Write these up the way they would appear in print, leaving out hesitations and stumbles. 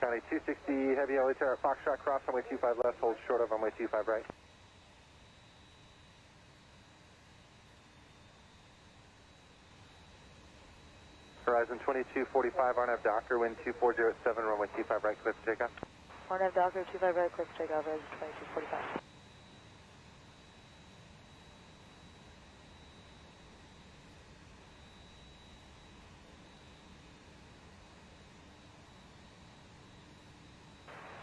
County 260 Heavy LA Tower at Foxtrot, cross runway 25 left, hold short of runway 25 right. Horizon 2245, RNAV Docker, wind 2407, runway 25 right, clear for takeoff. RNAV Docker, 25 right, clear for takeoff, Horizon 2245.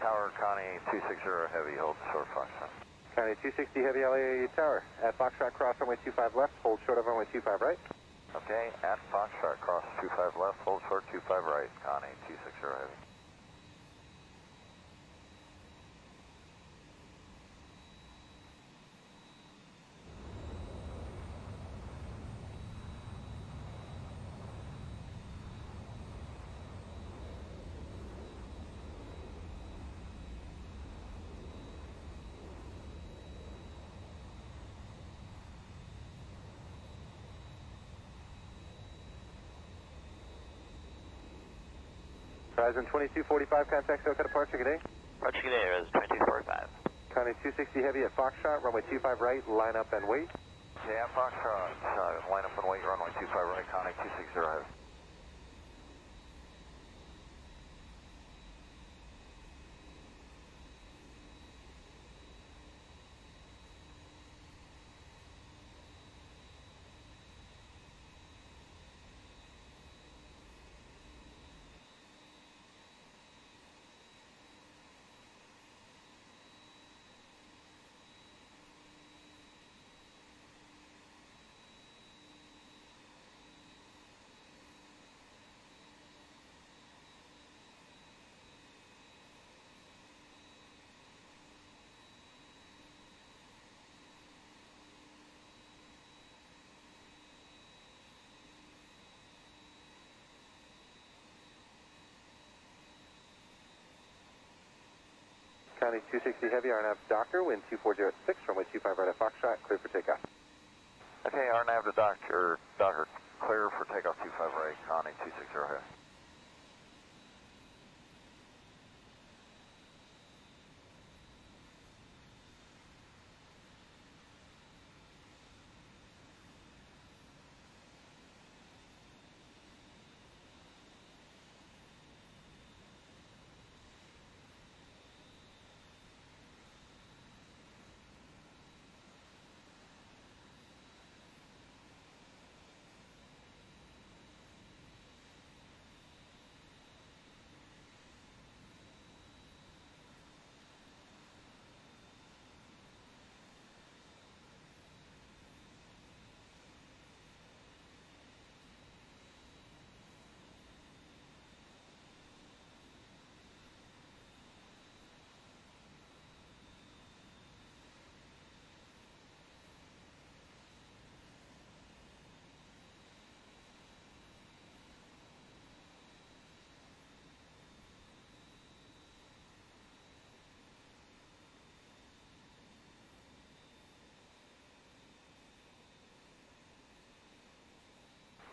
Tower, Connie 260 Heavy, hold short Foxtrot. County 260 Heavy LA Tower at Foxtrot, cross runway 25 left, hold short of runway 25 right. Okay, at Foxtrot, cross 25 left, hold short 25 right, Connie 260 Heavy. Horizon 2245, contact SoCal departure, good day. Departure today, Horizon 2245. County 260 Heavy at Foxtrot, runway 25 right, line up and wait. Okay, at Foxtrot, line up and wait, runway 25 right, Connie 260 Heavy. County 260 Heavy, RNAV Docker, wind 2406, runway 25 right at Foxtrot, clear for takeoff. Okay, RNAV to Docker, clear for takeoff 25 right, Connie 260 Heavy.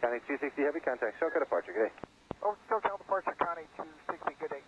County 260 Heavy, contact SoCal departure, good day. Oh, SoCal departure, Connie 260, good day.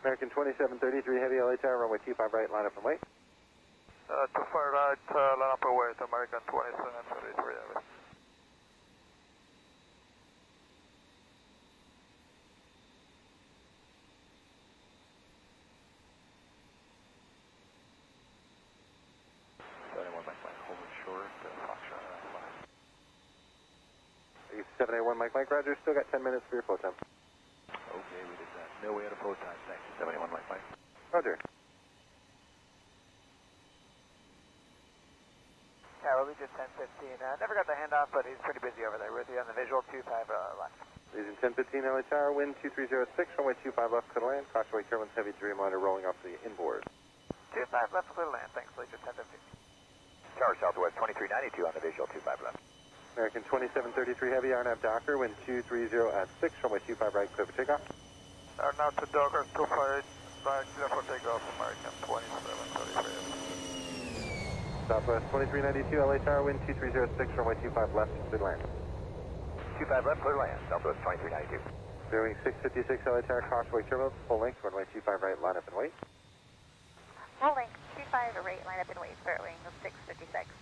American 2733 Heavy LA Tower, runway 25 right, line up and wait. 25 right, line up and wait, American 2733 Heavy. Foxtrot, 781 Mike, Roger, still got 10 minutes for your flow time. Okay, we did that. No, we had a flow time, thanks. 71 Mike. Roger. Yeah, we'll be just 10:15. Never got the handoff, but he's pretty busy over there with you on the visual 25 left. Legion 1015 LA Tower, wind 2306, runway 25 left, clear to land. Cautionary turbulence, heavy Dreamliner rolling off the inboard. 25 left, clear to land. Thanks, Legion 10:15. Tower Southwest 2392 on the visual 25 left. American 2733 Heavy, RNAV Docker, wind 230 at 6, runway 25 right, clear for takeoff. Now to Docker 25 right, clear for takeoff, American 2733. Southwest 2392 LA Tower, wind 2306, runway 25 left, clear to land. 25 left, clear to land, Southwest 2392. Bearing 656 LA Tower, cautionary turbulence, full length, runway 25 right, line up and wait. Full length, 25 right, line up and wait, start wing of 656.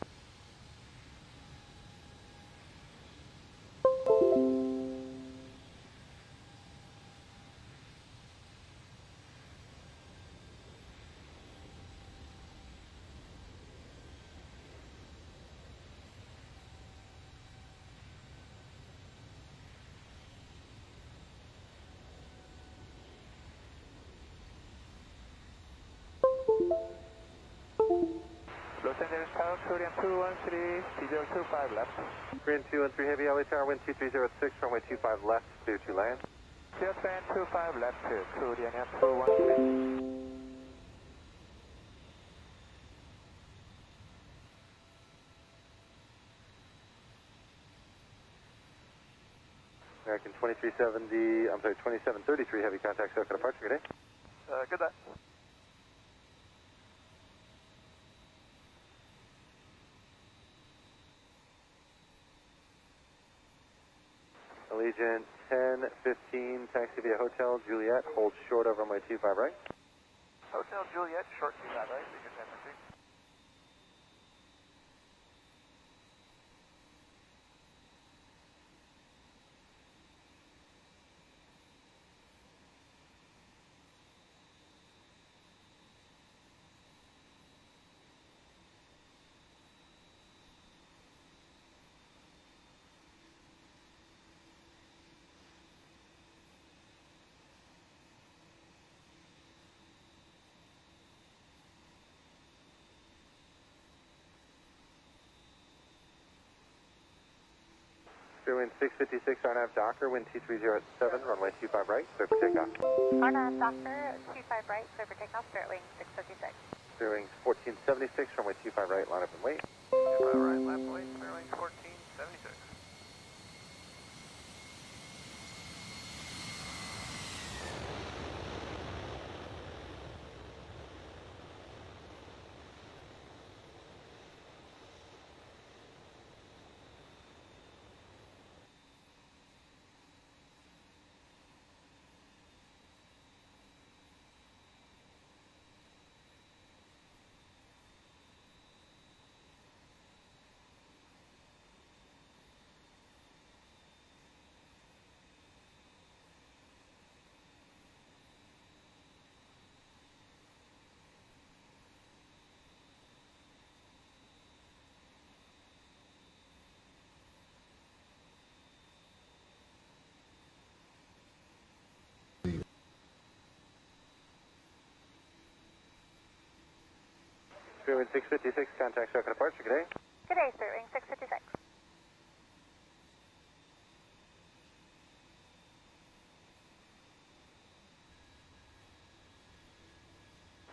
Los Angeles Tower, Korean 213, Diesel 25 left. Korean 213 Heavy, LA Tower, wind 2306, runway 25 left, clear to land. Japan 25 left to Korean 213. American 2733 Heavy, contact SoCal departure, good day. Good day. Allegiant 1015, taxi via Hotel Juliet, hold short over runway 25 right. Hotel Juliet, short 25 right, Legion 1015. Wind 656 RNAV Docker, wind 2307, runway 25 right, clear for takeoff. RNAV Docker, 25 right, clear for takeoff, start wing 656. Wing 1476, runway 25 right, line up and wait. 25 right, left wait, clear wing 1476. Wind 656, contact SoCal departure, good day. Good day, start wing 656.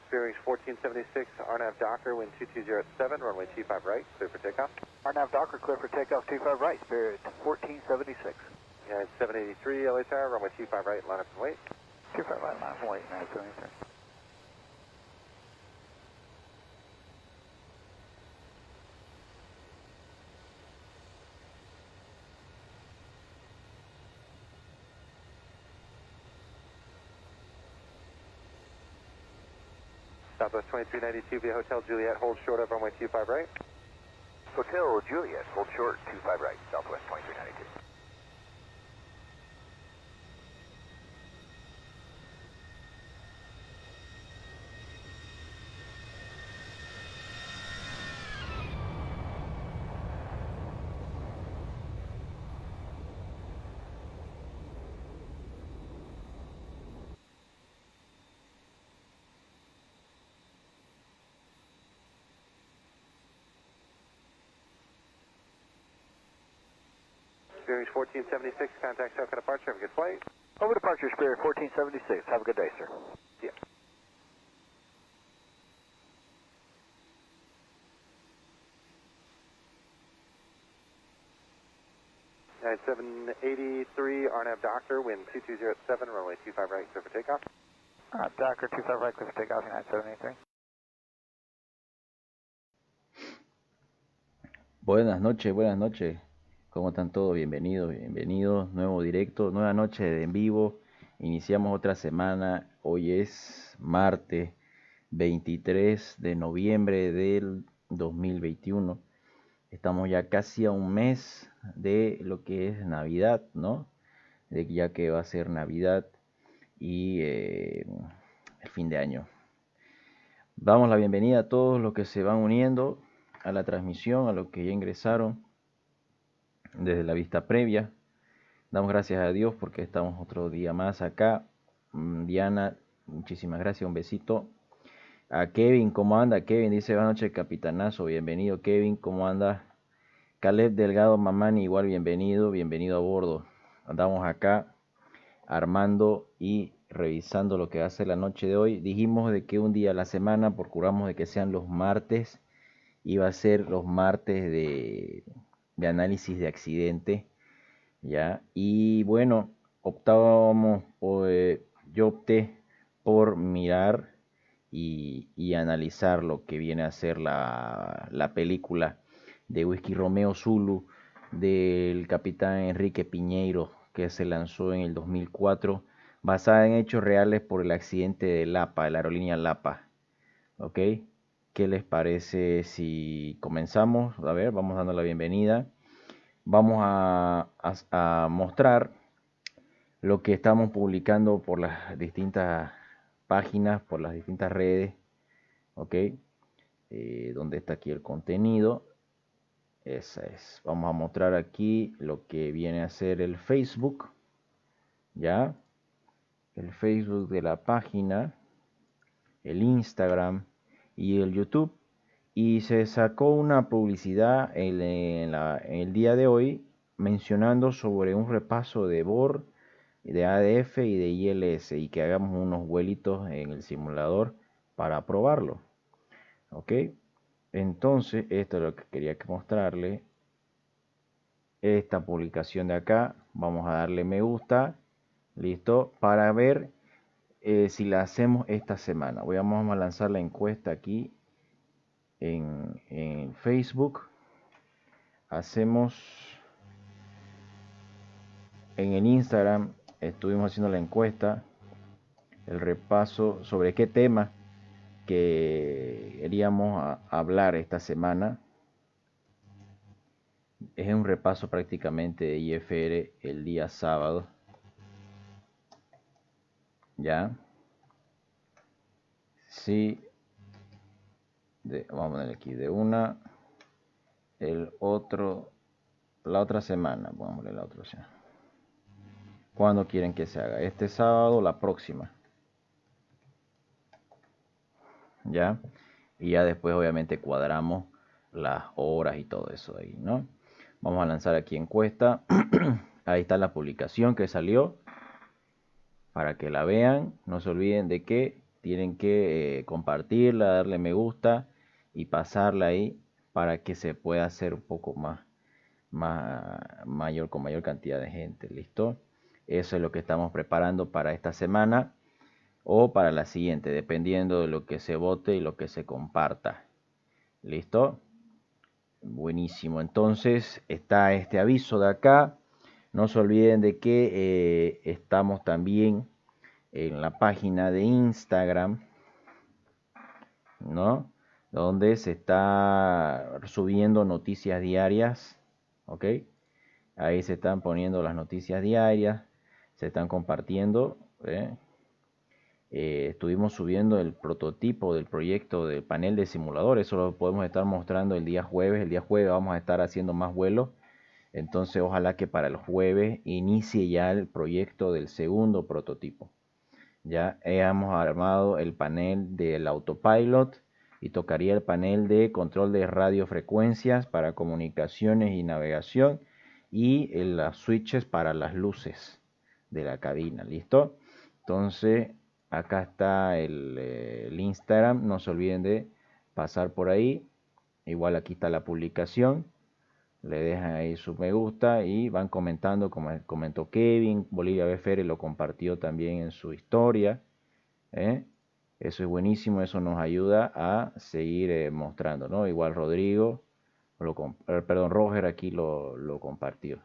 Bearings 1476, RNAV Docker, wind 2207, runway 25 right, clear for takeoff. RNAV Docker, clear for takeoff 25 right, Spirit 1476. Yeah, 783 LA Tower, runway 25 right, line up and wait. 25 right, line up and wait, 973. Southwest 2392 via Hotel Juliet, hold short of runway 25 right. Hotel Juliet, hold short, 25 right, Southwest 2392. Bearings 1476, contact Shalka departure, have a good flight. Over departure, Spirit 1476. Have a good day, sir. Yeah. Nine 783, RNAV Doctor, wind 2207, runway 25 right, clear for takeoff. Docker 25 right, clear for takeoff, 9783. Buenas noches. ¿Cómo están todos? Bienvenidos. Nuevo directo, nueva noche de en vivo. Iniciamos otra semana. Hoy es martes 23 de noviembre del 2021. Estamos ya casi a un mes de lo que es Navidad, ¿no? Ya que va a ser Navidad y el fin de año. Damos la bienvenida a todos los que se van uniendo a la transmisión, a los que ya ingresaron desde la vista previa. Damos gracias a Dios porque estamos otro día más acá. Diana, muchísimas gracias, un besito. A Kevin, ¿cómo anda? Kevin dice, buenas noches, capitanazo, bienvenido Kevin, ¿cómo anda? Caleb Delgado Mamani, igual bienvenido a bordo. Andamos acá armando y revisando lo que va a ser la noche de hoy. Dijimos de que un día a la semana procuramos de que sean los martes. Iba a ser los martes de análisis de accidente, ¿ya? Y bueno, yo opté por mirar y analizar lo que viene a ser la película de Whisky Romeo Zulu del capitán Enrique Piñeiro, que se lanzó en el 2004, basada en hechos reales por el accidente de Lapa, de la aerolínea Lapa. ¿Ok? ¿Qué les parece si comenzamos? A ver, vamos dando la bienvenida. Vamos a mostrar lo que estamos publicando por las distintas páginas, por las distintas redes. ¿Ok? ¿Dónde está aquí el contenido? Esa es. Vamos a mostrar aquí lo que viene a ser el Facebook. ¿Ya? El Facebook de la página. El Instagram y el YouTube, y se sacó una publicidad en el día de hoy mencionando sobre un repaso de BOR, de ADF y de ILS, y que hagamos unos vuelitos en el simulador para probarlo. Ok, entonces esto es lo que quería mostrarle. Esta publicación de acá, vamos a darle me gusta, listo, para ver si la hacemos esta semana. Vamos a lanzar la encuesta aquí en Facebook. Hacemos en el Instagram, estuvimos haciendo la encuesta, el repaso sobre qué tema que queríamos hablar esta semana. Es un repaso prácticamente de IFR el día sábado. ¿Ya? Sí. Vamos a poner aquí de una. La otra semana. Vamos a poner la otra semana. ¿Cuándo quieren que se haga? ¿Este sábado o la próxima? ¿Ya? Y ya después obviamente cuadramos las horas y todo eso ahí, ¿no? Vamos a lanzar aquí encuesta. Ahí está la publicación que salió. Para que la vean. No se olviden de que tienen que compartirla, darle me gusta y pasarla ahí para que se pueda hacer un poco mayor, con mayor cantidad de gente. ¿Listo? Eso es lo que estamos preparando para esta semana o para la siguiente, dependiendo de lo que se vote y lo que se comparta. ¿Listo? Buenísimo. Entonces está este aviso de acá. No se olviden de que estamos también en la página de Instagram. ¿no? Donde se está subiendo noticias diarias, ¿ok? Ahí se están poniendo las noticias diarias, se están compartiendo, ¿eh? Estuvimos subiendo el prototipo del proyecto del panel de simuladores, eso lo podemos estar mostrando el día jueves. El día jueves vamos a estar haciendo más vuelos, entonces ojalá que para el jueves inicie ya el proyecto del segundo prototipo. Ya hemos armado el panel del autopilot y tocaría el panel de control de radiofrecuencias para comunicaciones y navegación y las switches para las luces de la cabina. ¿Listo? Entonces acá está el Instagram, no se olviden de pasar por ahí. Igual aquí está la publicación, le dejan ahí su me gusta y van comentando, como comentó Kevin. Bolivia BFR lo compartió también en su historia, ¿eh? Eso es buenísimo, eso nos ayuda a seguir mostrando, ¿no? Igual Rodrigo, Roger aquí lo compartió,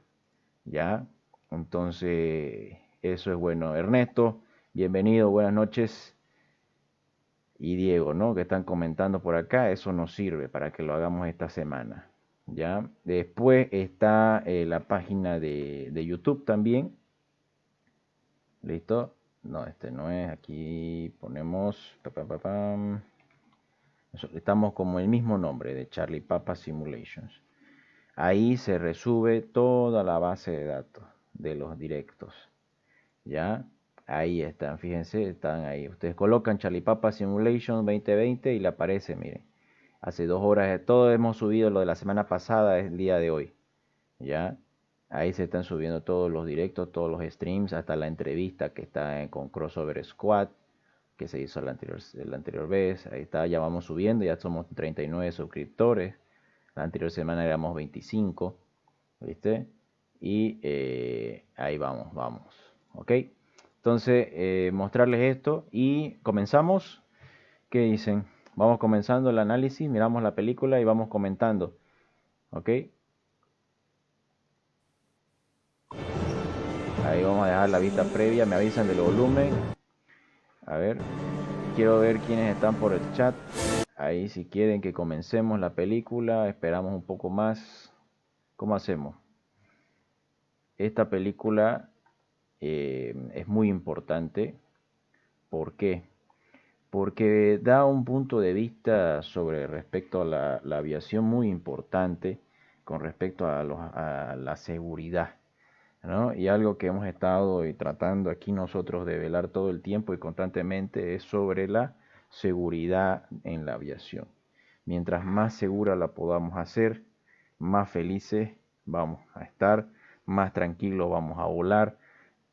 ¿ya? Entonces eso es bueno. Ernesto, bienvenido, buenas noches. Y Diego, ¿no? Que están comentando por acá, eso nos sirve para que lo hagamos esta semana, ¿ya? Después está la página de YouTube también. ¿Listo? No, este no es. Aquí ponemos... Estamos como el mismo nombre de Charlie Papa Simulations. Ahí se resube toda la base de datos de los directos, ¿ya? Ahí están, fíjense, están ahí. Ustedes colocan Charlie Papa Simulation 2020 y le aparece, miren. Hace 2 horas, todo hemos subido lo de la semana pasada, es el día de hoy, ¿ya? Ahí se están subiendo todos los directos, todos los streams, hasta la entrevista que está con Crossover Squad, que se hizo la anterior vez. Ahí está, ya vamos subiendo, ya somos 39 suscriptores. La anterior semana éramos 25, ¿viste? Y ahí vamos, ¿ok? Entonces, mostrarles esto y comenzamos. ¿Qué dicen? Vamos comenzando el análisis, miramos la película y vamos comentando, ¿ok? Ahí vamos a dejar la vista previa, me avisan del volumen. A ver, quiero ver quiénes están por el chat. Ahí si quieren que comencemos la película, esperamos un poco más. ¿Cómo hacemos? Esta película es muy importante. ¿Por qué? Porque da un punto de vista sobre respecto a la aviación muy importante con respecto a la seguridad, ¿no? Y algo que hemos estado tratando aquí nosotros de velar todo el tiempo y constantemente es sobre la seguridad en la aviación. Mientras más segura la podamos hacer, más felices vamos a estar, más tranquilos vamos a volar,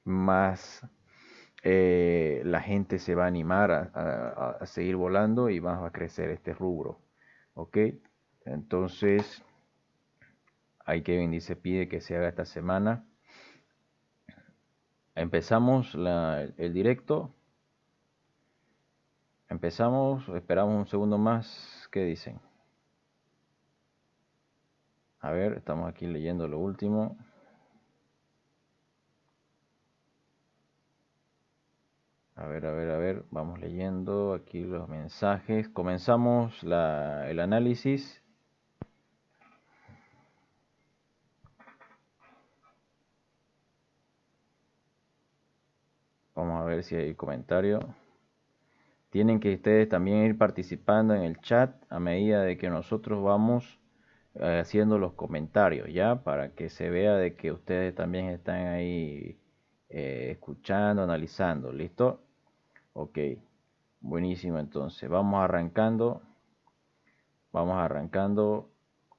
más la gente se va a animar a seguir volando y más va a crecer este rubro, ¿ok? Entonces, ahí Kevin dice, pide que se haga esta semana. Empezamos el directo. Empezamos, esperamos un segundo más. ¿Qué dicen? A ver, estamos aquí leyendo lo último. A ver, vamos leyendo aquí los mensajes. Comenzamos el análisis. Vamos a ver si hay comentario. Tienen que ustedes también ir participando en el chat a medida de que nosotros vamos haciendo los comentarios, ¿ya? Para que se vea de que ustedes también están ahí escuchando, analizando, ¿listo? Ok, buenísimo. Entonces vamos arrancando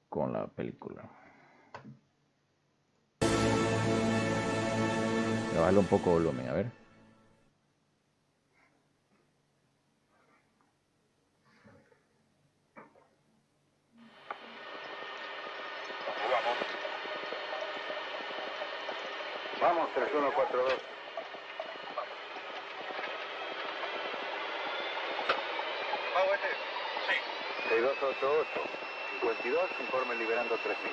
con la película. Voy a bajarle un poco de volumen, a ver. Vamos, 3142. 6288. 52, informe liberando 3000.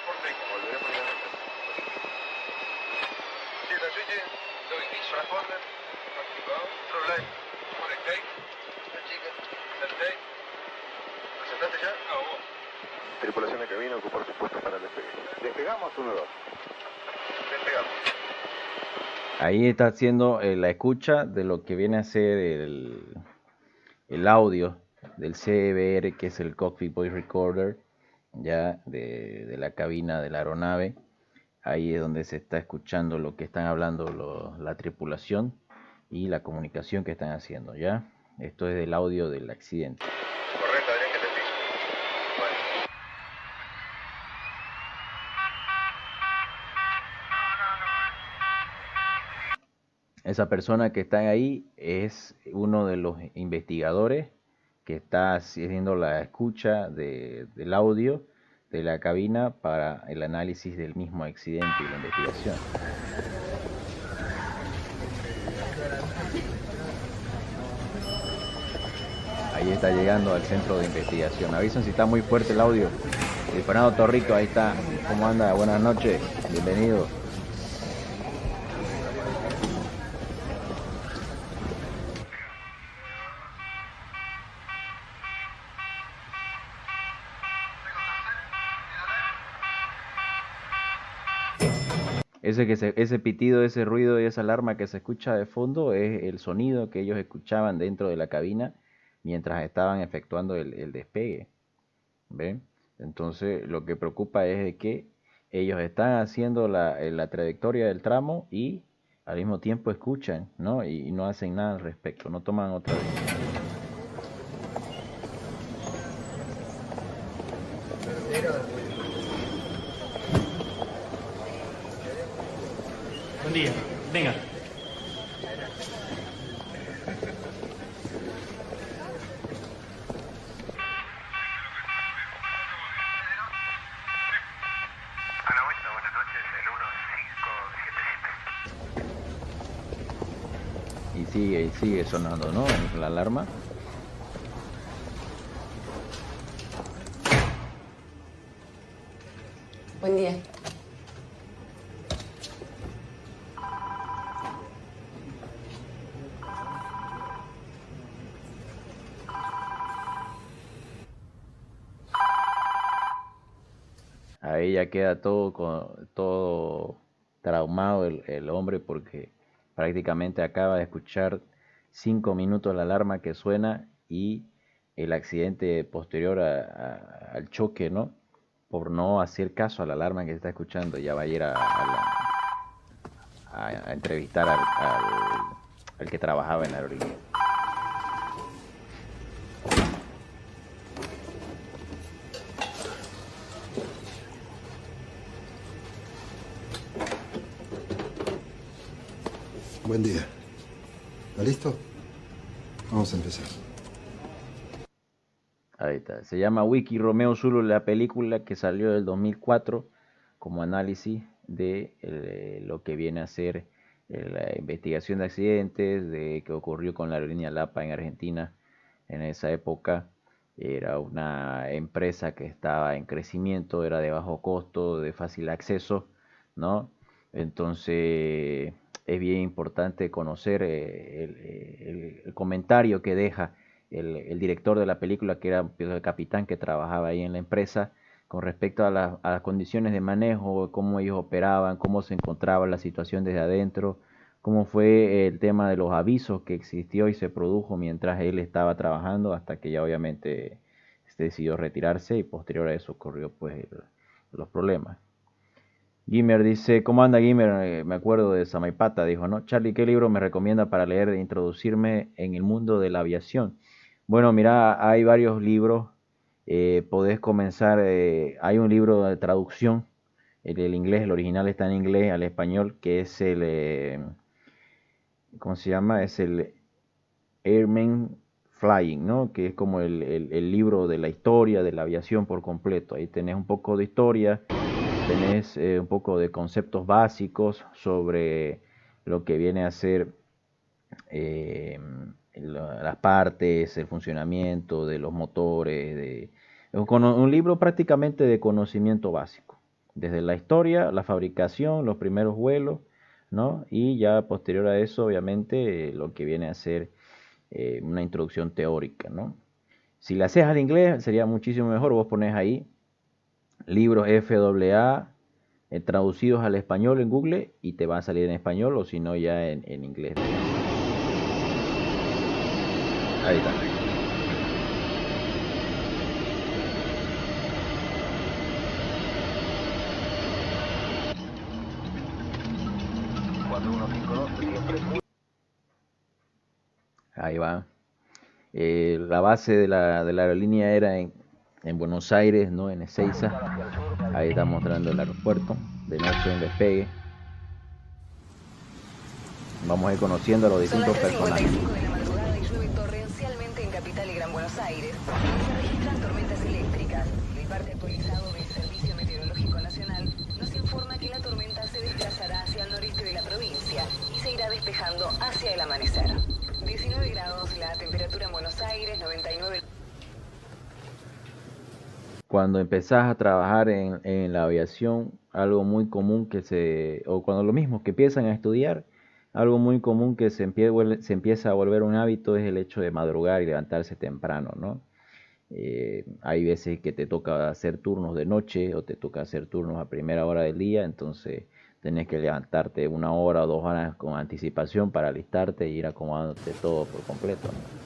Volveremos a liberar 3000. Despegamos 1-2. Despegamos. Ahí está haciendo la escucha de lo que viene a ser el audio del CBR, que es el Cockpit Voice Recorder, ya de la cabina de la aeronave. Ahí es donde se está escuchando lo que están hablando la tripulación y la comunicación que están haciendo, ¿ya? Esto es del audio del accidente. Correcto, Adrián, que te sigo. Bueno. Esa persona que está ahí es uno de los investigadores que está haciendo la escucha del audio de la cabina para el análisis del mismo accidente y la investigación. Ahí está llegando al centro de investigación. Avisen si está muy fuerte el audio. El Fernando Torrico, ahí está. ¿Cómo anda? Buenas noches. Bienvenido. Ese pitido, ese ruido y esa alarma que se escucha de fondo es el sonido que ellos escuchaban dentro de la cabina mientras estaban efectuando el despegue. ¿Ven? Entonces lo que preocupa es de que ellos están haciendo la trayectoria del tramo y al mismo tiempo escuchan, ¿no? Y no hacen nada al respecto, no toman otra decisión. Buen día, venga. Buenas noches, el 1577. Y sigue sonando, ¿no? La alarma. Buen día. Ahí ya queda todo traumado el hombre porque prácticamente acaba de escuchar 5 minutos la alarma que suena y el accidente posterior al choque, ¿no? Por no hacer caso a la alarma que se está escuchando. Ya va a ir a entrevistar al que trabajaba en la aerolínea. Buen día. ¿Está listo? Vamos a empezar. Ahí está. Se llama Whisky Romeo Zulu, la película que salió del 2004 como análisis de lo que viene a ser la investigación de accidentes, de qué ocurrió con la aerolínea LAPA en Argentina en esa época. Era una empresa que estaba en crecimiento, era de bajo costo, de fácil acceso, ¿no? Entonces es bien importante conocer el comentario que deja el director de la película, que era el capitán que trabajaba ahí en la empresa, con respecto a las condiciones de manejo, cómo ellos operaban, cómo se encontraba la situación desde adentro, cómo fue el tema de los avisos que existió y se produjo mientras él estaba trabajando, hasta que ya obviamente decidió retirarse y posterior a eso ocurrió pues los problemas. Gimmer dice, ¿cómo anda Gimmer? Me acuerdo de Samaipata, dijo, ¿no? Charlie, ¿qué libro me recomienda para leer e introducirme en el mundo de la aviación? Bueno, mira, hay varios libros. Podés comenzar, hay un libro de traducción, el inglés, el original está en inglés al español, que es ¿cómo se llama? Es el Airman Flying, ¿no? Que es como el libro de la historia de la aviación por completo. Ahí tenés un poco de historia, tenés un poco de conceptos básicos sobre lo que viene a ser las partes, el funcionamiento de los motores, un libro prácticamente de conocimiento básico, desde la historia, la fabricación, los primeros vuelos, ¿no? Y ya posterior a eso, obviamente, lo que viene a ser una introducción teórica, ¿no? Si la haces al inglés sería muchísimo mejor. Vos pones ahí libros FAA traducidos al español en Google y te va a salir en español o si no ya en inglés. Ahí está. Ahí va. La base de la aerolínea era en Buenos Aires, ¿no? En Ezeiza. Ahí está mostrando el aeropuerto. De noche en despegue. Vamos a ir conociendo a los distintos personajes. Son las 3:55 de la madrugada y llueve torrencialmente en Capital y Gran Buenos Aires. Se registran tormentas eléctricas. El parte actualizado del Servicio Meteorológico Nacional nos informa que la tormenta se desplazará hacia el noreste de la provincia y se irá despejando hacia el amanecer. 19 grados la temperatura en Buenos Aires, 99. Cuando empezás a trabajar en la aviación, algo muy común o cuando lo mismo que empiezan a estudiar, algo muy común que se empieza a volver un hábito es el hecho de madrugar y levantarse temprano, ¿no? Hay veces que te toca hacer turnos de noche o te toca hacer turnos a primera hora del día, entonces tenés que levantarte 1 hora o 2 horas con anticipación para alistarte e ir acomodándote todo por completo, ¿no?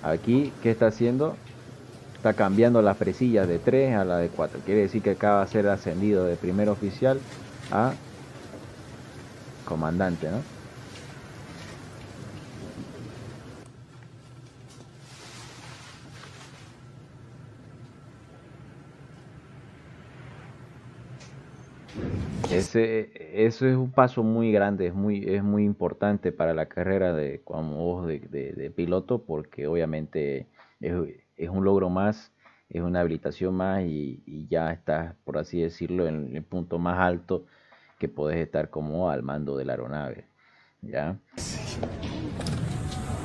Aquí, ¿qué está haciendo? Está cambiando las fresillas de 3 a la de 4. Quiere decir que acaba de ser ascendido de primer oficial a comandante, ¿no? Eso es un paso muy grande, es muy importante para la carrera de piloto, porque obviamente es un logro más, es una habilitación más y ya estás, por así decirlo, en el punto más alto que podés estar como al mando de la aeronave, ¿ya?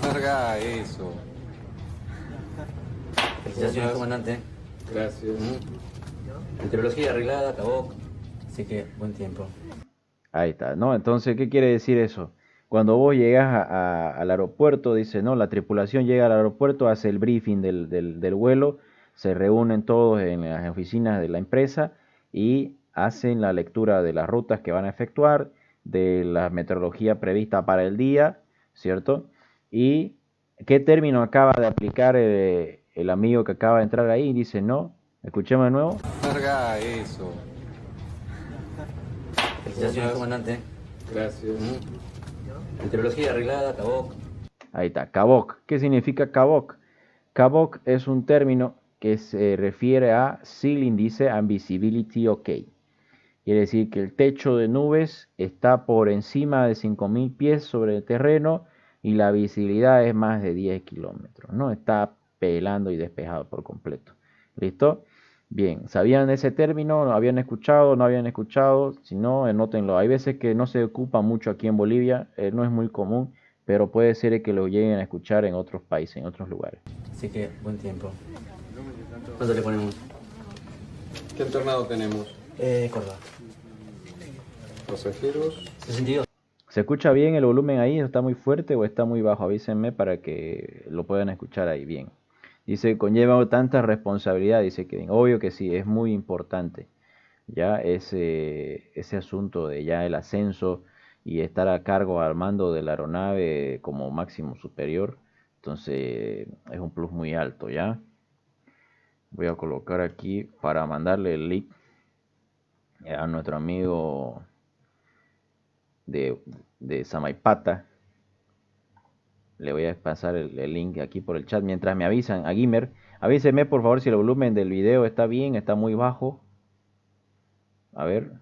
Carga eso. Felicitaciones, comandante. Gracias. Meteorología arreglada, acabó. Así que buen tiempo. Ahí está, ¿no? Entonces, ¿qué quiere decir eso? Cuando vos llegas al aeropuerto, dice, no, la tripulación llega al aeropuerto, hace el briefing del vuelo, se reúnen todos en las oficinas de la empresa y hacen la lectura de las rutas que van a efectuar, de la meteorología prevista para el día, ¿cierto? Y qué término acaba de aplicar el amigo que acaba de entrar ahí, dice, no, escuchemos de nuevo. Carga eso. Felicitaciones, comandante. Gracias. Meteorología arreglada, CAVOC. Ahí está, CAVOC. ¿Qué significa CAVOC? CAVOC es un término que se refiere a Ceiling, dice, and Visibility OK. Quiere decir que el techo de nubes está por encima de 5.000 pies sobre el terreno y la visibilidad es más de 10 kilómetros, ¿no? Está pelando y despejado por completo. ¿Listo? Bien, ¿sabían ese término? ¿Lo habían escuchado? ¿No habían escuchado? Si no, anótenlo. Hay veces que no se ocupa mucho aquí en Bolivia, no es muy común, pero puede ser que lo lleguen a escuchar en otros países, en otros lugares. Así que, buen tiempo. ¿Cuánto le ponemos? ¿Qué internado tenemos? Córdoba. Pasajeros. 62. ¿Se escucha bien el volumen ahí? ¿Está muy fuerte o está muy bajo? Avísenme para que lo puedan escuchar ahí bien. Dice, conlleva tanta responsabilidad, dice Kevin. Obvio que sí, es muy importante. Ya ese asunto de ya el ascenso y estar a cargo al mando de la aeronave como máximo superior. Entonces es un plus muy alto, ¿ya? Voy a colocar aquí para mandarle el link a nuestro amigo de Samaipata. Le voy a pasar el link aquí por el chat mientras me avisan a Guimer. Avísenme por favor si el volumen del video está bien, está muy bajo. A ver.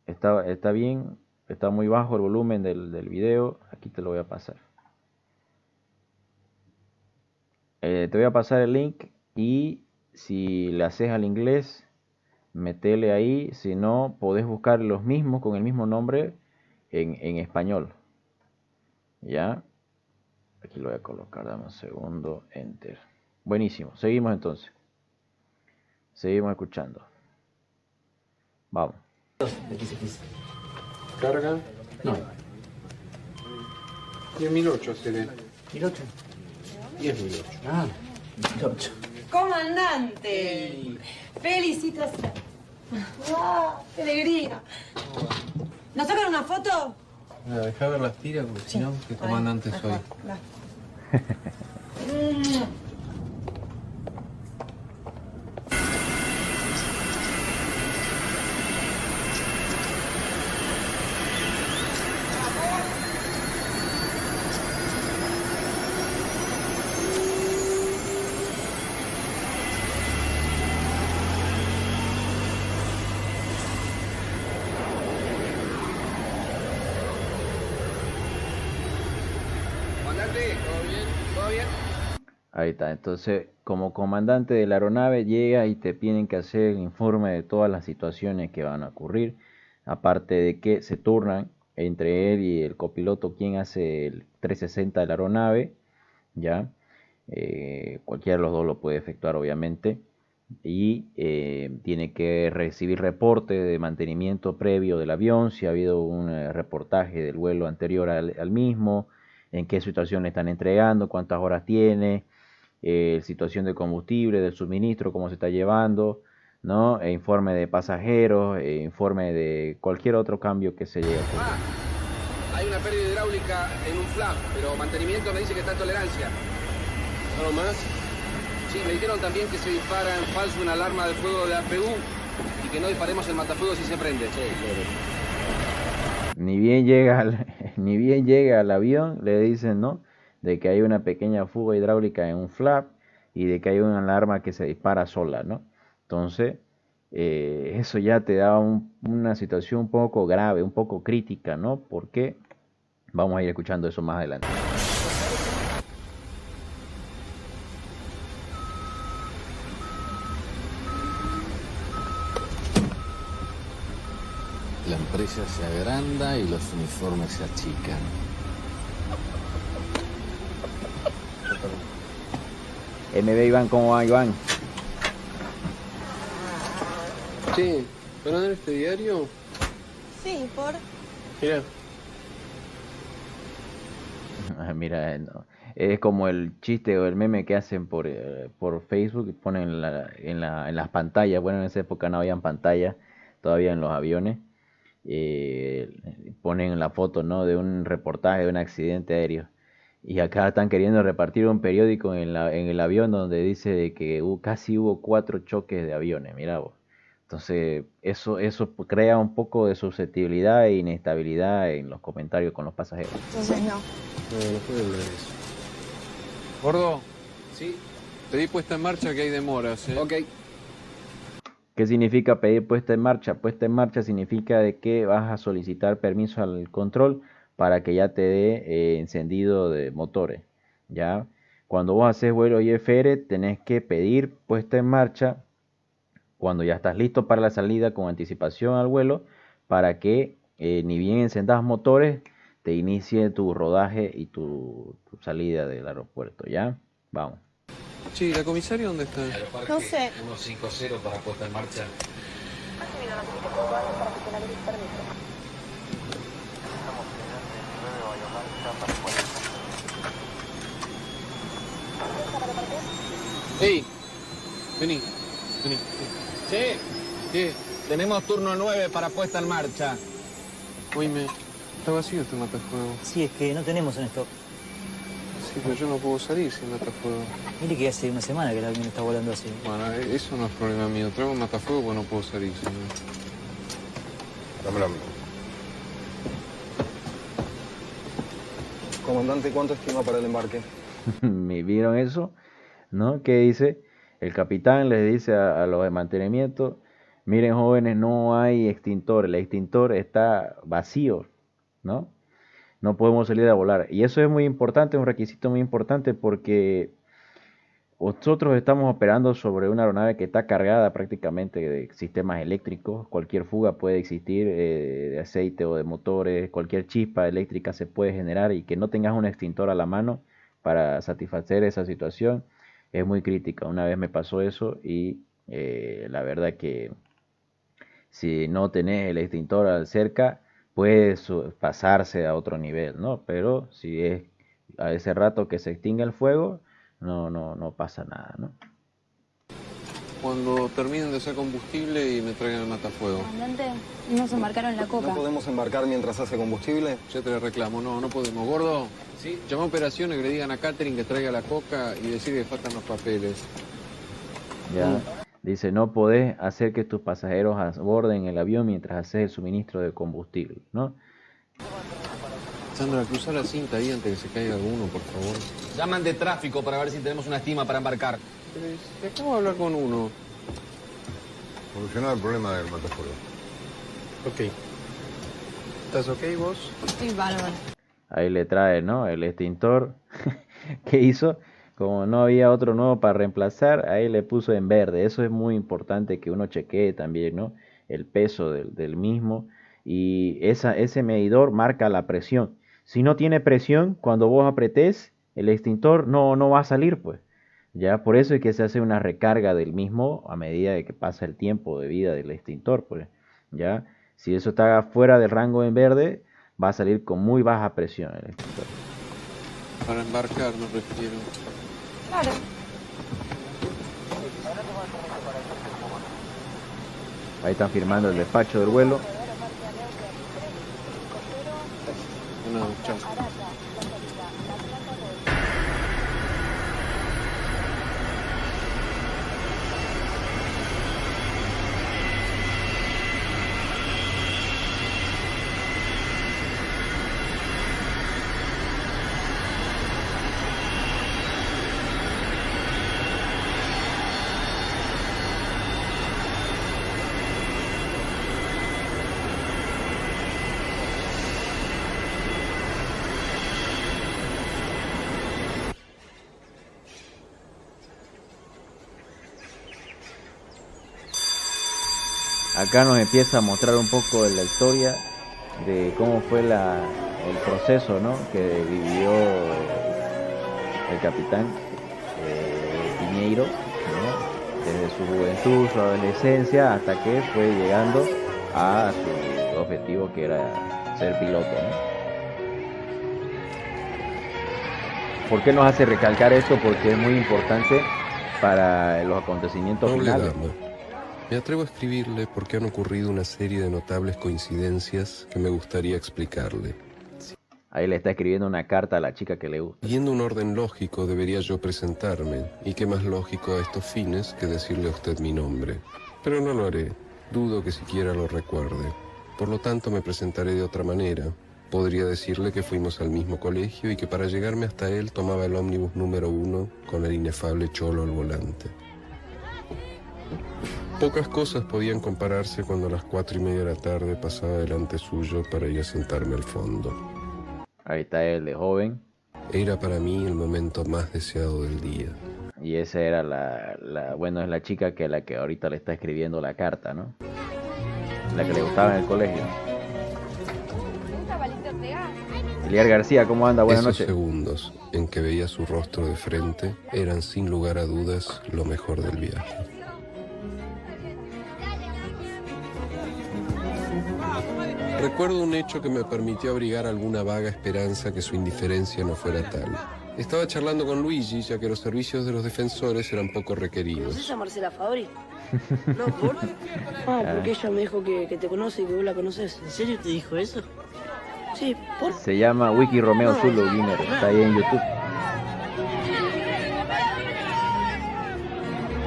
Está bien, está muy bajo el volumen del video. Aquí te lo voy a pasar. Te voy a pasar el link y si le haces al inglés, metele ahí. Si no, podés buscar los mismos con el mismo nombre en español. ¿Ya? Aquí lo voy a colocar, dame un segundo, enter. Buenísimo, seguimos entonces. Seguimos escuchando. Vamos. Carga. No. 10.008, Cele. ¿1008? 10.008. Ah, 1008. Comandante, felicitaciones. ¡Wow! ¡Qué alegría! ¿Nos sacan una foto? Dejá ver las tiras, porque si no, ¿qué comandante soy? Ahí está, entonces como comandante de la aeronave llega y te tienen que hacer informe de todas las situaciones que van a ocurrir, aparte de que se turnan entre él y el copiloto quien hace el 360 de la aeronave, ya, cualquiera de los dos lo puede efectuar obviamente, y tiene que recibir reporte de mantenimiento previo del avión, si ha habido un reportaje del vuelo anterior al mismo, en qué situación le están entregando, cuántas horas tiene, situación de combustible, del suministro, cómo se está llevando, ¿no? Informe de pasajeros, informe de cualquier otro cambio que se llegue a ocurrir. Hay una pérdida hidráulica en un flap, pero mantenimiento me dice que está en tolerancia. ¿Algo más? Sí, me dijeron también que se dispara en falso una alarma de fuego de APU y que no disparemos el matafuego si se prende. Sí, claro. Ni bien llega al avión, le dicen, ¿no?, de que hay una pequeña fuga hidráulica en un flap y de que hay una alarma que se dispara sola, ¿no? Entonces, eso ya te da una situación un poco grave, un poco crítica, ¿no? Porque vamos a ir escuchando eso más adelante. La empresa se agranda y los uniformes se achican. MB Iván, ¿cómo va Iván? Sí, ¿van a dar este diario? Sí, por... Mira. Mira, no. Es como el chiste o el meme que hacen por Facebook y ponen en las pantallas. Bueno, en esa época no habían pantallas todavía en los aviones. Ponen la foto, ¿no?, de un reportaje de un accidente aéreo. Y acá están queriendo repartir un periódico en el avión donde dice de que casi hubo 4 choques de aviones, mira vos. Entonces eso crea un poco de susceptibilidad e inestabilidad en los comentarios con los pasajeros. Entonces no. No puedo hablar eso. Gordo. Sí. Pedí puesta en marcha que hay demoras, ¿eh? Ok. ¿Qué significa pedir puesta en marcha? Puesta en marcha significa de que vas a solicitar permiso al control para que ya te dé encendido de motores, ¿ya? Cuando vos haces vuelo IFR tenés que pedir puesta en marcha cuando ya estás listo para la salida con anticipación al vuelo para que ni bien encendas motores te inicie tu rodaje y tu salida del aeropuerto, ¿ya? Vamos. Sí, ¿la comisaria dónde está? No sé. 150 para puesta en marcha. ¡Ey! Vení. Sí. ¿Qué? Tenemos turno 9 para puesta en marcha. Oíme, está vacío este matafuego. Sí, es que no tenemos en stock. Sí, pero yo no puedo salir sin matafuego. Mire que hace una semana que el avión está volando así. Bueno, eso no es problema mío. Traigo un matafuego porque no puedo salir, señor. Dámelo. Comandante, ¿cuánto estima para el embarque? ¿Me vieron eso? ¿No? ¿Qué dice? El capitán les dice a los de mantenimiento, miren jóvenes, no hay extintor, el extintor está vacío, ¿no? No podemos salir a volar. Y eso es muy importante, un requisito muy importante porque nosotros estamos operando sobre una aeronave que está cargada prácticamente de sistemas eléctricos. Cualquier fuga puede existir de aceite o de motores, cualquier chispa eléctrica se puede generar y que no tengas un extintor a la mano para satisfacer esa situación es muy crítica. Una vez me pasó eso y la verdad que si no tenés el extintor cerca, puede pasarse a otro nivel, ¿no? Pero si es a ese rato que se extingue el fuego, no pasa nada, ¿no? Cuando terminen de hacer combustible y me traigan el matafuego. Comandante, nos embarcaron la coca. ¿No podemos embarcar mientras hace combustible? Ya te lo reclamo, no podemos. Gordo, ¿sí? Llama a operaciones que le digan a Catherine que traiga la coca y decir que faltan los papeles. Ya. Dice, no podés hacer que tus pasajeros aborden el avión mientras haces el suministro de combustible, ¿no? Sandra, cruza la cinta ahí antes que se caiga alguno, por favor. Llaman de tráfico para ver si tenemos una estima para embarcar. Acabo de hablar con uno. Solucionar el problema del matafuego. Ok. ¿Estás ok vos? Estoy bárbaro. Ahí le trae, ¿no? El extintor. ¿Qué hizo? Como no había otro nuevo para reemplazar, ahí le puso en verde. Eso es muy importante que uno chequee también, ¿no? El peso del mismo. Y ese medidor marca la presión. Si no tiene presión, cuando vos apretés, el extintor no va a salir, pues. Ya, por eso es que se hace una recarga del mismo a medida de que pasa el tiempo de vida del extintor, pues. Ya, si eso está fuera del rango en verde, va a salir con muy baja presión el extintor. Para embarcar, me refiero. Claro. Ahí están firmando el despacho del vuelo. No, chao. Acá nos empieza a mostrar un poco de la historia de cómo fue el proceso, ¿no? Que vivió el capitán Piñeiro, ¿no? Desde su juventud, su adolescencia, hasta que fue llegando a su objetivo, que era ser piloto, ¿no? ¿Por qué nos hace recalcar esto? Porque es muy importante para los acontecimientos finales. Me atrevo a escribirle porque han ocurrido una serie de notables coincidencias que me gustaría explicarle. Ahí le está escribiendo una carta a la chica que le gusta. Siguiendo un orden lógico debería yo presentarme, y qué más lógico a estos fines que decirle a usted mi nombre. Pero no lo haré, dudo que siquiera lo recuerde. Por lo tanto me presentaré de otra manera. Podría decirle que fuimos al mismo colegio y que para llegarme hasta él tomaba el ómnibus número 1 con el inefable Cholo al volante. Pocas cosas podían compararse cuando a las 4:30 de la tarde pasaba delante suyo para ir a sentarme al fondo. Ahí está él de joven. Era para mí el momento más deseado del día. Y esa era bueno, es la chica que la que ahorita le está escribiendo la carta, ¿no? La que le gustaba en el colegio. Eliar García, ¿cómo anda? Buenas noches. Esos segundos en que veía su rostro de frente eran sin lugar a dudas lo mejor del viaje. Recuerdo un hecho que me permitió abrigar alguna vaga esperanza que su indiferencia no fuera tal. Estaba charlando con Luigi, ya que los servicios de los defensores eran poco requeridos. ¿Conoces a Marcela Fabri? No, ¿por? Porque ella me dijo que te conoce y que vos la conoces. ¿En serio te dijo eso? Sí, ¿por? Se llama Wiki Romeo Zulu Jr. Está ahí en YouTube.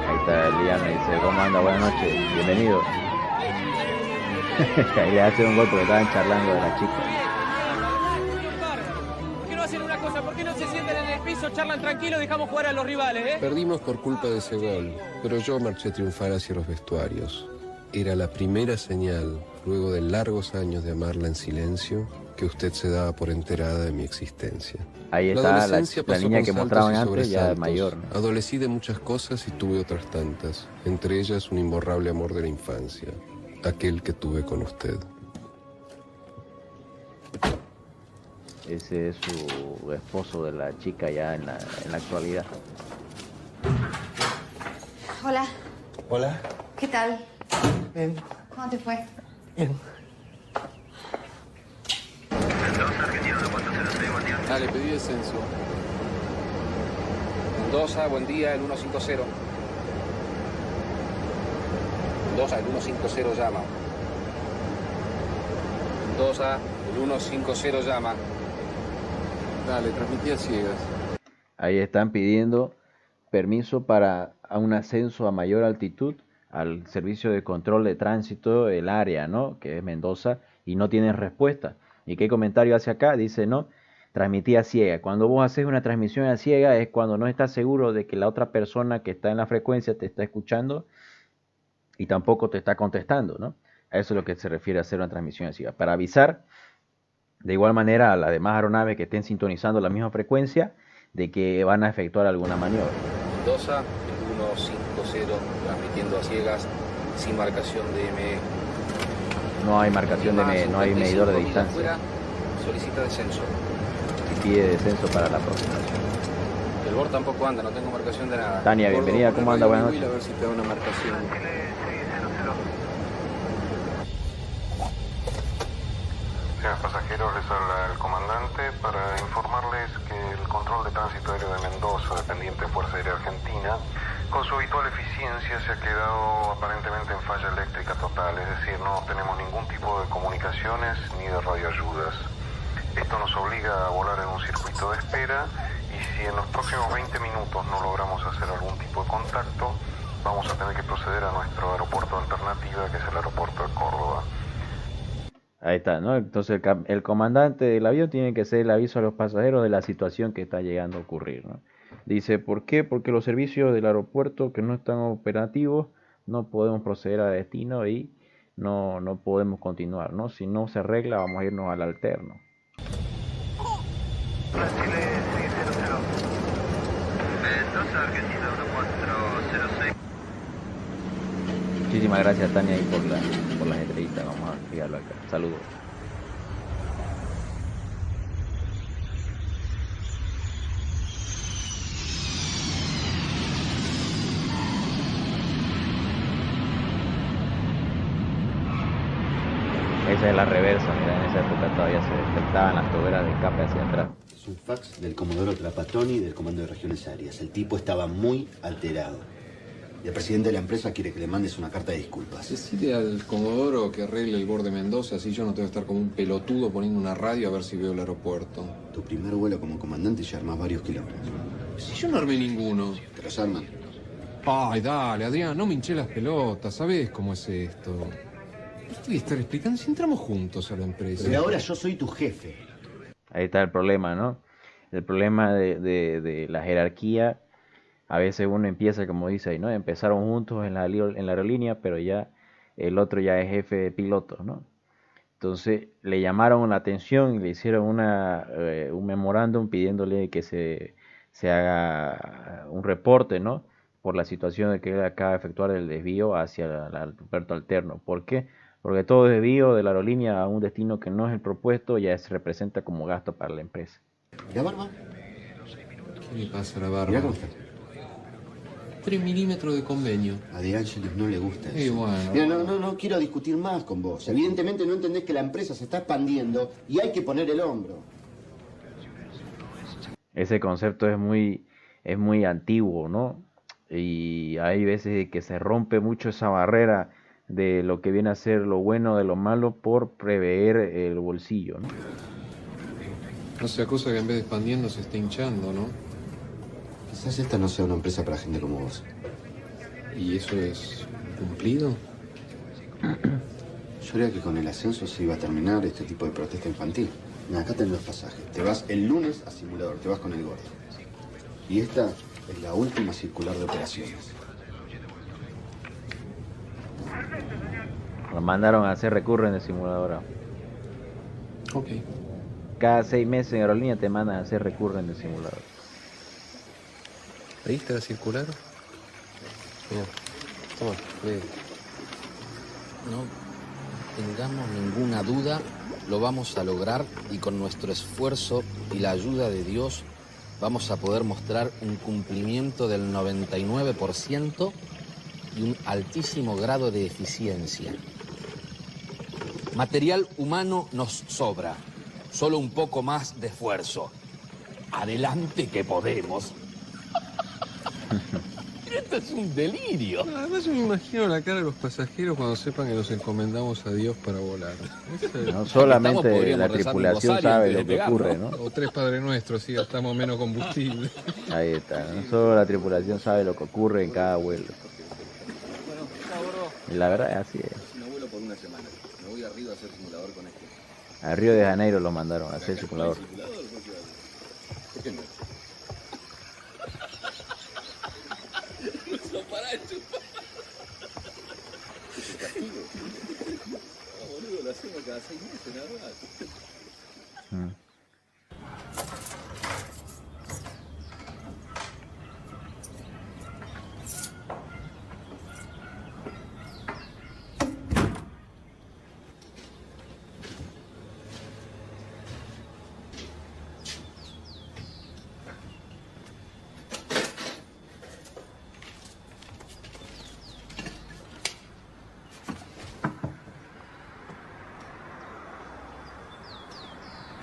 Ahí está Elian, me dice, ¿cómo anda? Buenas noches, bienvenido. Ahí le hace un gol porque estaban charlando de la chica. ¿Por qué no hacen una cosa? ¿Por qué no se sientan en el piso, charlan tranquilo y dejamos jugar a los rivales, Perdimos por culpa de ese gol, pero yo marché a triunfar hacia los vestuarios. Era la primera señal, luego de largos años de amarla en silencio, que usted se daba por enterada de mi existencia. Ahí está la niña que mostraban antes, ya mayor, ¿no? Adolecí de muchas cosas y tuve otras tantas, entre ellas un imborrable amor de la infancia, aquel que tuve con usted. Ese es su esposo de la chica ya en la actualidad. Hola. Hola. ¿Qué tal? Bien. ¿Cómo te fue? Bien. Dale, pedí descenso. Mendoza, buen día, el 150. Mendoza, el 150 llama. Mendoza, el 150 llama. Dale, transmití a ciegas. Ahí están pidiendo permiso para un ascenso a mayor altitud al servicio de control de tránsito del área, ¿no? Que es Mendoza, y no tienen respuesta. ¿Y qué comentario hace acá? Dice, no, transmití a ciega. Cuando vos haces una transmisión a ciega es cuando no estás seguro de que la otra persona que está en la frecuencia te está escuchando y tampoco te está contestando, ¿no? A eso es lo que se refiere a hacer una transmisión a ciega. Para avisar de igual manera a las demás aeronaves que estén sintonizando la misma frecuencia de que van a efectuar alguna maniobra. Mendoza, el 150, transmitiendo a ciegas, sin marcación de ME. No hay marcación de ME, no hay medidor de distancia. Fuera, solicita descenso. Y pide descenso para la aproximación. El BOR tampoco anda, no tengo marcación de nada. Tania, bienvenida, ¿cómo anda? Buenas noches. A ver si te da una marcación. Señores pasajeros, les habla el comandante para informarles que el control de tránsito aéreo de Mendoza, dependiente de Fuerza Aérea Argentina, con su habitual eficiencia se ha quedado aparentemente en falla eléctrica total, es decir, no tenemos ningún tipo de comunicaciones ni de radioayudas. Esto nos obliga a volar en un circuito de espera y si en los próximos 20 minutos no logramos hacer algún tipo de contacto, vamos a tener que proceder a nuestro aeropuerto de alternativa, que es el aeropuerto de Córdoba. Ahí está, ¿no? Entonces el comandante del avión tiene que hacer el aviso a los pasajeros de la situación que está llegando a ocurrir, ¿no? Dice, ¿por qué? Porque los servicios del aeropuerto que no están operativos no podemos proceder a destino y no podemos continuar, ¿no? Si no se arregla, vamos a irnos al alterno. Mendoza, Argentina 1406. Muchísimas gracias, Tania, ahí por las entrevistas. Vamos a fijarlo acá. Saludos. Esa es la reversa, mira, en esa época todavía se despertaban las toberas de escape hacia atrás. Es un fax del Comodoro Trapatoni del Comando de Regiones Aéreas. El tipo estaba muy alterado. Y el presidente de la empresa quiere que le mandes una carta de disculpas. Decide al Comodoro que arregle el BOR de Mendoza, así yo no tengo que estar como un pelotudo poniendo una radio a ver si veo el aeropuerto. Tu primer vuelo como comandante ya armas varios kilómetros. Si yo no armé ninguno. ¿Te los arman? Ay, dale, Adrián, no me hinché las pelotas. ¿Sabés cómo es esto? No te voy a estar explicando si entramos juntos a la empresa. Pero ahora yo soy tu jefe. Ahí está el problema, ¿no? El problema de la jerarquía. A veces uno empieza, como dice ahí, ¿no? Empezaron juntos en la aerolínea, pero ya el otro ya es jefe de pilotos, ¿no? Entonces le llamaron la atención y le hicieron un memorándum pidiéndole que se haga un reporte, ¿no? Por la situación de que él acaba de efectuar el desvío hacia el aeropuerto alterno. ¿Por qué? Porque todo desvío de la aerolínea a un destino que no es el propuesto ya se representa como gasto para la empresa. ¿La barba? ¿Qué le pasa a la barba? Mirá cómo está. 3 milímetros de convenio. A De Angelis no le gusta eso. Bueno. Mira, no quiero discutir más con vos. Evidentemente no entendés que la empresa se está expandiendo y hay que poner el hombro. Ese concepto es muy antiguo, ¿no? Y hay veces que se rompe mucho esa barrera de lo que viene a ser lo bueno de lo malo por prever el bolsillo, ¿no? No sea cosa que en vez de expandiendo se esté hinchando, ¿no? Quizás esta no sea una empresa para gente como vos. ¿Y eso es cumplido? Yo creía que con el ascenso se iba a terminar este tipo de protesta infantil. Mira, acá tenés los pasajes. Te vas el lunes a simulador, te vas con el gordo. Y esta es la última circular de operaciones. Nos mandaron a hacer recurren de simuladora. Ok. Cada 6 meses en aerolínea te mandan a hacer recurren de simulador. ¿Pediste la circular? Mira, toma, lee. No tengamos ninguna duda, lo vamos a lograr y con nuestro esfuerzo y la ayuda de Dios vamos a poder mostrar un cumplimiento del 99% y un altísimo grado de eficiencia. Material humano nos sobra, solo un poco más de esfuerzo. Adelante que podemos. Esto es un delirio. Además yo me imagino la cara de los pasajeros cuando sepan que nos encomendamos a Dios para volar. No solamente la tripulación sabe lo que ocurre, ¿no? O 3 Padre Nuestros, si gastamos menos combustible. Ahí está, no solo la tripulación sabe lo que ocurre en cada vuelo. Y la verdad es así. No vuelo por una semana. Me voy arriba a hacer simulador con este. A Río de Janeiro lo mandaron a hacer simulador. ¿Por qué no? No para de chupar. ¿Es el castigo? No, boludo, lo hacemos cada 6 meses nada más.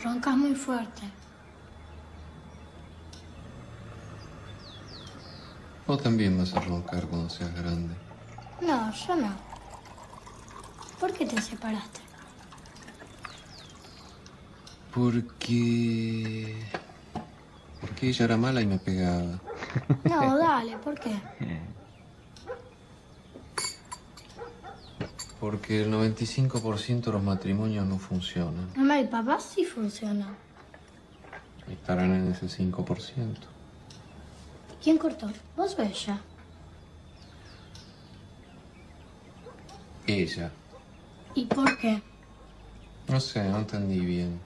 Roncas muy fuerte. Vos también vas a roncar cuando seas grande. No, yo no. ¿Por qué te separaste? Porque ella era mala y me pegaba. No, dale, ¿por qué? Porque el 95% de los matrimonios no funcionan. Mamá y papá sí funcionan. Estarán en ese 5%. ¿Quién cortó? ¿Vos o ella? Ella. ¿Y por qué? No sé, no entendí bien.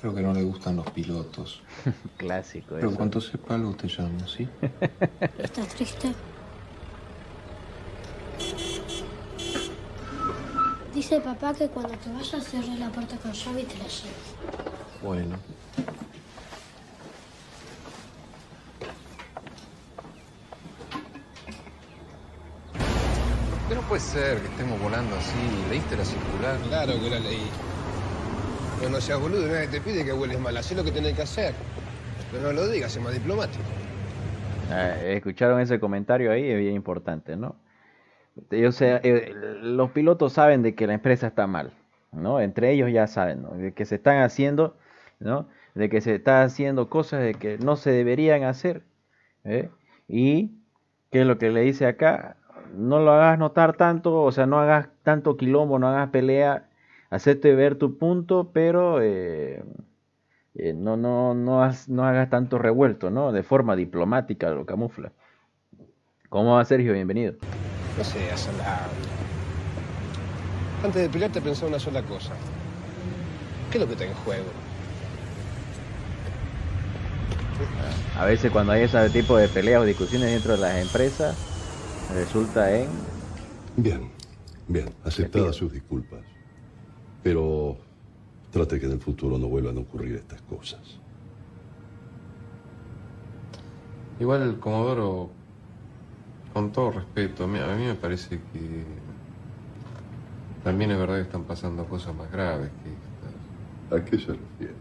Creo que no le gustan los pilotos. Clásico. Pero eso. cuando sepa algo te llamo, ¿sí? ¿Estás triste? Dice papá que cuando te vayas cierres la puerta con llave y te la lleves. Bueno. Que no puede ser que estemos volando así. ¿Leíste la circular? Claro que la leí. Pero no seas boludo, nadie te pide que hueles mal. Hacé lo que tenés que hacer. Pero no lo digas, es más diplomático. Escucharon ese comentario ahí, es bien importante, ¿no? Los pilotos saben de que la empresa está mal, ¿no? Entre ellos ya saben, ¿no? De que se están haciendo, ¿no? De que se están haciendo cosas de que no se deberían hacer, ¿eh? Y ¿qué es lo que le dice acá? No lo hagas notar tanto, o sea, no hagas tanto quilombo, no hagas pelea, hacete ver tu punto, pero no hagas tanto revuelto, ¿no? De forma diplomática lo camufla. ¿Cómo va, Sergio? Bienvenido. No seas salado. Antes de pelearte pensá una sola cosa. ¿Qué es lo que está en juego? A veces cuando hay ese tipo de peleas o discusiones dentro de las empresas, resulta en... Bien, aceptadas sus disculpas. Pero trate que en el futuro no vuelvan a ocurrir estas cosas. Igual, Comodoro, con todo respeto, a mí me parece que también es verdad que están pasando cosas más graves que estas. ¿A qué se refiere?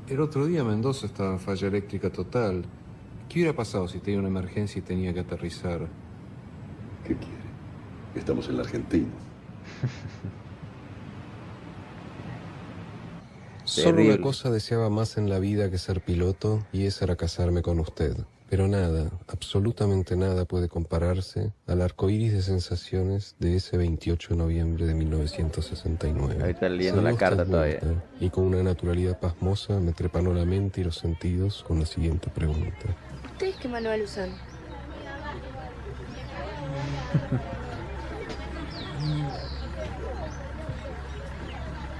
El otro día Mendoza estaba en falla eléctrica total. ¿Qué hubiera pasado si tenía una emergencia y tenía que aterrizar? ¿Qué quiere? Estamos en la Argentina. Solo una cosa deseaba más en la vida que ser piloto, y esa era casarme con usted. Pero nada, absolutamente nada puede compararse al arcoíris de sensaciones de ese 28 de noviembre de 1969. Ahí está leyendo la carta todavía. Y con una naturalidad pasmosa me trepanó la mente y los sentidos con la siguiente pregunta. ¿Ustedes qué manual usan?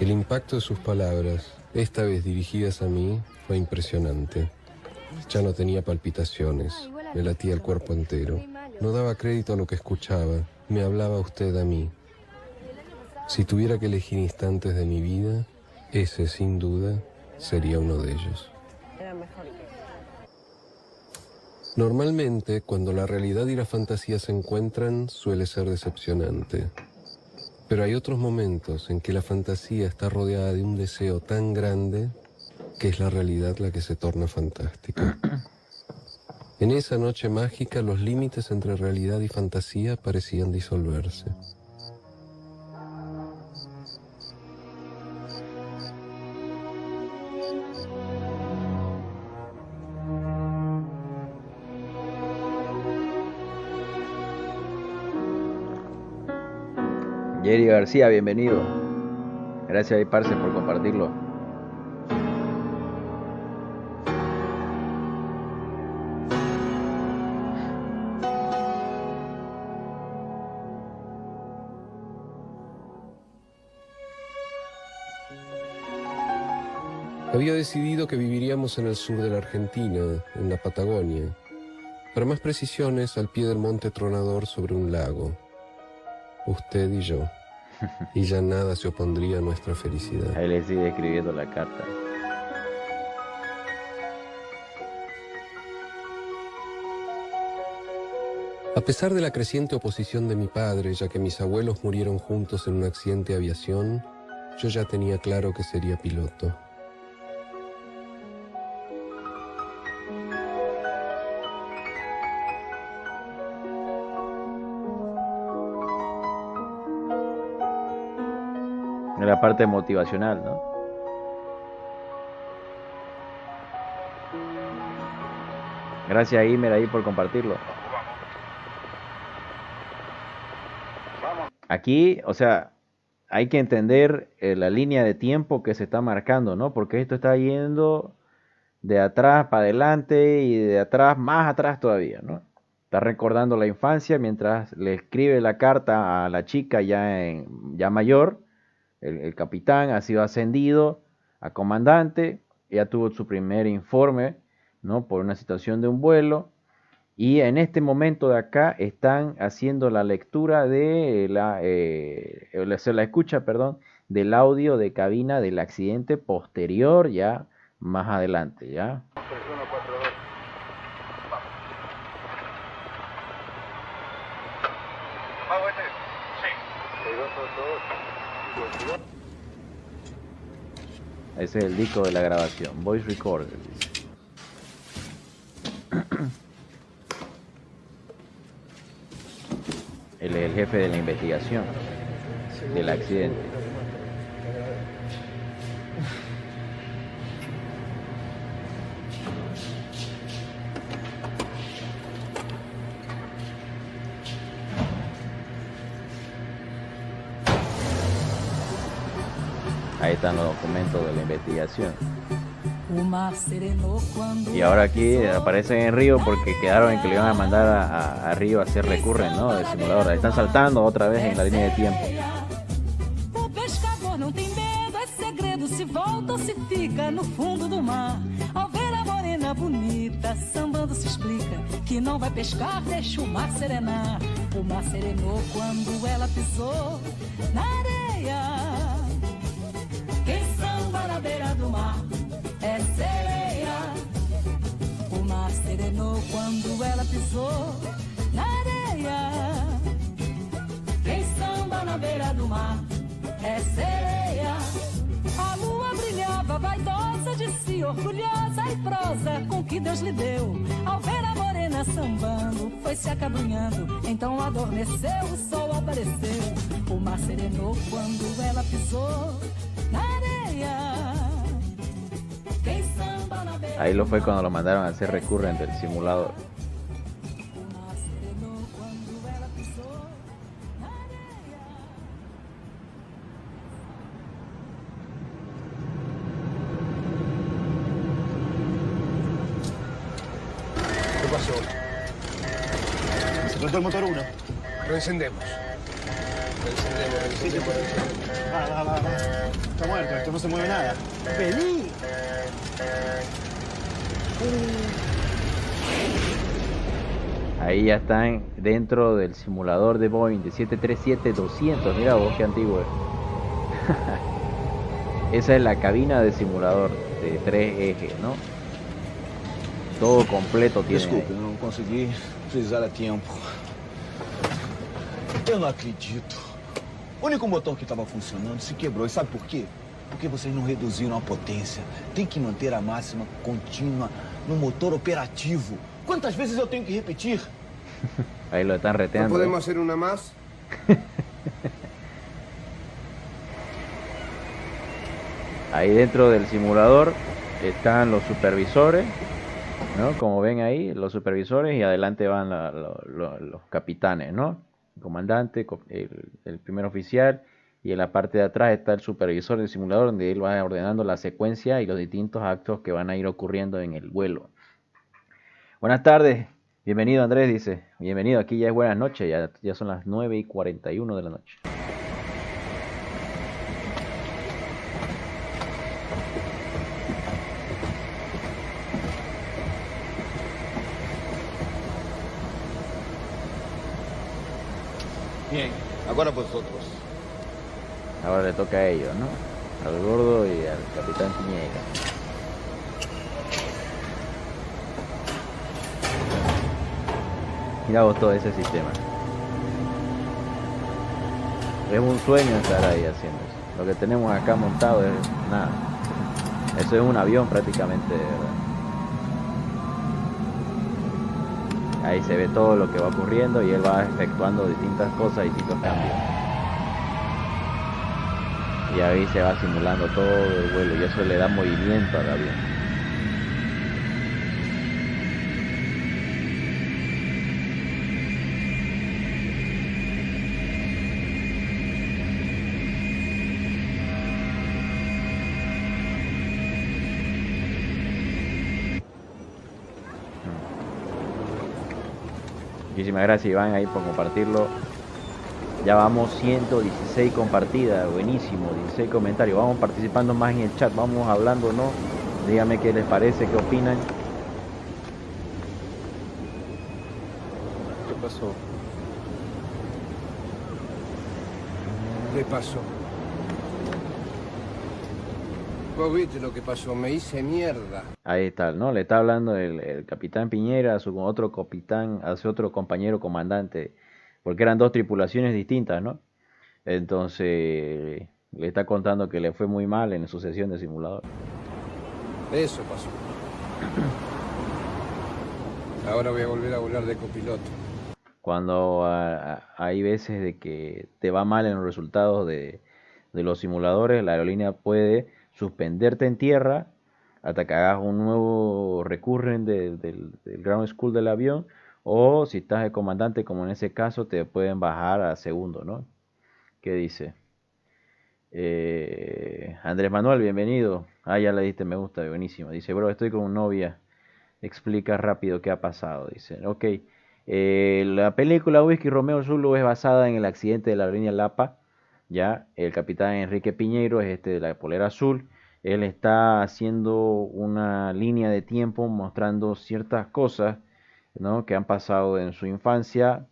El impacto de sus palabras, esta vez dirigidas a mí, fue impresionante. Ya no tenía palpitaciones, me latía el cuerpo entero. No daba crédito a lo que escuchaba, me hablaba usted a mí. Si tuviera que elegir instantes de mi vida, ese sin duda sería uno de ellos. Normalmente, cuando la realidad y la fantasía se encuentran, suele ser decepcionante. Pero hay otros momentos en que la fantasía está rodeada de un deseo tan grande que es la realidad la que se torna fantástica. En esa noche mágica los límites entre realidad y fantasía parecían disolverse. Jerry García, bienvenido. Gracias, Parce, por compartirlo. Había decidido que viviríamos en el sur de la Argentina, en la Patagonia. Para más precisiones, al pie del Monte Tronador sobre un lago. Usted y yo. Y ya nada se opondría a nuestra felicidad. Ahí le sigue escribiendo la carta. A pesar de la creciente oposición de mi padre, ya que mis abuelos murieron juntos en un accidente de aviación, yo ya tenía claro que sería piloto. En la parte motivacional, ¿no? Gracias, Imer, ahí por compartirlo. Aquí, o sea, hay que entender la línea de tiempo que se está marcando, ¿no? Porque esto está yendo de atrás para adelante y de atrás más atrás todavía, ¿no? Está recordando la infancia mientras le escribe la carta a la chica ya mayor. El capitán ha sido ascendido a comandante, ya tuvo su primer informe, ¿no? Por una situación de un vuelo, y en este momento de acá están haciendo la lectura de la escucha, perdón, del audio de cabina del accidente posterior, ya más adelante, ¿ya? 3142. ¿Pago este? Sí. 6288. Ese es el disco de la grabación, voice recorder. Él es el jefe de la investigación del accidente. Ahí están los documentos de la investigación. Y ahora aquí aparecen en Río porque quedaron en que le iban a mandar a Río a hacer recurren, ¿no? El simulador. Están saltando otra vez en la línea de tiempo. O pescador não tem medo, é segredo se volta ou se fica no fundo do mar. Ao ver a morena bonita, sambando se explica que não vai pescar, deixa o mar serenar. O mar serenou quando ela pisou na areia. Quem samba na beira do mar é sereia. O mar serenou quando ela pisou na areia. Quem samba na beira do mar é sereia. A lua brilhava vaidosa de si, orgulhosa e prosa com que Deus lhe deu. Ao ver a morena sambando, foi se acabrunhando, então adormeceu, o sol apareceu. O mar serenou quando ela pisou na areia. Ahí lo fue cuando lo mandaron a hacer recurrent del simulador. ¿Qué pasó? Se explotó el motor 1. Lo encendemos. Sí, se puede. Va. Está muerto, esto no se mueve nada. ¡Vení! Ahí ya están dentro del simulador de Boeing de 737-200. Mira vos, qué antiguo es. Esa es la cabina de simulador de 3 ejes, ¿no? Todo completo tiene. Desculpe, não consegui frisar a tempo. Eu não acredito. O único motor que estava funcionando se quebrou. E sabe por quê? Por que vocês não reduziram a potência? Tem que manter a máxima contínua no motor operativo. ¿Cuántas veces eu tenho que repetir? Ahí lo están reteando. ¿No podemos hacer una más? Ahí dentro del simulador están los supervisores, ¿no? Como ven ahí, los supervisores, y adelante van los capitanes, ¿no? El comandante, el primer oficial, y en la parte de atrás está el supervisor del simulador, donde él va ordenando la secuencia y los distintos actos que van a ir ocurriendo en el vuelo. Buenas tardes, bienvenido Andrés, dice. Bienvenido, aquí ya es buenas noches, ya son las 9:41 de la noche. Bien, agora vosotros. Ahora le toca a ellos, ¿no? Al gordo y al capitán Piñera. Mira vos todo ese sistema. Es un sueño estar ahí haciendo eso. Lo que tenemos acá montado es nada. Eso es un avión prácticamente, de verdad. Ahí se ve todo lo que va ocurriendo y él va efectuando distintas cosas, distintos cambios. Y ahí se va simulando todo el vuelo y eso le da movimiento al avión. Muchísimas gracias Iván ahí por compartirlo. Ya vamos 116 compartidas, buenísimo, 16 comentarios. Vamos participando más en el chat, vamos hablando, ¿no? Díganme qué les parece, qué opinan. ¿Qué pasó? ¿Qué pasó? Vos viste lo que pasó, me hice mierda. Ahí está, ¿no? Le está hablando el capitán Piñera a su otro capitán, a su otro compañero comandante, porque eran dos tripulaciones distintas, ¿no? Entonces le está contando que le fue muy mal en su sesión de simulador. Eso pasó. Ahora voy a volver a volar de copiloto. Cuando hay veces de que te va mal en los resultados de los simuladores, la aerolínea puede suspenderte en tierra hasta que hagas un nuevo recurrent del ground school del avión, o si estás de comandante, como en ese caso, te pueden bajar a segundo, ¿no? ¿Qué dice? Andrés Manuel, bienvenido. Ya le diste me gusta, buenísimo. Dice, bro, estoy con novia. Explica rápido qué ha pasado. Dice, ok. La película Whisky Romeo Zulu es basada en el accidente de la aerolínea Lapa. Ya, el capitán Enrique Piñeiro es de la polera azul. Él está haciendo una línea de tiempo mostrando ciertas cosas, ¿no?, que han pasado en su infancia,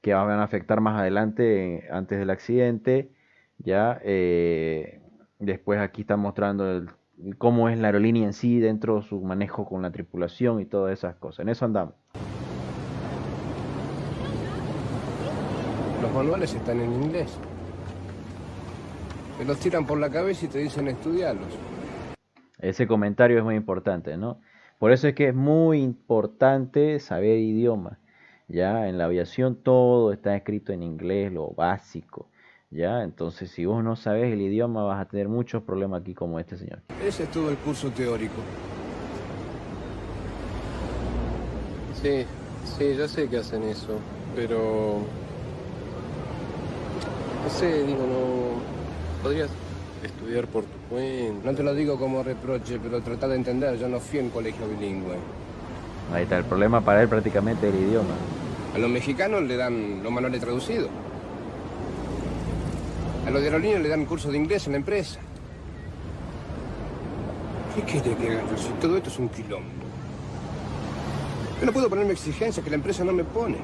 que van a afectar más adelante, antes del accidente. Ya, después aquí está mostrando cómo es la aerolínea en sí, dentro de su manejo con la tripulación y todas esas cosas. En eso andamos. Los manuales están en inglés. Te los tiran por la cabeza y te dicen estudiarlos. Ese comentario es muy importante, ¿no? Por eso es que es muy importante saber idioma. Ya, en la aviación todo está escrito en inglés, lo básico. Ya, entonces si vos no sabes el idioma vas a tener muchos problemas aquí como este señor. Ese es todo el curso teórico. Sí, ya sé que hacen eso, pero... No sé, digo, no... ¿Podrías estudiar por tu cuenta? No te lo digo como reproche, pero trata de entender, yo no fui en colegio bilingüe. Ahí está, el problema para él prácticamente el idioma. A los mexicanos le dan los manuales traducidos. A los de aerolíneas le dan curso de inglés en la empresa. ¿Qué quiere que haga? Si todo esto es un quilombo. Yo no puedo ponerme exigencias que la empresa no me pone.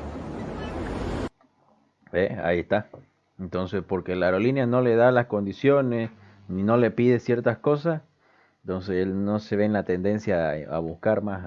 Ahí está. Entonces, porque la aerolínea no le da las condiciones, ni no le pide ciertas cosas, entonces él no se ve en la tendencia a buscar más.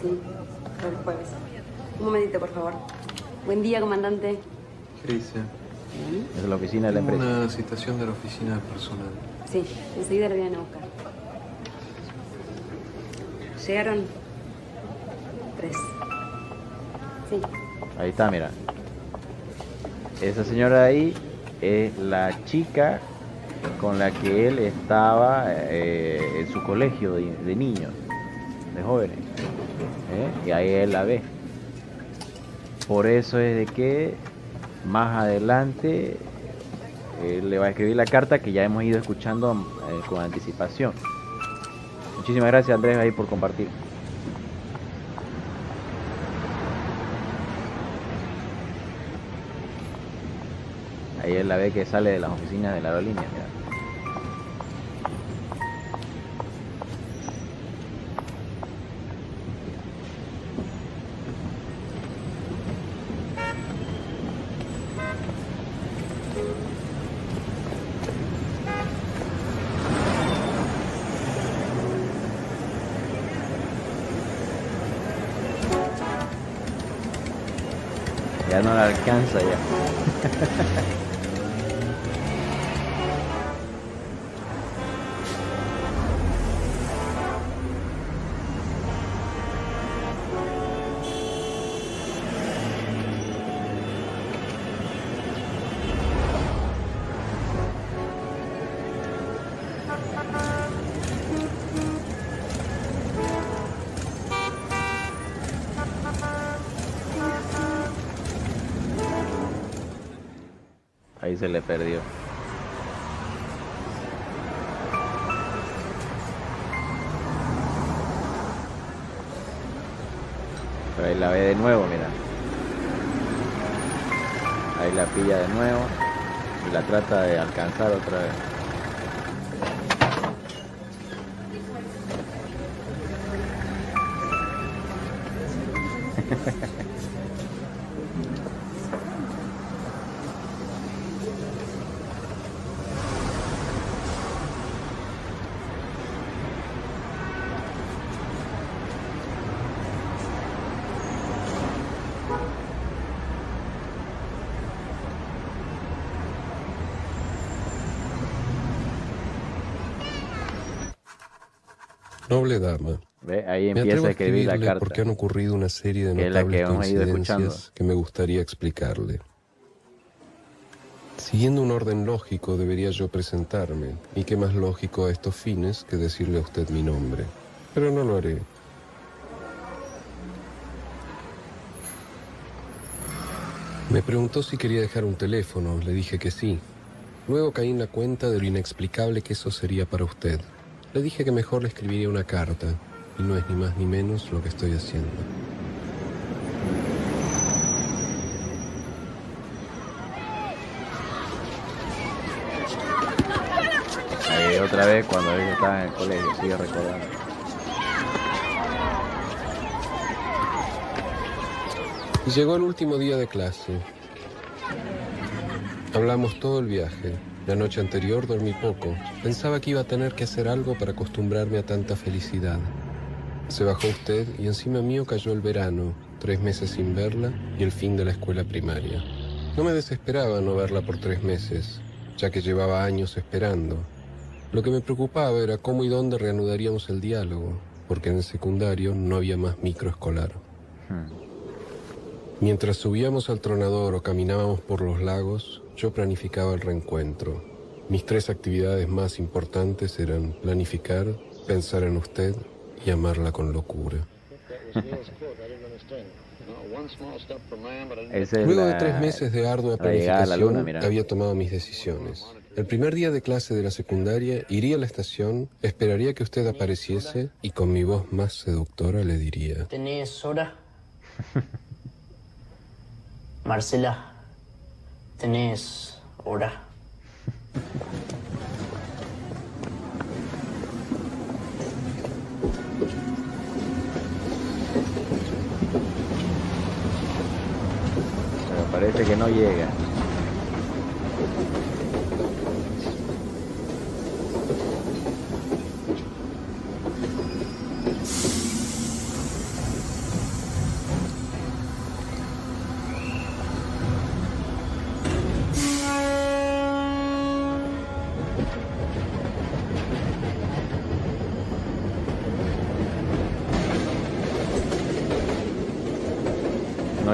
Sí, todos los jueves. Un momentito, por favor. Buen día, comandante. ¿Qué dice? Es la oficina de la empresa. Una citación de la oficina de personal. Sí, enseguida lo vienen a buscar. ¿Llegaron? 3. Sí. Ahí está, mira. Esa señora de ahí es la chica con la que él estaba en su colegio de niños, de jóvenes. Y ahí él la ve. Por eso es de que más adelante él le va a escribir la carta que ya hemos ido escuchando con anticipación. Muchísimas gracias, Andrés, ahí por compartir. Ahí él la ve que sale de las oficinas de la aerolínea, mira. Ya no la alcanza ya. Ahí se le perdió. Pero ahí la ve de nuevo, mira. Ahí la pilla de nuevo y la trata de alcanzar otra vez. Noble dama. ¿Ve? Ahí Me empieza atrevo a escribir la carta. porque han ocurrido una serie de que es la que notables hemos ido escuchando. coincidencias que me gustaría explicarle. Siguiendo un orden lógico debería yo presentarme, y qué más lógico a estos fines que decirle a usted mi nombre. Pero no lo haré. Me preguntó si quería dejar un teléfono, le dije que sí. Luego caí en la cuenta de lo inexplicable que eso sería para usted. Le dije que mejor le escribiría una carta, y no es ni más ni menos lo que estoy haciendo. Ahí otra vez cuando él estaba en el colegio, sigue recordando. Y llegó el último día de clase. Hablamos todo el viaje. La noche anterior dormí poco. Pensaba que iba a tener que hacer algo para acostumbrarme a tanta felicidad. Se bajó usted y encima mío cayó el verano, 3 meses sin verla y el fin de la escuela primaria. No me desesperaba no verla por 3 meses, ya que llevaba años esperando. Lo que me preocupaba era cómo y dónde reanudaríamos el diálogo, porque en el secundario no había más microescolar. Mientras subíamos al tronador o caminábamos por los lagos, yo planificaba el reencuentro. Mis 3 actividades más importantes eran planificar, pensar en usted y amarla con locura. Luego de 3 meses de ardua planificación, había tomado mis decisiones. El primer día de clase de la secundaria, iría a la estación, esperaría que usted apareciese y con mi voz más seductora le diría: ¿Tenés hora? Marcela, ¿tenés hora? Pero parece que no llega.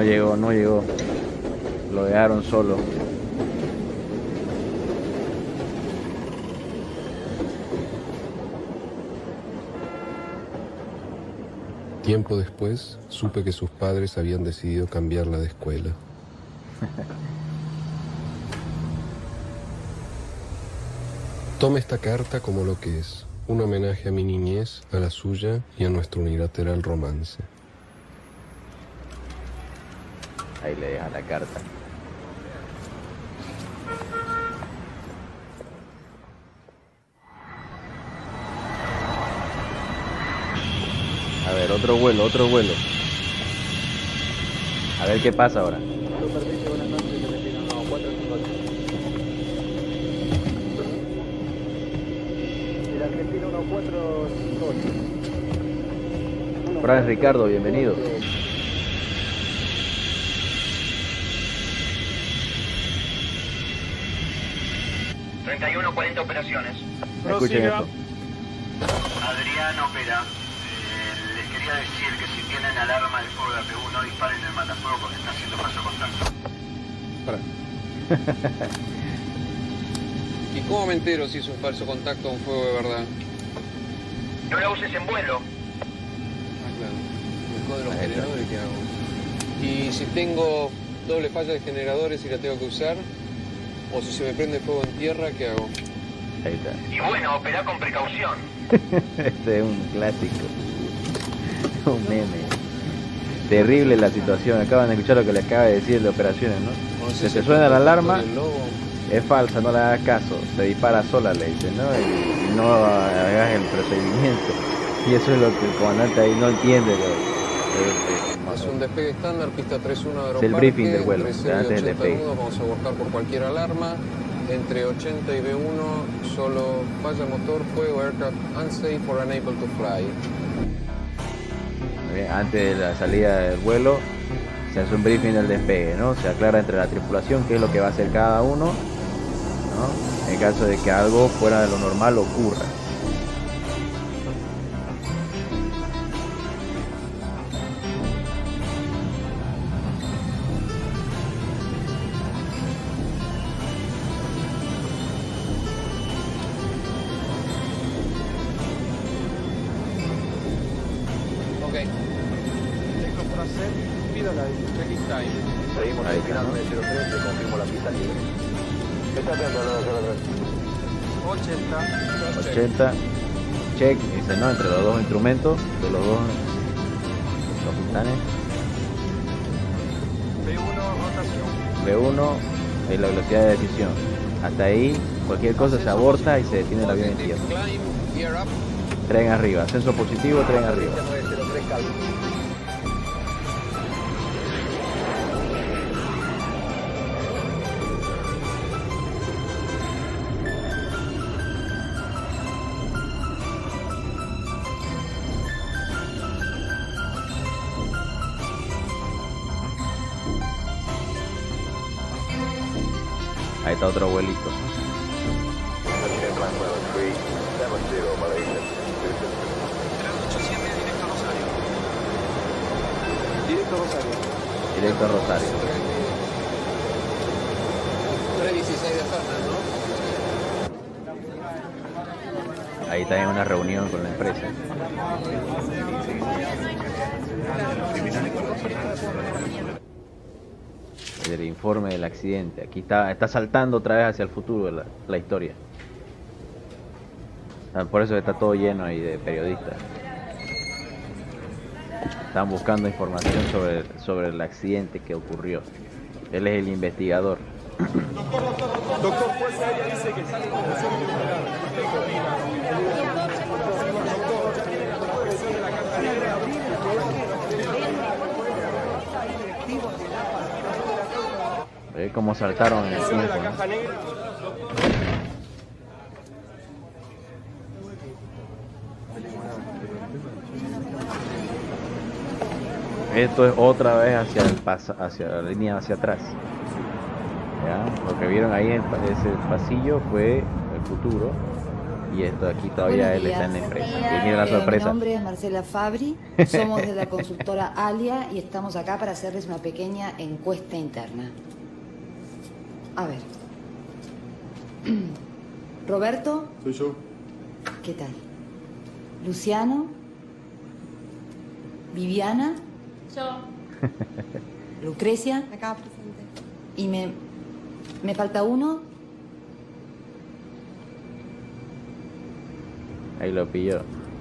llegó. Lo dejaron solo. Tiempo después, supe que sus padres habían decidido cambiarla de escuela. Tome esta carta como lo que es, un homenaje a mi niñez, a la suya y a nuestro unilateral romance. Ahí le deja la carta. A ver, otro vuelo. A ver qué pasa ahora. Fran Ricardo, bienvenido. ...31-40 operaciones. Escuchen esto. Adrián opera. Les quería decir que si tienen alarma de fuego de APU no disparen el matafuego porque está haciendo falso contacto. Para. ¿Y cómo me entero si es un falso contacto o un fuego de verdad? No la uses en vuelo. Ah, claro. El código de los generadores, ¿qué hago? Y si tengo doble falla de generadores y la tengo que usar, o si se me prende fuego en tierra, ¿qué hago? Ahí está. Y bueno, opera con precaución. Este es un clásico. Un meme. Terrible la situación. Acaban de escuchar lo que le acaba de decir de operaciones, ¿no? Si te suena la alarma, es falsa, no le hagas caso. Se dispara sola, le dicen, ¿no? Y no hagas el procedimiento. Y eso es lo que el comandante ahí no entiende. Es un despegue estándar, pista 3-1 de Aeroparque. Es el briefing del vuelo, 13 antes del 80 despegue. minutos, vamos a buscar por cualquier alarma. Entre 80 y B1, solo falla motor, fuego, aircraft unsafe or unable to fly. Bien, antes de la salida del vuelo se hace un briefing del despegue, ¿no? Se aclara entre la tripulación qué es lo que va a hacer cada uno, ¿no? En caso de que algo fuera de lo normal ocurra. Seguimos Ahí el está, final ¿no? 903, te confirmo la pista libre. Está atento a la 80, check, dice, ¿no? Entre los dos instrumentos, de los dos capitanes. B1 es la velocidad de decisión. Hasta ahí, cualquier cosa se aborta y se detiene el avión en tierra. Tren arriba, ascenso positivo, tren arriba. Ahí está otro abuelito. Directo a Rosario. 316 de Fernan, ¿no? Ahí está en una reunión con la empresa. El informe del accidente. Aquí está saltando otra vez hacia el futuro la historia. Por eso está todo lleno ahí de periodistas. Están buscando información sobre el accidente que ocurrió. Él es el investigador. Doctor, fuerza aérea dice que sale con presión equilibrada. ¿Usted qué opina? Ve cómo saltaron en el tiempo, ¿no? Esto es otra vez hacia la línea hacia atrás. ¿Ya? Lo que vieron ahí en ese pasillo fue el futuro. Y esto aquí todavía él está en la empresa. Y mira la Mi sorpresa. nombre es Marcela Fabri, somos de la consultora Alia y estamos acá para hacerles una pequeña encuesta interna. A ver. Roberto. Soy yo. ¿Qué tal? Luciano. Viviana. Yo. Lucrecia. Acá presente. Y me falta uno. Ahí lo pilló.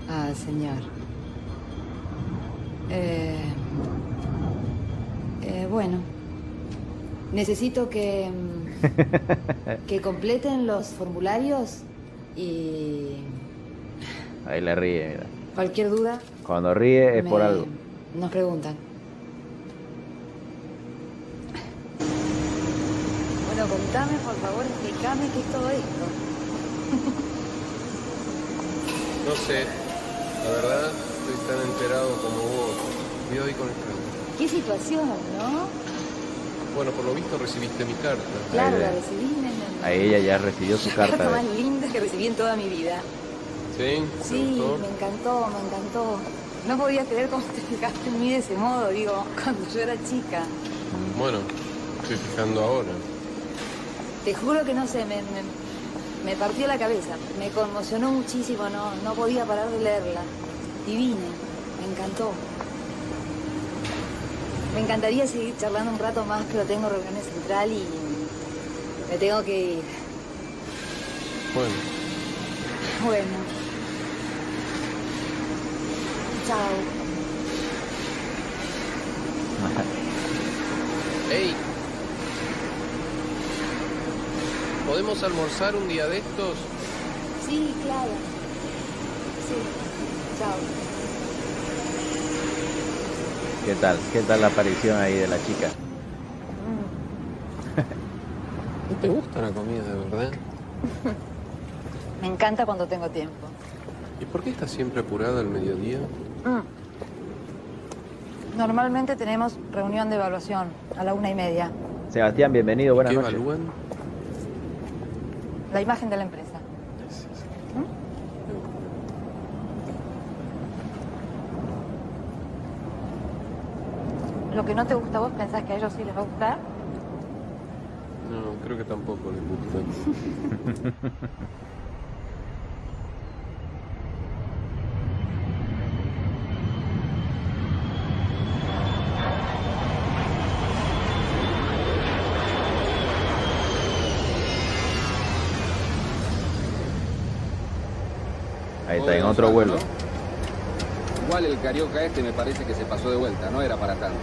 Ah, señor. Bueno. Necesito que completen los formularios y Ahí le ríe, mira. cualquier duda Cuando ríe es por algo. nos preguntan. Bueno, contame, por favor, explícame qué es todo esto. No sé, la verdad, estoy tan enterado como vos. Cuidado ahí con el carro. Qué situación, ¿no? Bueno, por lo visto recibiste mi carta. Claro, Ahí, la recibí. ahí ella ya recibió su La carta. carta más linda que recibí en toda mi vida. ¿Sí? Sí, me encantó, me encantó. No podía creer cómo te fijaste en mí de ese modo, digo, cuando yo era chica. Bueno, estoy fijando ahora. Te juro que no sé, me partió la cabeza. Me conmocionó muchísimo, no podía parar de leerla. Divina, me encantó. Me encantaría seguir charlando un rato más, pero tengo reuniones central y me tengo que ir. Bueno, Bueno. Chao. ¡Ey! ¿Podemos almorzar un día de estos? Sí, claro. Sí. Chao. ¿Qué tal? ¿Qué tal la aparición ahí de la chica? ¿No te gusta la comida de verdad? Me encanta cuando tengo tiempo. ¿Y por qué estás siempre apurada al mediodía? Normalmente tenemos reunión de evaluación a la 1:30. Sebastián, bienvenido, buenas ¿Qué noches. evalúan? La imagen de la empresa. Lo que no te gusta a vos, ¿pensás que a ellos sí les va a gustar? No, creo que tampoco les gusta. Ahí está, en otro vuelo. Igual el carioca este me parece que se pasó de vuelta, no era para tanto.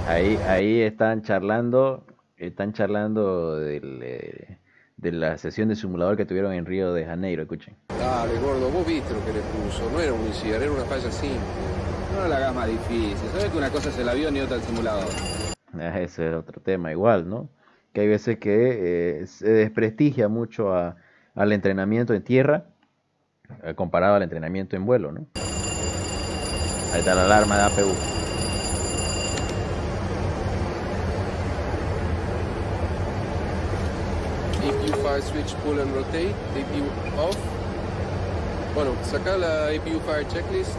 Ahí están charlando de la sesión de simulador que tuvieron en Río de Janeiro, escuchen. Dale, gordo, vos viste lo que le puso. No era un ICIAR, era una falla simple. No la hagas más difícil, sabes que una cosa es el avión y otra el simulador. Ese es otro tema igual, ¿no? Que hay veces que se desprestigia mucho al entrenamiento en tierra comparado al entrenamiento en vuelo, ¿no? Ahí está la alarma de APU. APU fire switch pull and rotate, APU off. Bueno, saca la APU fire checklist,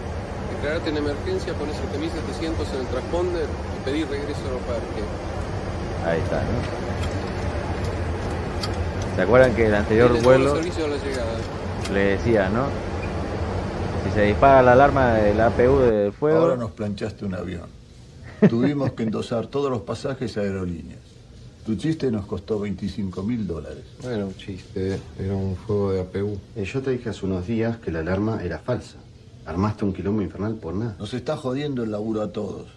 declararte en emergencia, pones el TMI 700 en el transponder y pedir regreso al parque. Ahí está, ¿no? ¿Se acuerdan que el anterior vuelo Servicio a la llegada. le decía, ¿no? Si se dispara la alarma del APU del fuego... Ahora nos planchaste un avión. Tuvimos que endosar todos los pasajes a aerolíneas. Tu chiste nos costó $25.000. Bueno, un chiste, era un fuego de APU. Yo te dije hace unos días que la alarma era falsa. Armaste un quilombo infernal por nada. Nos está jodiendo el laburo a todos.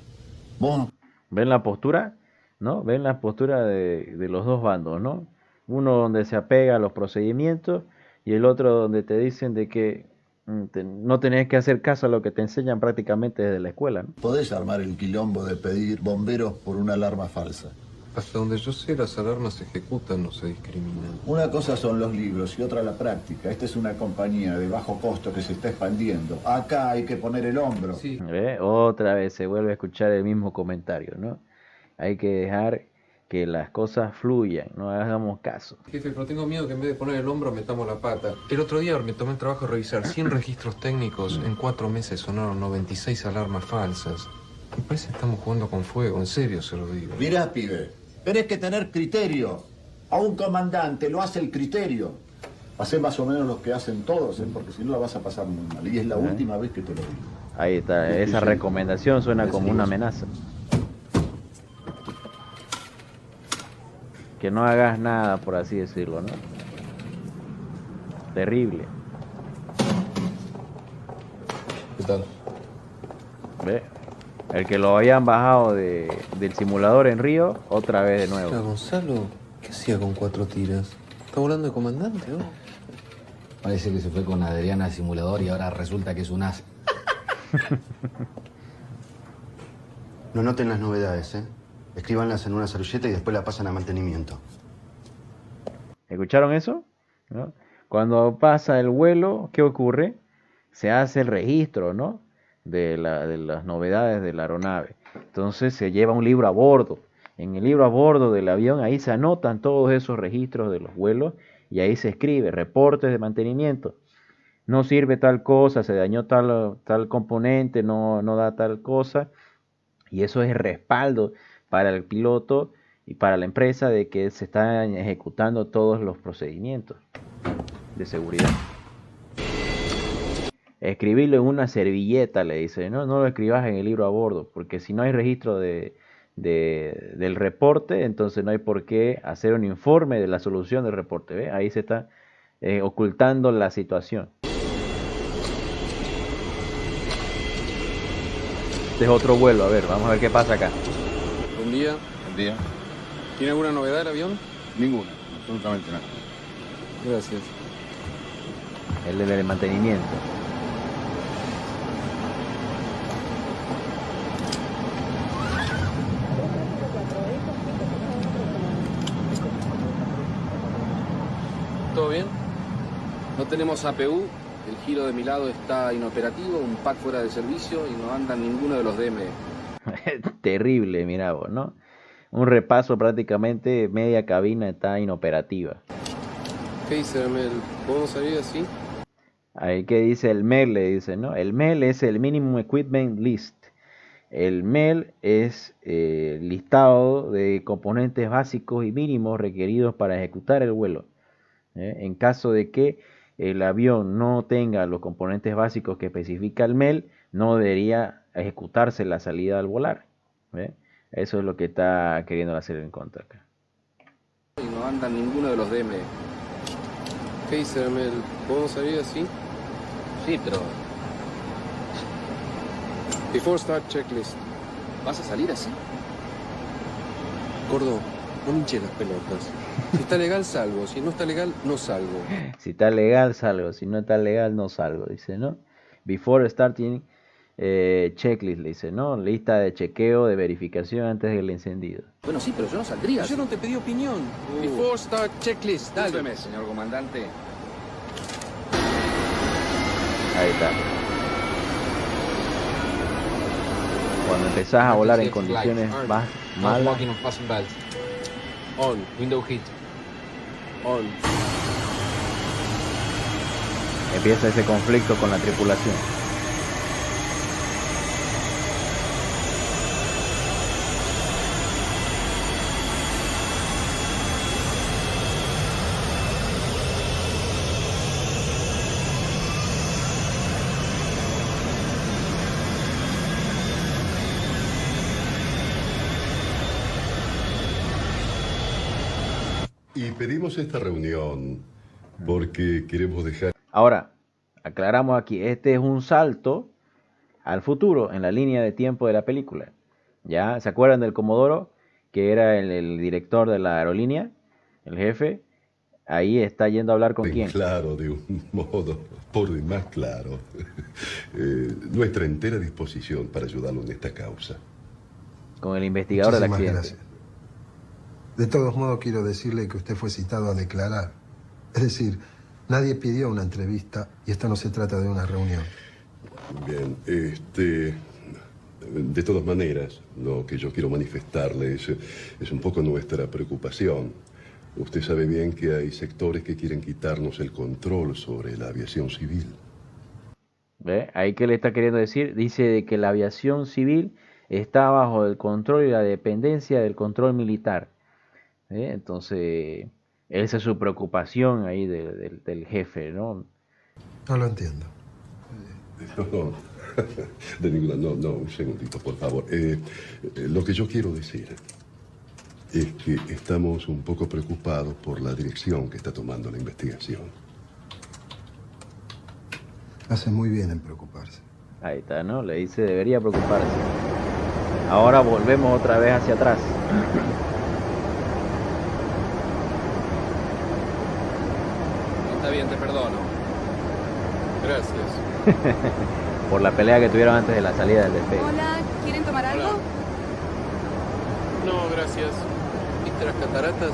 Vos... ¿Ven la postura? ¿No? ¿Ven la postura de los dos bandos, ¿no? Uno donde se apega a los procedimientos y el otro donde te dicen de que no tenés que hacer caso a lo que te enseñan prácticamente desde la escuela, ¿no? Podés armar el quilombo de pedir bomberos por una alarma falsa. Hasta donde yo sé, las alarmas se ejecutan, no se discriminan. Una cosa son los libros y otra la práctica. Esta es una compañía de bajo costo que se está expandiendo. Acá hay que poner el hombro. Otra vez se vuelve a escuchar el mismo comentario, ¿no? Hay que dejar que las cosas fluyan, no hagamos caso. Jefe, pero tengo miedo que en vez de poner el hombro metamos la pata. El otro día me tomé el trabajo de revisar 100 registros técnicos. En 4 meses sonaron 96 alarmas falsas. Me parece que estamos jugando con fuego, en serio se lo digo. Mirá, pibe, tenés que tener criterio. A un comandante lo hace el criterio. Hacé más o menos lo que hacen todos, porque si no la vas a pasar muy mal. Y es la última vez que te lo digo. Ahí está, esa recomendación suena como una amenaza. Que no hagas nada, por así decirlo, ¿no? Terrible. ¿Qué tal? ¿Ve? El que lo habían bajado del simulador en Río, otra vez de nuevo. Mira, Gonzalo, ¿qué hacía con 4 tiras? ¿Está volando de comandante, ¿no? Parece que se fue con Adriana al simulador y ahora resulta que es un as. No noten las novedades, ¿eh? Escríbanlas en una servilleta y después la pasan a mantenimiento. ¿Escucharon eso? ¿No? Cuando pasa el vuelo, ¿qué ocurre? Se hace el registro, ¿no? De las novedades de la aeronave. Entonces se lleva un libro a bordo. En el libro a bordo del avión, ahí se anotan todos esos registros de los vuelos y ahí se escribe reportes de mantenimiento. No sirve tal cosa, se dañó tal componente, no da tal cosa. Y eso es respaldo para el piloto y para la empresa de que se están ejecutando todos los procedimientos de seguridad. Escribirlo en una servilleta, le dice, no lo escribas en el libro a bordo, porque si no hay registro del reporte, entonces no hay por qué hacer un informe de la solución del reporte. ¿Ve? Ahí se está ocultando la situación. Este es otro vuelo, a ver, vamos a ver qué pasa acá. Buen día. Buen día. ¿Tiene alguna novedad el avión? Ninguna, absolutamente nada. Gracias. El del mantenimiento. ¿Todo bien? No tenemos APU, el giro de mi lado está inoperativo, un pack fuera de servicio y no andan ninguno de los DME. Terrible, mirá vos, ¿no? Un repaso prácticamente, media cabina está inoperativa. ¿Qué dice el MEL? ¿Podemos salir así? Ahí que dice el MEL, le dice, ¿no? El MEL es el Minimum Equipment List. El MEL es listado de componentes básicos y mínimos requeridos para ejecutar el vuelo. En caso de que el avión no tenga los componentes básicos que especifica el MEL, no debería ejecutarse la salida al volar. ¿Ve? Eso es lo que está queriendo hacer en contra acá. Y no andan ninguno de los DME. ¿Qué dice el MEL? ¿Podemos salir así? Sí, pero Before start checklist. ¿vas a salir así? Gordo, no me hinches las pelotas. Si está legal, salgo. Si no está legal, no salgo. Si está legal, salgo. Si no está legal, no salgo, dice, ¿no? Before starting checklist, le dice, ¿no? Lista de chequeo, de verificación antes del encendido. Bueno, sí, pero yo no saldría. Yo no te pedí opinión. Before start checklist, dale. Discúlpeme, señor comandante. Ahí está. Cuando empezás a volar en condiciones más malas, On. Window hit. On. empieza ese conflicto con la tripulación. Y pedimos esta reunión porque queremos dejar... Ahora, aclaramos aquí, este es un salto al futuro en la línea de tiempo de la película. ¿Ya? ¿Se acuerdan del Comodoro? Que era el director de la aerolínea, el jefe. Ahí está yendo a hablar con quién. Claro, de un modo por demás claro. Nuestra entera disposición para ayudarlo en esta causa. Con el investigador del accidente. Gracias. De todos modos, quiero decirle que usted fue citado a declarar. Es decir, nadie pidió una entrevista y esto no se trata de una reunión. Bien, De todas maneras, lo que yo quiero manifestarle es un poco nuestra preocupación. Usted sabe bien que hay sectores que quieren quitarnos el control sobre la aviación civil. ¿Ve? Ahí que le está queriendo decir, dice de que la aviación civil está bajo el control y la dependencia del control militar. ¿Ve? Entonces, esa es su preocupación ahí del jefe, ¿no? No lo entiendo. No, de ninguna, no, un segundito, por favor. Lo que yo quiero decir es que estamos un poco preocupados por la dirección que está tomando la investigación. Hace muy bien en preocuparse. Ahí está, ¿no? Le dice, debería preocuparse. Ahora volvemos otra vez hacia atrás. Está bien, te perdono. Gracias. Por la pelea que tuvieron antes de la salida del despegue. Hola, ¿quieren tomar algo? No, gracias. ¿Viste las cataratas?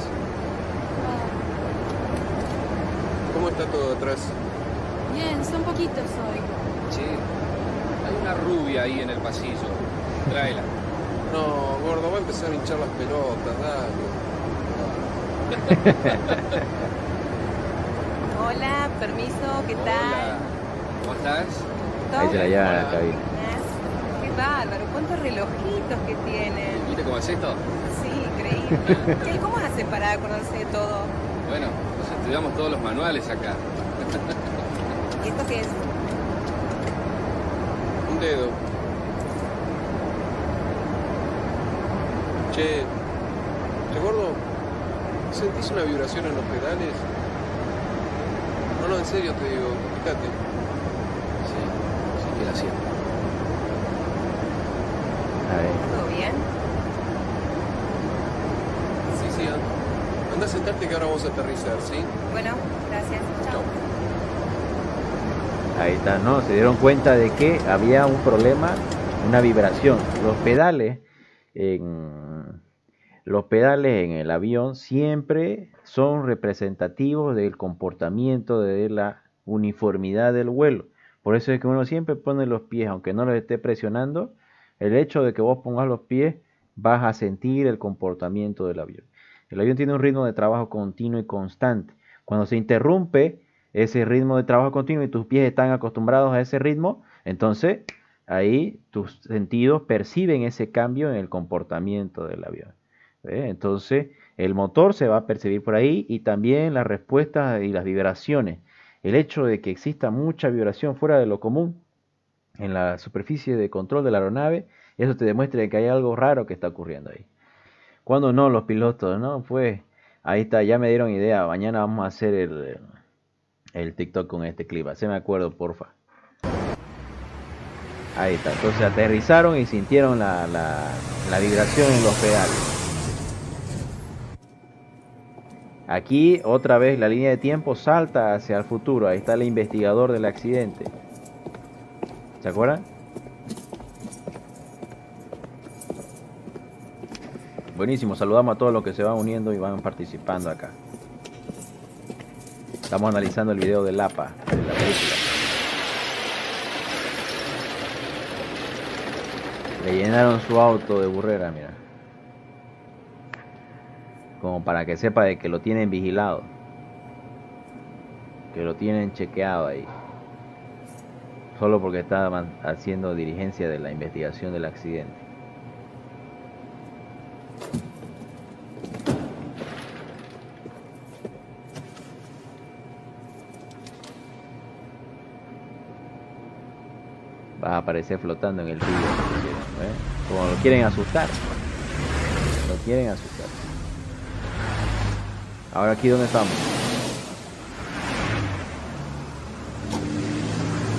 ¿Cómo está todo atrás? Bien, son poquitos hoy. Sí. Hay una rubia ahí en el pasillo. Tráela. No, gordo, va a empezar a hinchar las pelotas, dale. Hola, permiso, ¿qué tal? ¿Cómo estás? Ahí se la llevan a la cabina. Qué bárbaro, cuántos relojitos que tienen. ¿Viste cómo es esto? Sí, increíble. Che, ¿cómo hacen para acordarse de todo? Bueno, nos estudiamos todos los manuales acá. ¿Y esto qué es? Un dedo. Che, gordo, ¿sentís una vibración en los pedales? No, en serio te digo, fíjate. Sí, queda siempre. ¿Todo bien? Sí, anda a sentarte que ahora vamos a aterrizar, ¿sí? Bueno, gracias. Chao. Ahí está, ¿no? Se dieron cuenta de que había un problema, una vibración. Los pedales en el avión siempre son representativos del comportamiento, de la uniformidad del vuelo. Por eso es que uno siempre pone los pies, aunque no los esté presionando. El hecho de que vos pongas los pies, vas a sentir el comportamiento del avión. El avión tiene un ritmo de trabajo continuo y constante. Cuando se interrumpe ese ritmo de trabajo continuo y tus pies están acostumbrados a ese ritmo, entonces ahí tus sentidos perciben ese cambio en el comportamiento del avión. Entonces el motor se va a percibir por ahí y también las respuestas y las vibraciones. El hecho de que exista mucha vibración fuera de lo común en la superficie de control de la aeronave, eso te demuestra que hay algo raro que está ocurriendo ahí. Cuando no, los pilotos, ¿no? Pues ahí está, ya me dieron idea. Mañana vamos a hacer el TikTok con este clip. Haceme acuerdo, porfa. Ahí está, entonces aterrizaron y sintieron la vibración en los pedales. Aquí otra vez la línea de tiempo salta hacia el futuro. Ahí está el investigador del accidente. ¿Se acuerdan? Buenísimo, saludamos a todos los que se van uniendo y van participando acá. Estamos analizando el video del APA, de la película. Le llenaron su auto de burrera, mira. Como para que sepa de que lo tienen vigilado. Que lo tienen chequeado ahí. Solo porque está haciendo diligencia de la investigación del accidente. Va a aparecer flotando en el río. Como lo quieren asustar. Lo quieren asustar. Ahora aquí donde estamos.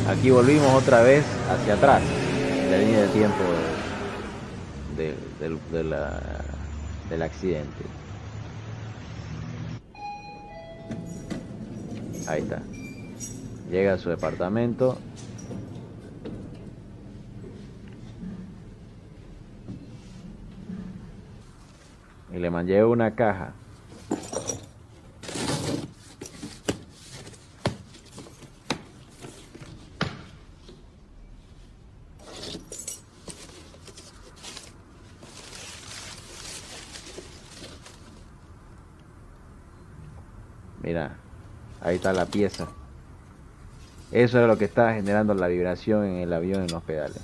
Aquí volvimos otra vez hacia atrás. La línea de tiempo del accidente. Ahí está. Llega a su departamento. Y le mandé una caja. Mira, ahí está la pieza. Eso es lo que está generando la vibración en el avión, en los pedales.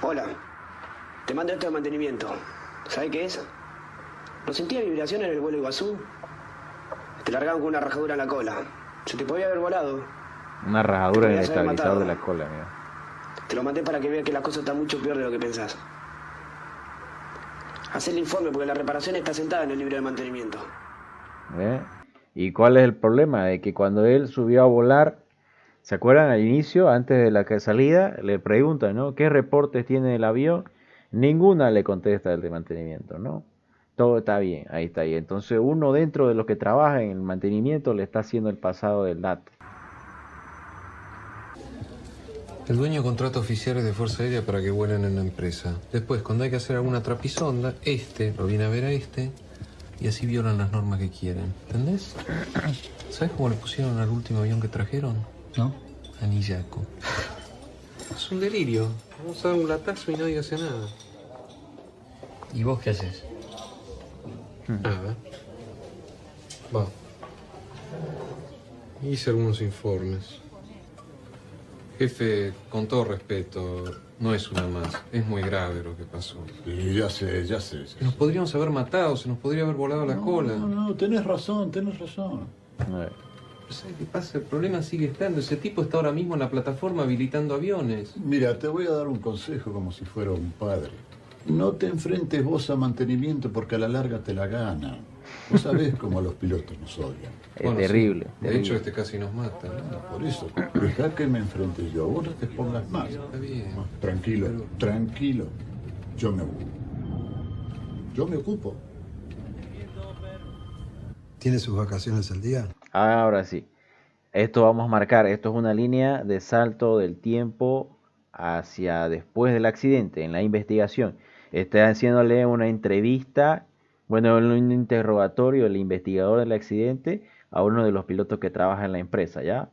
Hola, te mandé esto de mantenimiento. ¿Sabes qué es? ¿No sentías vibraciones en el vuelo Iguazú? Te largaban con una rajadura en la cola. Se te podía haber volado. Una rajadura en el Te podías haber estabilizador de matado. la cola, mira. Te lo mandé para que veas que la cosa está mucho peor de lo que pensás. Haz el informe porque la reparación está sentada en el libro de mantenimiento. ¿Eh? ¿Y cuál es el problema? De que cuando él subió a volar, ¿se acuerdan al inicio, antes de la salida? Le preguntan, ¿no? ¿Qué reportes tiene el avión? Ninguna le contesta el de mantenimiento, ¿no? Todo está bien, ahí está. Y entonces uno dentro de los que trabaja en el mantenimiento le está haciendo el pasado del dato. El dueño contrata oficiales de Fuerza Aérea para que vuelen en la empresa. Después, cuando hay que hacer alguna trapisonda, lo viene a ver a y así violan las normas que quieren. ¿Entendés? ¿Sabes cómo le pusieron al último avión que trajeron? ¿No? Anillaco. Es un delirio. Vamos a dar un latazo y nadie hace nada. ¿Y vos qué haces? Nada. Va. Hice algunos informes. Jefe, con todo respeto, no es una más. Es muy grave lo que pasó. Sí, ya sé. Nos podríamos haber matado, se nos podría haber volado la cola. No, tenés razón. Pero ¿sabes qué pasa? El problema sigue estando. Ese tipo está ahora mismo en la plataforma habilitando aviones. Mira, te voy a dar un consejo como si fuera un padre. No te enfrentes vos a mantenimiento porque a la larga te la gana. Vos sabés cómo los pilotos nos odian. Es terrible. Sí. De hecho, casi nos mata. Por eso, dejá que me enfrente yo. Vos no te pongas más. Está bien. Tranquilo. Yo me ocupo. ¿Tiene sus vacaciones al día? Ahora sí. Esto vamos a marcar. Esto es una línea de salto del tiempo hacia después del accidente, en la investigación. Está haciéndole una entrevista, un interrogatorio, el investigador del accidente, a uno de los pilotos que trabaja en la empresa, ¿ya?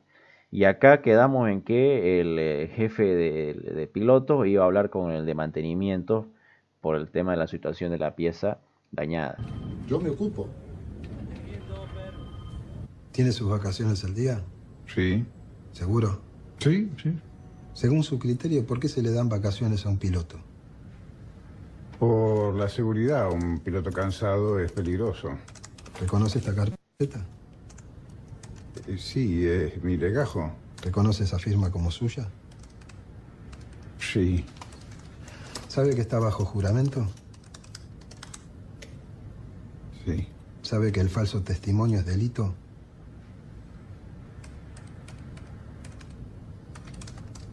Y acá quedamos en que el jefe de pilotos iba a hablar con el de mantenimiento por el tema de la situación de la pieza dañada. Yo me ocupo. ¿Tiene sus vacaciones al día? Sí. ¿Seguro? Sí. Según su criterio, ¿por qué se le dan vacaciones a un piloto? Por la seguridad, un piloto cansado es peligroso. ¿Reconoce esta carpeta? Sí, es mi legajo. ¿Reconoce esa firma como suya? Sí. ¿Sabe que está bajo juramento? Sí. ¿Sabe que el falso testimonio es delito?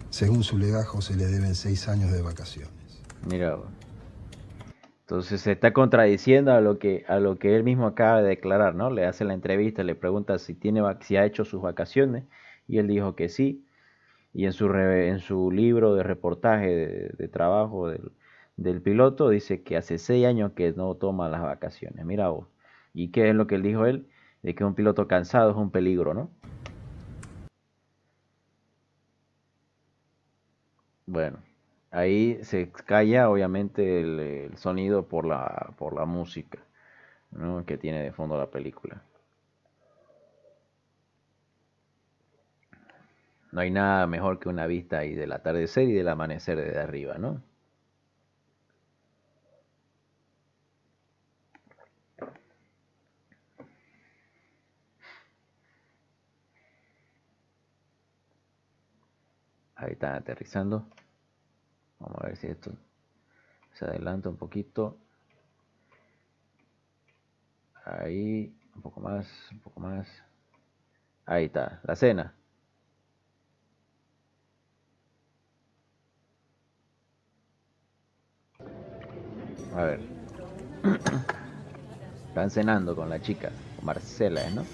Según su legajo, se le deben 6 años de vacaciones. Mira, entonces se está contradiciendo a lo que él mismo acaba de declarar, ¿no? Le hace la entrevista, le pregunta si ha hecho sus vacaciones y él dijo que sí. Y en su libro de reportaje de trabajo del piloto dice que hace 6 años que no toma las vacaciones. Mira vos. ¿Y qué es lo que él dijo él? De que un piloto cansado es un peligro, ¿no? Bueno, ahí se calla obviamente el sonido por la música, ¿no? Que tiene de fondo la película. No hay nada mejor que una vista ahí del atardecer y del amanecer desde arriba, ¿no? Ahí están aterrizando. Vamos a ver si esto se adelanta un poquito. Ahí, un poco más. Ahí está, la cena. A ver. Están cenando con la chica, con Marcela, ¿no?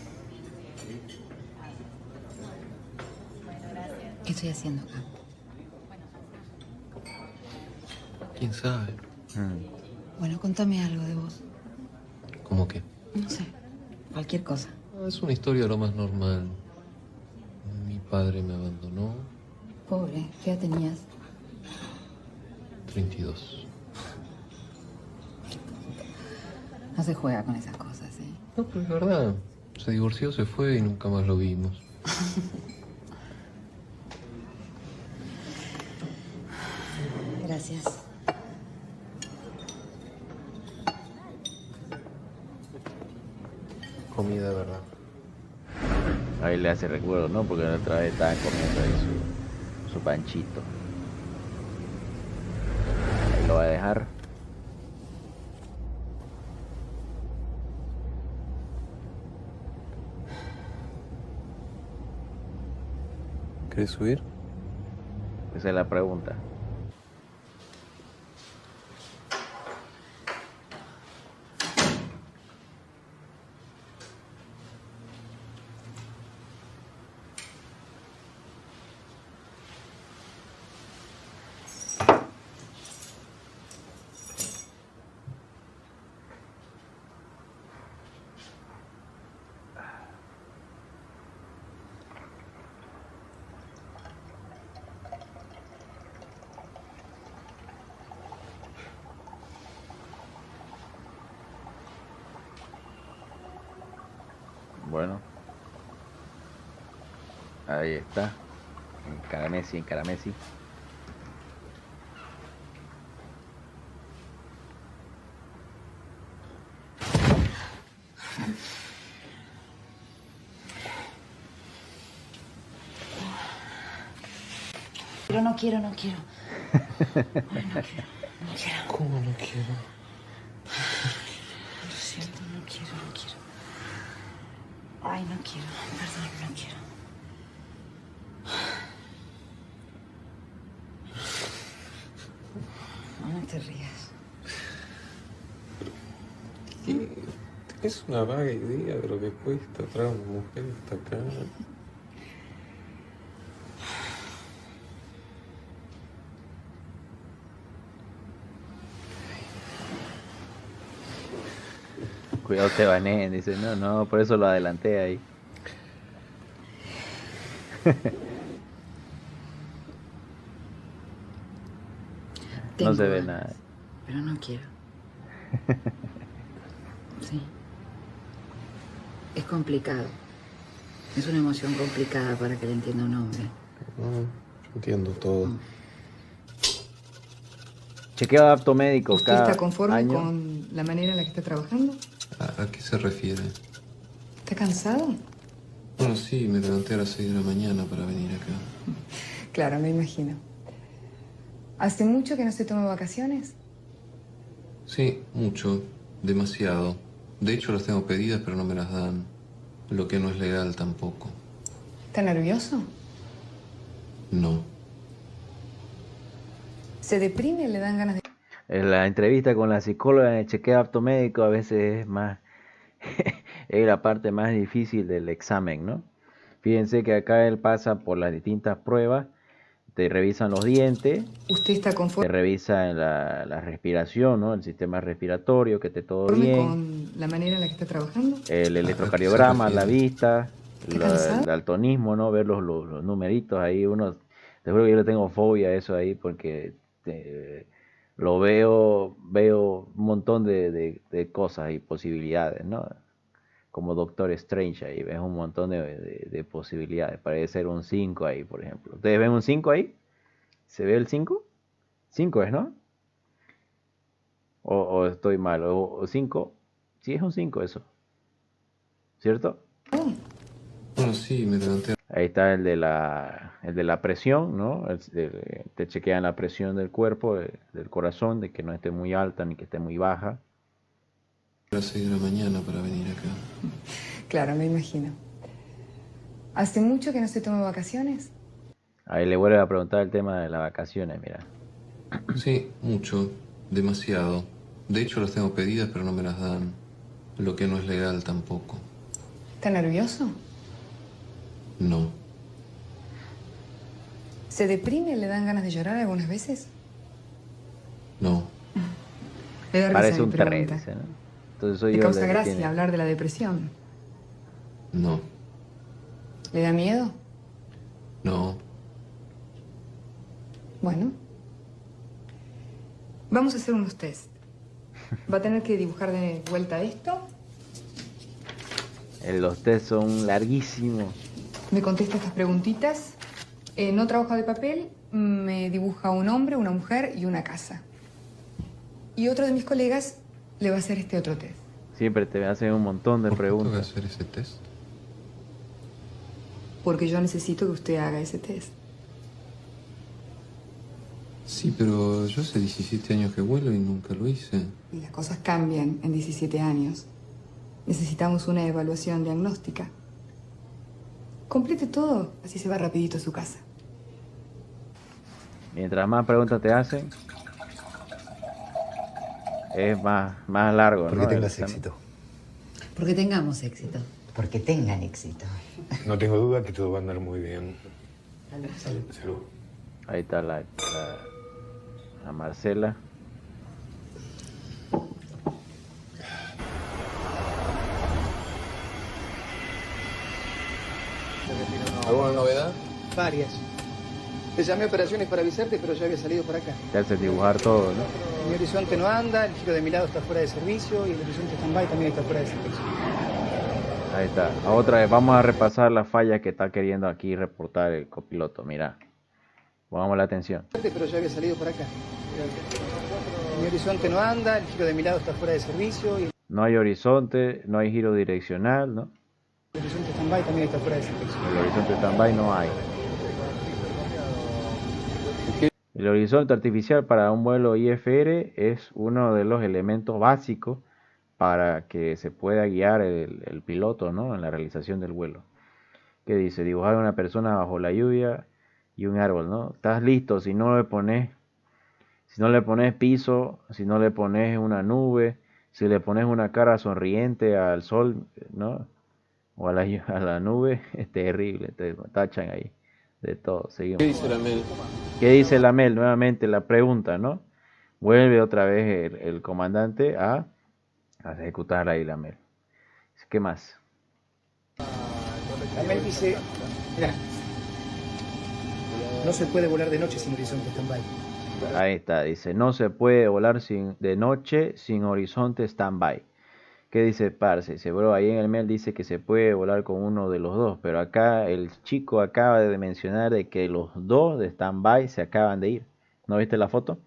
¿Qué estoy haciendo acá? ¿Quién sabe? Bueno, contame algo de vos. Como ¿Cómo qué? No sé, cualquier cosa. Es una historia lo más normal. Mi padre me abandonó. Pobre, ¿qué edad tenías? 32. No se juega con esas cosas, ¿eh? No, pero es verdad. Se divorció, se fue y nunca más lo vimos. Gracias. Comida de verdad. Ahí le hace recuerdo, ¿no? Porque la otra vez estaban comiendo ahí su panchito. Ahí lo va a dejar. ¿Quieres subir? Esa es la pregunta. Bueno, ahí está, en Caramesi. Pero no quiero. Ay, no quiero. ¿Cómo no quiero? Lo siento, no quiero. Ay, no quiero, perdón, no quiero. No te rías. ¿Tienes una vaga idea de lo que cuesta traer a una mujer hasta acá? Cuidado te baneen, dice, no, por eso lo adelanté ahí. No se ve nada. Pero no quiero. Sí. Es complicado. Es una emoción complicada para que le entienda un hombre. Entiendo todo. Chequeo apto médico ¿Usted cada está conforme año. con la manera en la que está trabajando? ¿A qué se refiere? ¿Está cansado? Bueno, sí, me levanté a las 6 de la mañana para venir acá. Claro, me imagino. ¿Hace mucho que no se toma vacaciones? Sí, mucho. Demasiado. De hecho, las tengo pedidas, pero no me las dan. Lo que no es legal tampoco. ¿Está nervioso? No. ¿Se deprime? ¿Le dan ganas de...? En la entrevista con la psicóloga en el chequeo apto médico a veces es más es la parte más difícil del examen, ¿no? Fíjense que acá él pasa por las distintas pruebas, te revisan los dientes, ¿Usted está te conforme revisan la respiración, ¿no? El sistema respiratorio, que esté todo bien, con la manera en la que está trabajando? el electrocardiograma, la vista, ¿Está cansado? el daltonismo, ¿no? Ver los numeritos ahí, te juro que yo le tengo fobia a eso ahí porque lo veo un montón de cosas y posibilidades, ¿no? Como Doctor Strange ahí, ves un montón de posibilidades. Parece ser un 5 ahí, por ejemplo. ¿Ustedes ven un 5 ahí? ¿Se ve el 5? 5 es, ¿no? O estoy mal, o 5. Sí, es un 5 eso. ¿Cierto? Bueno, sí, me levanté. Ahí está el de la presión, ¿no? Te chequean la presión del cuerpo, del corazón, de que no esté muy alta ni que esté muy baja. A las 6 de la mañana para venir acá. Claro, me imagino. ¿Hace mucho que no se toma vacaciones? Ahí le vuelve a preguntar el tema de las vacaciones, mira. Sí, mucho. Demasiado. De hecho, las tengo pedidas, pero no me las dan. Lo que no es legal tampoco. ¿Está nervioso? No. ¿Se deprime? ¿Le dan ganas de llorar algunas veces? No. Me da risa Parece mi un terreno, pregunta. dice, ¿no? Entonces soy ¿Le yo causa el que gracia tiene. hablar de la depresión? No, ¿Le da miedo? no. Bueno. Vamos a hacer unos test. Va a tener que dibujar de vuelta esto. Los test son larguísimos. Me contesta estas preguntitas. En otra hoja de papel me dibuja un hombre, una mujer y una casa. Y otro de mis colegas le va a hacer este otro test. Siempre te hacen un montón de ¿Por qué tengo que preguntas. hacer ese test? Porque yo necesito que usted haga ese test. Sí, pero yo hace 17 años que vuelo y nunca lo hice. Y las cosas cambian en 17 años. Necesitamos una evaluación diagnóstica. Complete todo, así se va rapidito a su casa. Mientras más preguntas te hacen, es más largo, ¿no? Porque tengas El- éxito. Porque tengamos éxito. Porque tengan éxito. No tengo duda que todo va a andar muy bien. Salud. Ahí está la Marcela. ¿Alguna novedad? Varias. Te llamé a operaciones para avisarte, pero ya había salido por acá. Te hace dibujar todo, ¿no? Mi horizonte no anda, el giro de mi lado está fuera de servicio y el horizonte stand-by también está fuera de servicio. Ahí está. Otra vez, vamos a repasar las fallas que está queriendo aquí reportar el copiloto. Mira, pongamos la atención. Pero ya había salido por acá. Mi horizonte no anda, el giro de mi lado está fuera de servicio y No hay horizonte, no hay giro direccional, ¿no? el horizonte stand-by también está fuera de servicio. El horizonte stand-by no hay. El horizonte artificial para un vuelo IFR es uno de los elementos básicos para que se pueda guiar el piloto, ¿no? En la realización del vuelo. ¿Qué dice? Dibujar a una persona bajo la lluvia y un árbol, ¿no? Estás listo si no le pones piso, si no le pones una nube, si le pones una cara sonriente al sol, ¿no? O a la nube, es terrible, te tachan ahí de todo. Seguimos. ¿Qué dice la Mel? ¿Qué dice la Mel? Nuevamente la pregunta, ¿no? Vuelve otra vez el comandante a ejecutar ahí la Mel. ¿Qué más? La Mel dice, mira, no se puede volar de noche sin horizonte stand-by. Ahí está, dice, no se puede volar de noche sin horizonte stand-by. ¿Qué dice Parce? Dice, bro, ahí en el mail dice que se puede volar con uno de los dos, pero acá el chico acaba de mencionar de que los dos de stand-by se acaban de ir. ¿No viste la foto?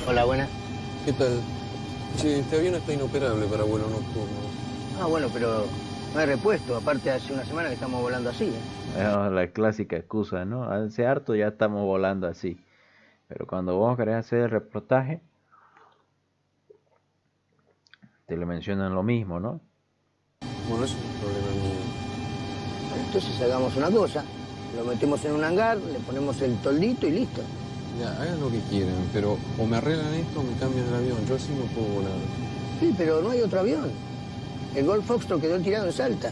Hola, buenas. ¿Qué tal? Che, este avión está inoperable para vuelo nocturno. Ah, bueno, pero no hay repuesto. Aparte, hace una semana que estamos volando así, ¿eh? Es la clásica excusa, ¿no? Hace harto ya estamos volando así. Pero cuando vos querés hacer el reportaje, te lo mencionan lo mismo, ¿no? Bueno, eso es un problema mío. Entonces hagamos una cosa. Lo metemos en un hangar, le ponemos el toldito y listo. Ya, hagan lo que quieran, pero o me arreglan esto o me cambian el avión. Yo así no puedo volar. Sí, pero no hay otro avión. El Golf Foxtrot quedó tirado en Salta.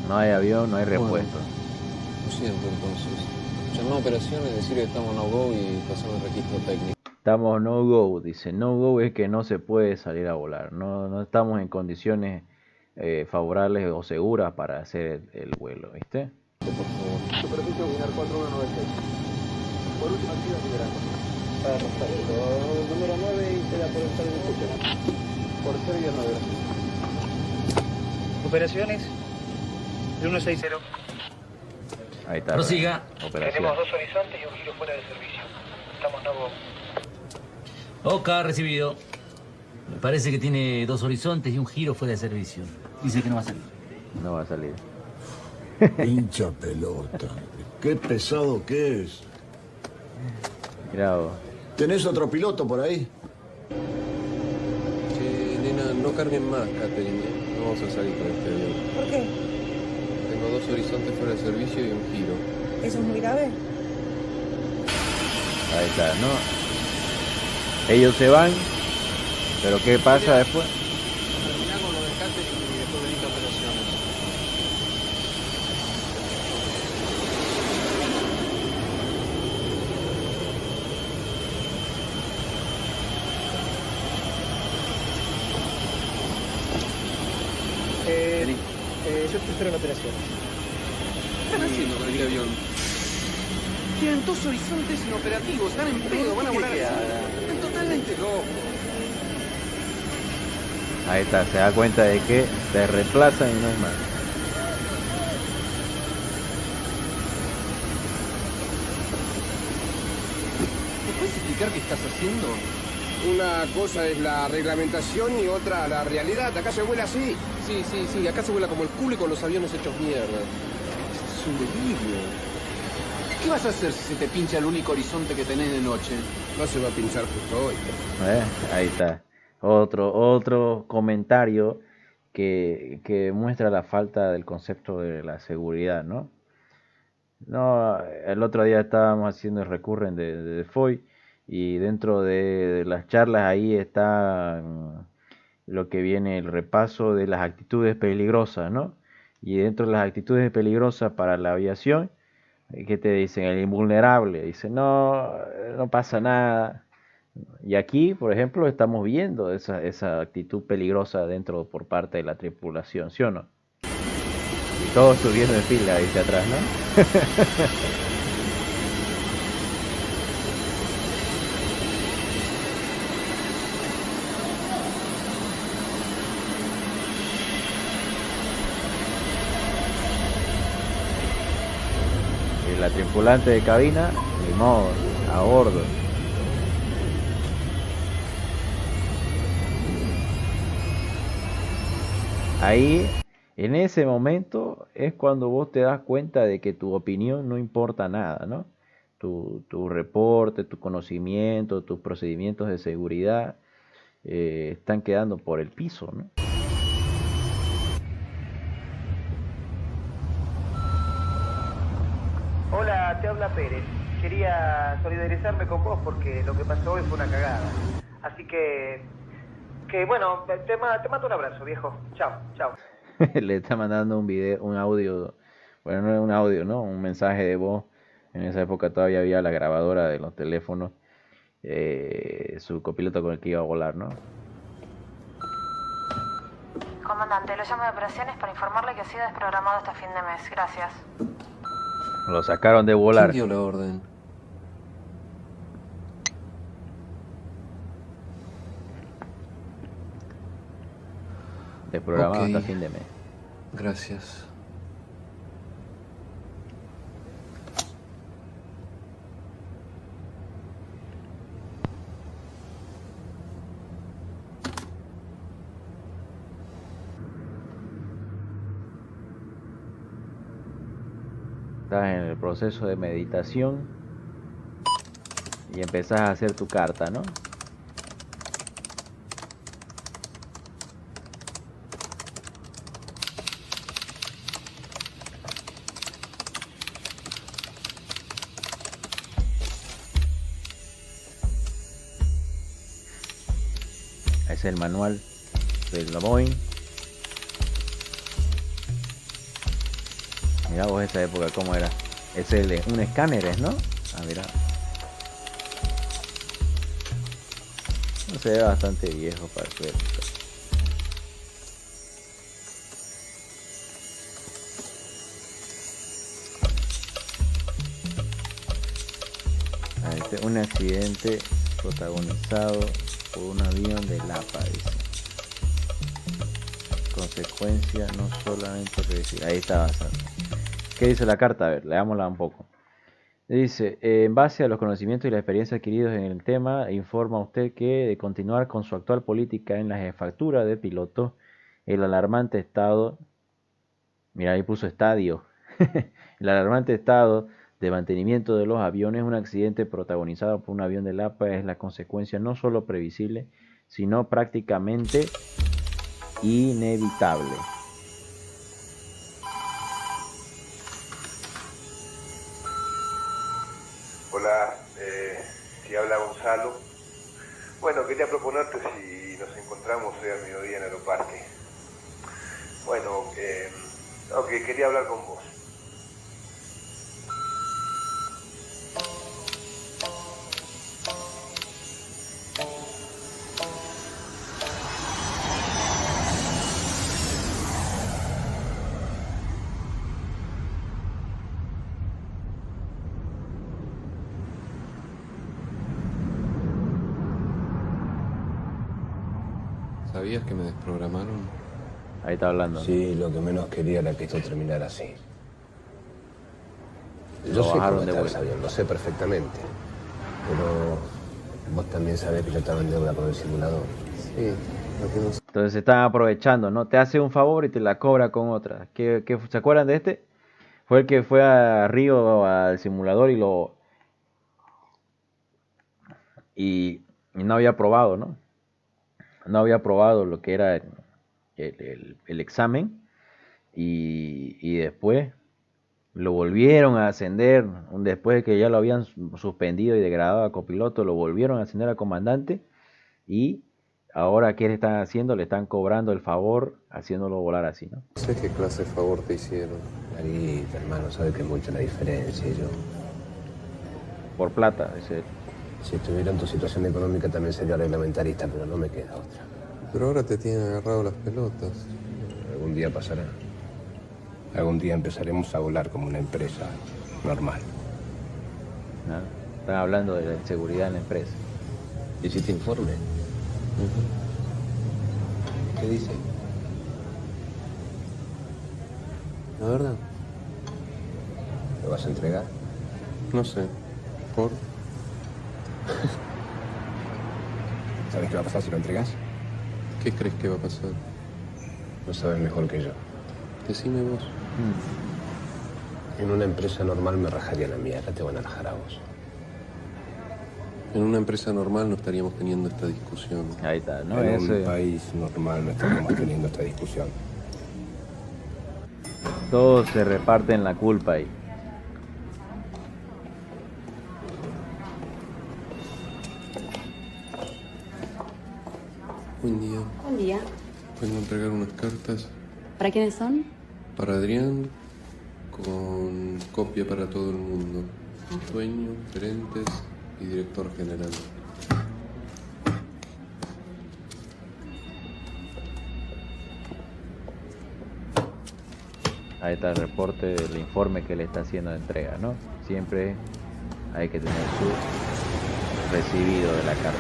No hay avión, no hay repuesto. Lo siento, entonces. Llamá a operaciones, decir que estamos no-go y pasamos el registro técnico. Estamos no-go, dice. No-go es que no se puede salir a volar. No estamos en condiciones favorables o seguras para hacer el vuelo, ¿viste? Por favor. Superficie Guinar 4196. Por última actividad liberada. Perfecto. Número 9 y queda por estar en escucha. Por Serbia 9. Operaciones. De 160. Ahí está. Prosiga. Operación. Tenemos 2 horizontes y un giro fuera de servicio. Estamos no. Oca, recibido. Me parece que tiene 2 horizontes y un giro fuera de servicio. Dice que no va a salir. No va a salir. Hincha pelota. Qué pesado que es. Mirá vos. ¿Tenés otro piloto por ahí? Che, nena, no carguen más, Catherine. No vamos a salir con este avión. ¿Por qué? Tengo 2 horizontes fuera de servicio y un giro. ¿Eso es muy grave? Ahí está, ¿no? Ellos se van, pero ¿qué pasa después? Terminar con lo del catering y después venir a operaciones. Yo te espero en la operación. ¿Qué están haciendo con el avión? Tienen 2 horizontes inoperativos, están en pedo, van a volar así. Están totalmente locos. Ahí está, se da cuenta de que se reemplazan y no es más. ¿Me puedes explicar qué estás haciendo? Una cosa es la reglamentación y otra la realidad. Acá se vuela así. Sí, acá se vuela como el culo y con los aviones hechos mierda. Es un delirio. ¿Qué vas a hacer si se te pincha el único horizonte que tenés de noche? No se va a pinchar justo hoy. Ahí está. Otro comentario que muestra la falta del concepto de la seguridad, ¿no? No, el otro día estábamos haciendo el recurrent de Foy y dentro de las charlas ahí está lo que viene el repaso de las actitudes peligrosas, ¿no? Y dentro de las actitudes peligrosas para la aviación, ¿qué te dicen? El invulnerable. Dice, no pasa nada. Y aquí, por ejemplo, estamos viendo esa actitud peligrosa dentro por parte de la tripulación, ¿sí o no? Y todos subiendo en fila, dice atrás, ¿no? Y la tripulante de cabina, ni modo, a bordo. Ahí, en ese momento, es cuando vos te das cuenta de que tu opinión no importa nada, ¿no? Tu reporte, tu conocimiento, tus procedimientos de seguridad están quedando por el piso, ¿no? Hola, te habla Pérez. Quería solidarizarme con vos porque lo que pasó hoy fue una cagada. Así que bueno, te mando un abrazo, viejo. Chao. Le está mandando un audio, bueno, no es un audio, ¿no? Un mensaje de voz. En esa época todavía había la grabadora de los teléfonos, su copiloto con el que iba a volar, ¿no? Comandante, lo llamo de operaciones para informarle que ha sido desprogramado hasta fin de mes. Gracias. Lo sacaron de volar. ¿Quién dio la orden? Desprogramado Ok. hasta fin de mes. Gracias. Estás en el proceso de meditación y empezás a hacer tu carta, ¿no? Es el manual del Boeing. Mirá vos esa época cómo era. Es un escáner, ¿no? Ah, mirá. No, se ve bastante viejo para su época. Un accidente protagonizado por un avión de Lapa, dice. Consecuencia no solamente predecir. Ahí está bastante. ¿Qué dice la carta? A ver, leámosla un poco. Dice, en base a los conocimientos y la experiencia adquiridos en el tema, informa usted que de continuar con su actual política en la jefatura de pilotos, el alarmante estado, mira ahí puso estadio, el alarmante estado de mantenimiento de los aviones, un accidente protagonizado por un avión de Lapa es la consecuencia no solo previsible, sino prácticamente inevitable. Hola, si habla Gonzalo. Bueno, quería proponerte si nos encontramos hoy al mediodía en Aeroparque. Bueno, quería hablar con vos. ¿Sabías que me desprogramaron? Ahí está hablando. Sí, lo que menos quería era que esto terminara así. Lo Yo sé que bajaron vos de estás vuelta. bien, lo sé perfectamente. Pero vos también sabés que yo estaba en deuda con el simulador. Sí, lo que no sé. Entonces se están aprovechando, ¿no? Te hace un favor y te la cobra con otra. ¿Se acuerdan de este? Fue el que fue a Río al simulador y no había probado, ¿no? No había probado lo que era el examen y después lo volvieron a ascender, después de que ya lo habían suspendido y degradado a copiloto, lo volvieron a ascender a comandante y ahora ¿qué le están haciendo? Le están cobrando el favor haciéndolo volar así, ¿no? No sé qué clase de favor te hicieron. Marita, hermano, sabes que es mucha la diferencia. Yo, Por plata, ese. si estuviera en tu situación económica también sería reglamentarista, pero no me queda otra. Pero ahora te tienen agarrado las pelotas. Algún día pasará. Algún día empezaremos a volar como una empresa normal. ¿No? Están hablando de la inseguridad en la empresa. ¿Hiciste informe? ¿Qué dice? ¿La verdad? ¿Lo vas a entregar? No sé. ¿Por? ¿Sabes qué va a pasar si lo entregas? ¿Qué crees que va a pasar? Lo sabes mejor que yo. Decime vos. En una empresa normal me rajaría la mía, acá te van a rajar a vos. En una empresa normal no estaríamos teniendo esta discusión. Ahí está, ¿no? En un país normal no estaríamos teniendo esta discusión. Todos se reparten la culpa ahí. Buen día. Buen día. Vengo a entregar unas cartas ¿Para quiénes son? para Adrián con copia para todo el mundo. Dueño, gerentes y director general. Ahí está el reporte del informe que le está haciendo de entrega, ¿no? Siempre hay que tener su recibido de la carta.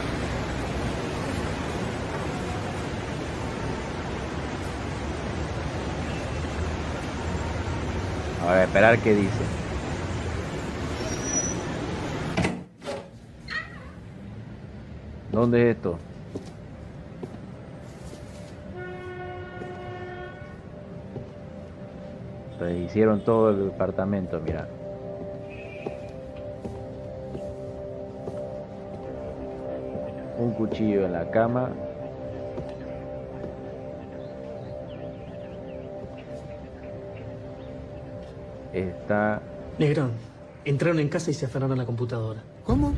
Ahora esperar qué dice. ¿Dónde es esto? Hicieron todo el departamento, mira. Un cuchillo en la cama. Está... Negrón, entraron en casa y se afanaron la computadora. ¿Cómo?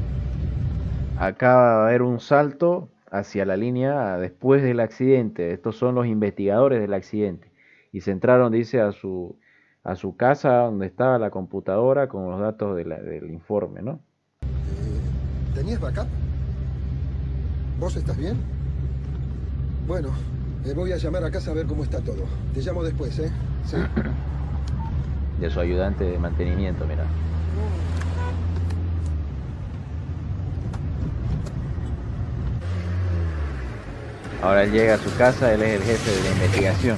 Acaba de haber un salto hacia la línea después del accidente. Estos son los investigadores del accidente. Y se entraron, dice, a su casa donde estaba la computadora con los datos del informe, ¿no? ¿Tenías backup? ¿Vos estás bien? Bueno, voy a llamar a casa a ver cómo está todo. Te llamo después, ¿eh? Sí. De su ayudante de mantenimiento, mira. Ahora él llega a su casa, él es el jefe de la investigación.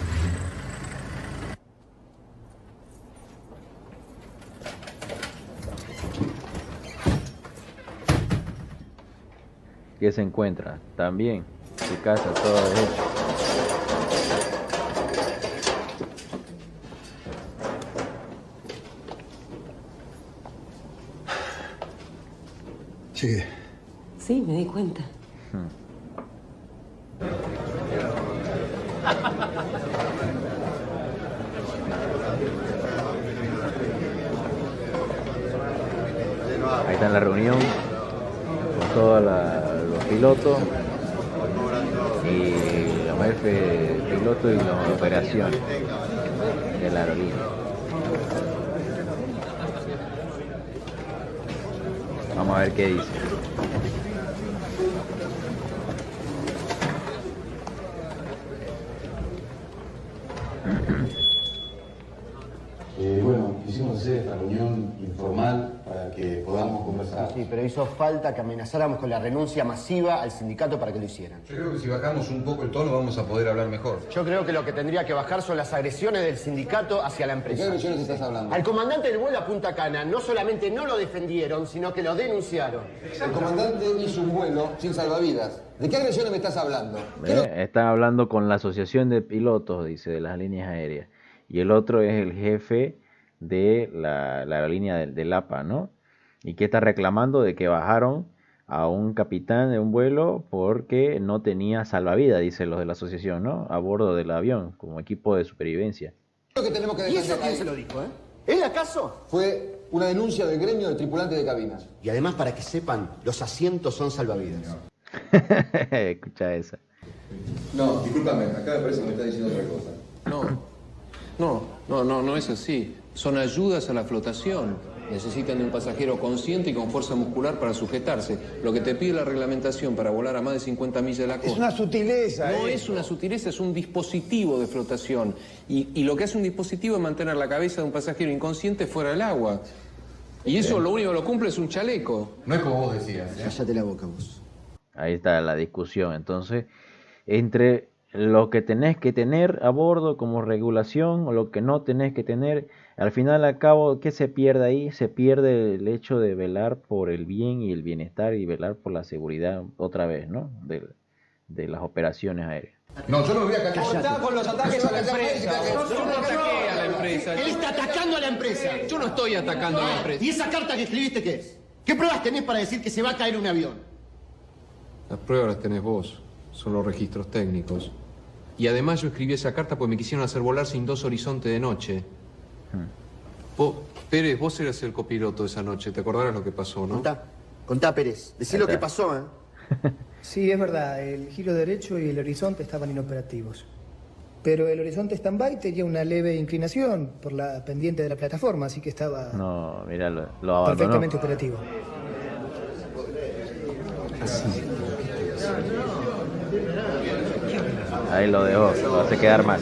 ¿Qué se encuentra? También su casa toda deshecha. Che, Sí, me di cuenta. Ahí está en la reunión con todos los piloto y los jefes de piloto y las operaciones de la aerolínea. Vamos a ver qué dice. Bueno, quisimos hacer esta reunión informal para que podamos conversar. Sí, pero hizo falta que amenazáramos con la renuncia masiva al sindicato para que lo hicieran. Yo creo que si bajamos un poco el tono vamos a poder hablar mejor. Yo creo que lo que tendría que bajar son las agresiones del sindicato hacia la empresa. ¿De qué agresiones estás hablando? Al comandante del vuelo a Punta Cana no solamente no lo defendieron, sino que lo denunciaron. El comandante hizo un vuelo sin salvavidas. ¿De qué agresiones me estás hablando? Están hablando con la asociación de pilotos, dice, de las líneas aéreas. Y el otro es el jefe de la aerolínea del APA, ¿no? Y que está reclamando de que bajaron a un capitán de un vuelo porque no tenía salvavidas, dicen los de la asociación, ¿no? A bordo del avión, como equipo de supervivencia. Lo que tenemos que ¿Y eso defender quién ahí se lo dijo, ¿Él acaso? fue una denuncia del gremio de tripulantes de cabinas. Y además, para que sepan, los asientos son salvavidas. Escucha esa. No, discúlpame, acá me parece que me está diciendo otra cosa. No es así. Son ayudas a la flotación. Necesitan de un pasajero consciente y con fuerza muscular para sujetarse. Lo que te pide la reglamentación para volar a más de 50 millas de la costa. Es una sutileza. No es una sutileza, es un dispositivo de flotación. Y lo que hace un dispositivo es mantener la cabeza de un pasajero inconsciente fuera del agua. Y eso lo único que lo cumple es un chaleco. No es como vos decías. Cállate la boca, vos. Ahí está la discusión. Entonces, entre lo que tenés que tener a bordo como regulación o lo que no tenés que tener, al final al cabo, ¿qué se pierde ahí? Se pierde el hecho de velar por el bien y el bienestar y velar por la seguridad otra vez, ¿no? De las operaciones aéreas. No, yo no me voy a callar. Está con los ataques a la empresa. Yo no ataqué a la empresa. Él está atacando a la empresa. Yo no estoy atacando a la empresa. ¿Y esa carta que escribiste qué es? ¿Qué pruebas tenés para decir que se va a caer un avión? Las pruebas las tenés vos. Son los registros técnicos. Y además yo escribí esa carta porque me quisieron hacer volar sin 2 horizontes de noche. Pérez, vos eras el copiloto esa noche. ¿Te acordarás lo que pasó, no? Contá, Pérez. Decí lo que pasó, Sí, es verdad. El giro derecho y el horizonte estaban inoperativos. Pero el horizonte stand-by tenía una leve inclinación por la pendiente de la plataforma, así que estaba No, mira, lo abandonó. perfectamente operativo. Ahí lo dejó, lo hace quedar mal.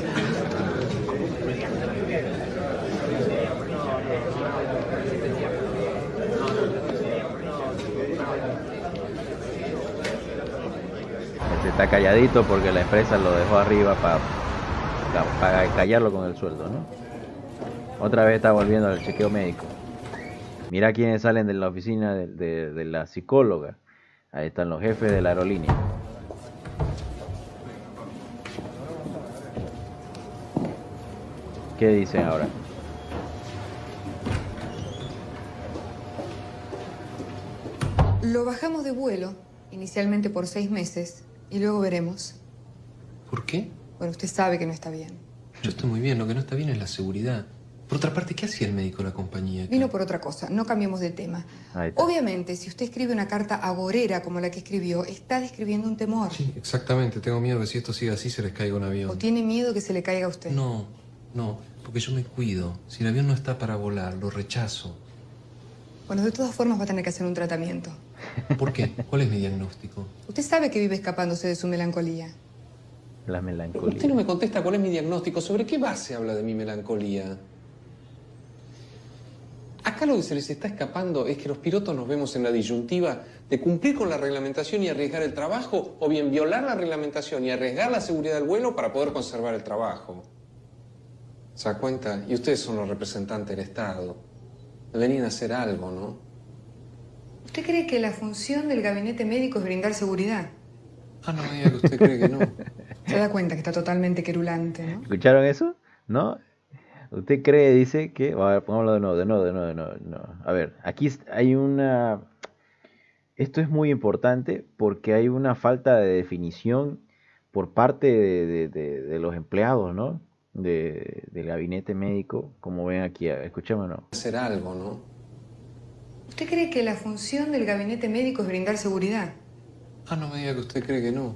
Está calladito porque la empresa lo dejó arriba para callarlo con el sueldo, ¿no? Otra vez está volviendo al chequeo médico. Mira quiénes salen de la oficina de la psicóloga. Ahí están los jefes de la aerolínea. ¿Qué dicen ahora? Lo bajamos de vuelo, inicialmente por 6 meses, y luego veremos. ¿Por qué? Bueno, usted sabe que no está bien. Yo estoy muy bien. Lo que no está bien es la seguridad. Por otra parte, ¿qué hacía el médico de la compañía acá? Vino por otra cosa, no cambiemos de tema. Obviamente, si usted escribe una carta agorera como la que escribió, está describiendo un temor. Sí, exactamente. Tengo miedo que si esto sigue así se les caiga un avión. ¿O tiene miedo que se le caiga a usted? No, porque yo me cuido. Si el avión no está para volar, lo rechazo. Bueno, de todas formas va a tener que hacer un tratamiento. ¿Por qué? ¿Cuál es mi diagnóstico? Usted sabe que vive escapándose de su melancolía. La melancolía. Usted no me contesta cuál es mi diagnóstico. ¿Sobre qué base habla de mi melancolía? Acá lo que se les está escapando es que los pilotos nos vemos en la disyuntiva de cumplir con la reglamentación y arriesgar el trabajo, o bien violar la reglamentación y arriesgar la seguridad del vuelo para poder conservar el trabajo. ¿Se da cuenta? Y ustedes son los representantes del Estado. Deberían hacer algo, ¿no? ¿Usted cree que la función del gabinete médico es brindar seguridad? Ah, no me diga que usted cree que no. Se da cuenta que está totalmente querulante, ¿no? ¿Escucharon eso? ¿No? ¿Usted cree, dice que... A ver, pongámoslo de nuevo. A ver, aquí hay una... Esto es muy importante porque hay una falta de definición por parte de los empleados, ¿no? Del gabinete médico, como ven aquí. Escuchémonos. Hacer algo, ¿no? ¿Usted cree que la función del gabinete médico es brindar seguridad? Ah, no me diga que usted cree que no.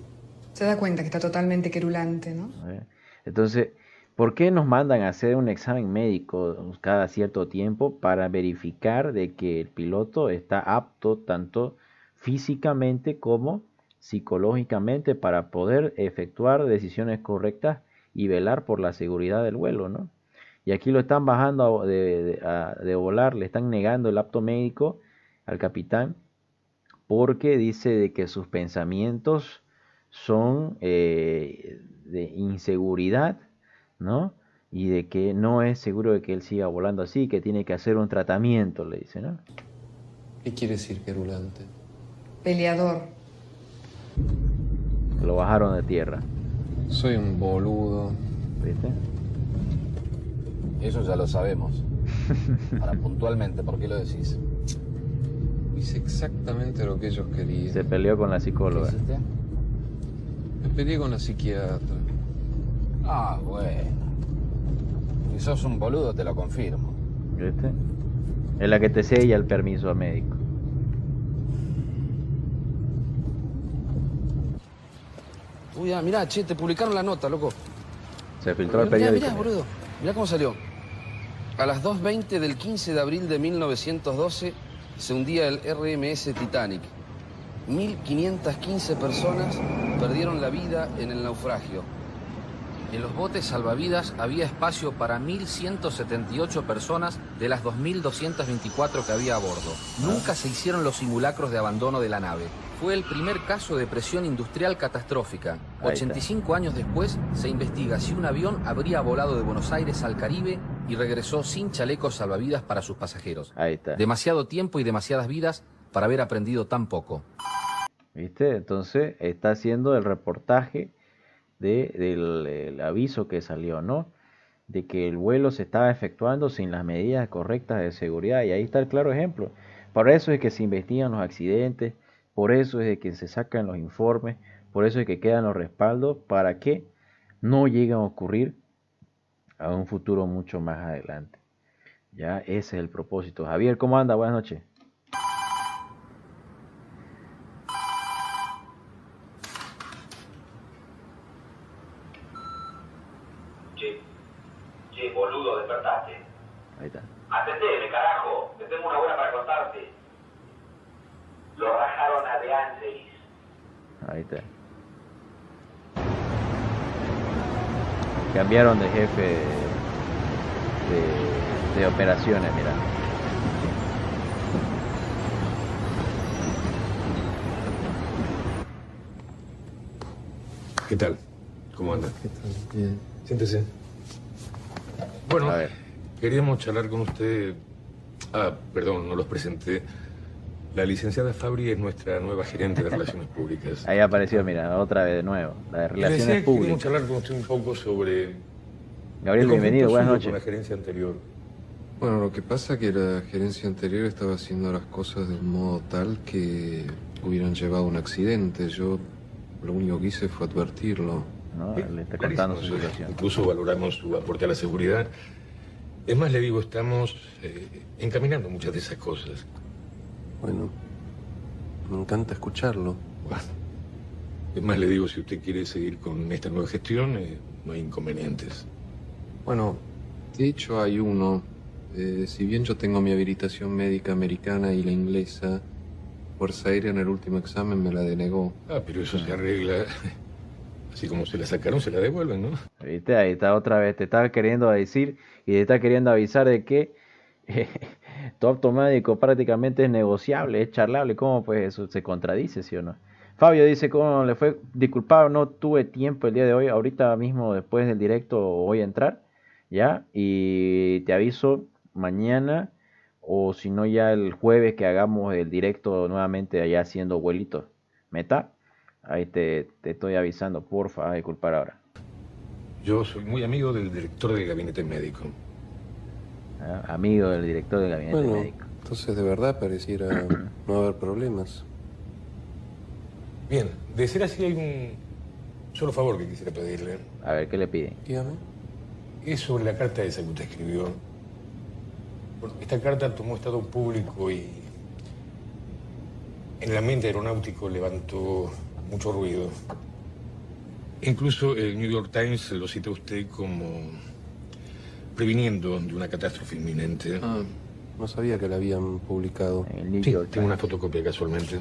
Se da cuenta que está totalmente querulante, ¿no? Entonces, ¿por qué nos mandan a hacer un examen médico cada cierto tiempo para verificar de que el piloto está apto tanto físicamente como psicológicamente para poder efectuar decisiones correctas y velar por la seguridad del vuelo, ¿no? Y aquí lo están bajando de volar, le están negando el apto médico al capitán porque dice de que sus pensamientos son de inseguridad, ¿no? Y de que no es seguro de que él siga volando así, que tiene que hacer un tratamiento, le dice, ¿no? ¿Qué quiere decir querulante? Peleador. Lo bajaron de tierra. Soy un boludo. ¿Viste? Eso ya lo sabemos. Ahora, puntualmente, ¿por qué lo decís? Hice exactamente lo que ellos querían. Se peleó con la psicóloga. ¿Qué hiciste? Me peleé con la psiquiatra. Ah, bueno. Si sos un boludo, te lo confirmo. ¿Viste? Es la que te sella el permiso médico. Uy, mirá, che, te publicaron la nota, loco. Se filtró el periódico. Mirá, boludo. Mirá cómo salió. A las 2:20 del 15 de abril de 1912 se hundía el RMS Titanic. 1.515 personas perdieron la vida en el naufragio. En los botes salvavidas había espacio para 1.178 personas de las 2.224 que había a bordo. Nunca se hicieron los simulacros de abandono de la nave. Fue el primer caso de presión industrial catastrófica. 85 años después se investiga si un avión habría volado de Buenos Aires al Caribe y regresó sin chalecos salvavidas para sus pasajeros. Ahí está. Demasiado tiempo y demasiadas vidas para haber aprendido tan poco. ¿Viste? Entonces está haciendo el reportaje del aviso que salió, ¿no? De que el vuelo se estaba efectuando sin las medidas correctas de seguridad. Y ahí está el claro ejemplo. Por eso es que se investigan los accidentes, por eso es de que se sacan los informes, por eso es que quedan los respaldos para que no lleguen a ocurrir a un futuro mucho más adelante. Ya ese es el propósito. Javier, ¿cómo anda? Buenas noches. Che, boludo, despertaste. Ahí está. Atendeme, carajo. Te tengo una buena para contarte. Lo rajaron a De Angelis. Ahí está. Cambiaron de jefe de operaciones, mira. ¿Qué tal? ¿Cómo anda? ¿Qué tal? Bien. Siéntese. Bueno, queríamos charlar con usted. Ah, perdón, no los presenté. La licenciada Fabri es nuestra nueva gerente de Relaciones Públicas. Ahí apareció, mira, otra vez de nuevo, la de Relaciones Queríamos Públicas. charlar con usted un poco sobre... Gabriel, bienvenido, buenas noches. Con la gerencia anterior. Bueno, lo que pasa es que la gerencia anterior estaba haciendo las cosas de un modo tal que hubieran llevado a un accidente. Yo lo único que hice fue advertirlo. No, le está contando su situación. Incluso valoramos su aporte a la seguridad. Es más, le digo, estamos encaminando muchas de esas cosas. Bueno, me encanta escucharlo. Bueno, es más, le digo, si usted quiere seguir con esta nueva gestión, no hay inconvenientes. Bueno, de hecho hay uno. Si bien yo tengo mi habilitación médica americana y la inglesa, Fuerza Aérea en el último examen me la denegó. Ah, pero eso se arregla. Así como se la sacaron, se la devuelven, ¿no? ¿Viste? Ahí está otra vez. Te estaba queriendo decir y te está queriendo avisar de que tu apto médico prácticamente es negociable, es charlable. ¿Cómo pues eso se contradice, sí o no? Fabio dice, ¿cómo le fue? Disculpado, no tuve tiempo el día de hoy. Ahorita mismo, después del directo, voy a entrar, ¿ya? Y te aviso mañana, o si no ya el jueves que hagamos el directo nuevamente allá haciendo vuelitos. ¿Meta? Ahí te estoy avisando, porfa, disculpar ahora. Yo soy muy amigo del director del gabinete médico. ¿Ah? Amigo del director del gabinete médico. Entonces de verdad pareciera no haber problemas. Bien, de ser así hay un solo favor que quisiera pedirle. A ver, ¿qué le piden? Dígame. Es sobre la carta esa que usted escribió. Bueno, esta carta tomó estado público y en el ambiente aeronáutico levantó mucho ruido. Incluso el New York Times lo cita a usted como previniendo de una catástrofe inminente. Ah, no sabía que la habían publicado. Sí, tengo una fotocopia casualmente.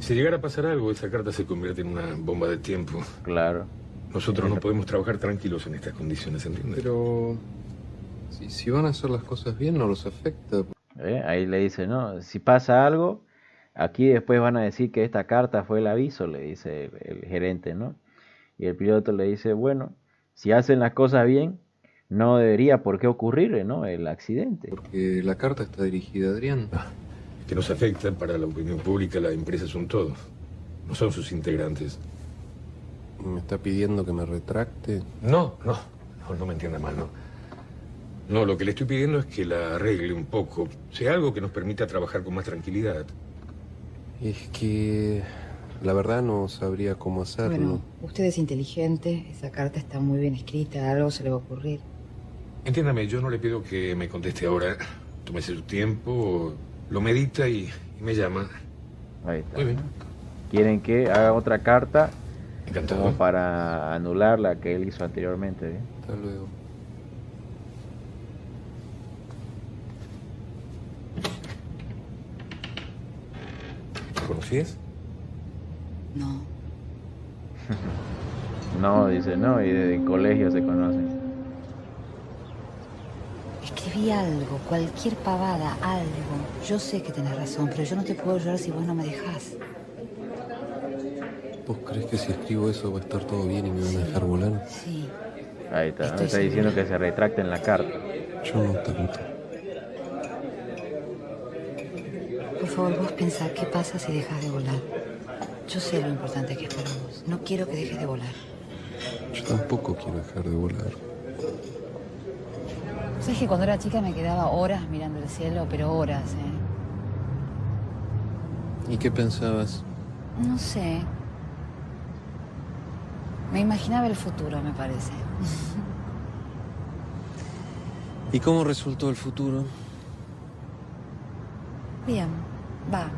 Si llegara a pasar algo, esa carta se convierte en una bomba de tiempo. Claro. Nosotros no podemos trabajar tranquilos en estas condiciones, ¿entiendes? Pero si van a hacer las cosas bien, no los afecta. Ahí le dice, no, si pasa algo, aquí después van a decir que esta carta fue el aviso, le dice el gerente, ¿no? Y el piloto le dice, bueno, si hacen las cosas bien, no debería por qué ocurrir, ¿no? El accidente. Porque la carta está dirigida a Adrián. Que nos afecta para la opinión pública, la empresa es un todo. No son sus integrantes. ¿Me está pidiendo que me retracte? No me entienda mal, no. No, lo que le estoy pidiendo es que la arregle un poco. Sea algo que nos permita trabajar con más tranquilidad. Es que la verdad no sabría cómo hacerlo. Bueno, usted es inteligente, esa carta está muy bien escrita, algo se le va a ocurrir. Entiéndame, yo no le pido que me conteste ahora. Tómese su tiempo, lo medita y me llama. Ahí está. Muy bien. Quieren que haga otra carta Encantado. como para anular la que él hizo anteriormente. ¿Bien? Hasta luego. ¿Te conocías? No. No, dice no, y desde el colegio se conocen. Escribí algo, cualquier pavada, algo. Yo sé que tenés razón, pero yo no te puedo ayudar si vos no me dejás. ¿Vos crees que si escribo eso va a estar todo bien y me van a dejar volar? Sí. Ahí está, Estoy está diciendo segura. que se retracte en la carta. Yo no tanto. Por favor, vos pensá qué pasa si dejas de volar. Yo sé lo importante que es para vos. No quiero que dejes de volar. Yo tampoco quiero dejar de volar. ¿Sabes que cuando era chica me quedaba horas mirando el cielo, pero horas, ¿Y qué pensabas? No sé. Me imaginaba el futuro, me parece. ¿Y cómo resultó el futuro? Bien, va.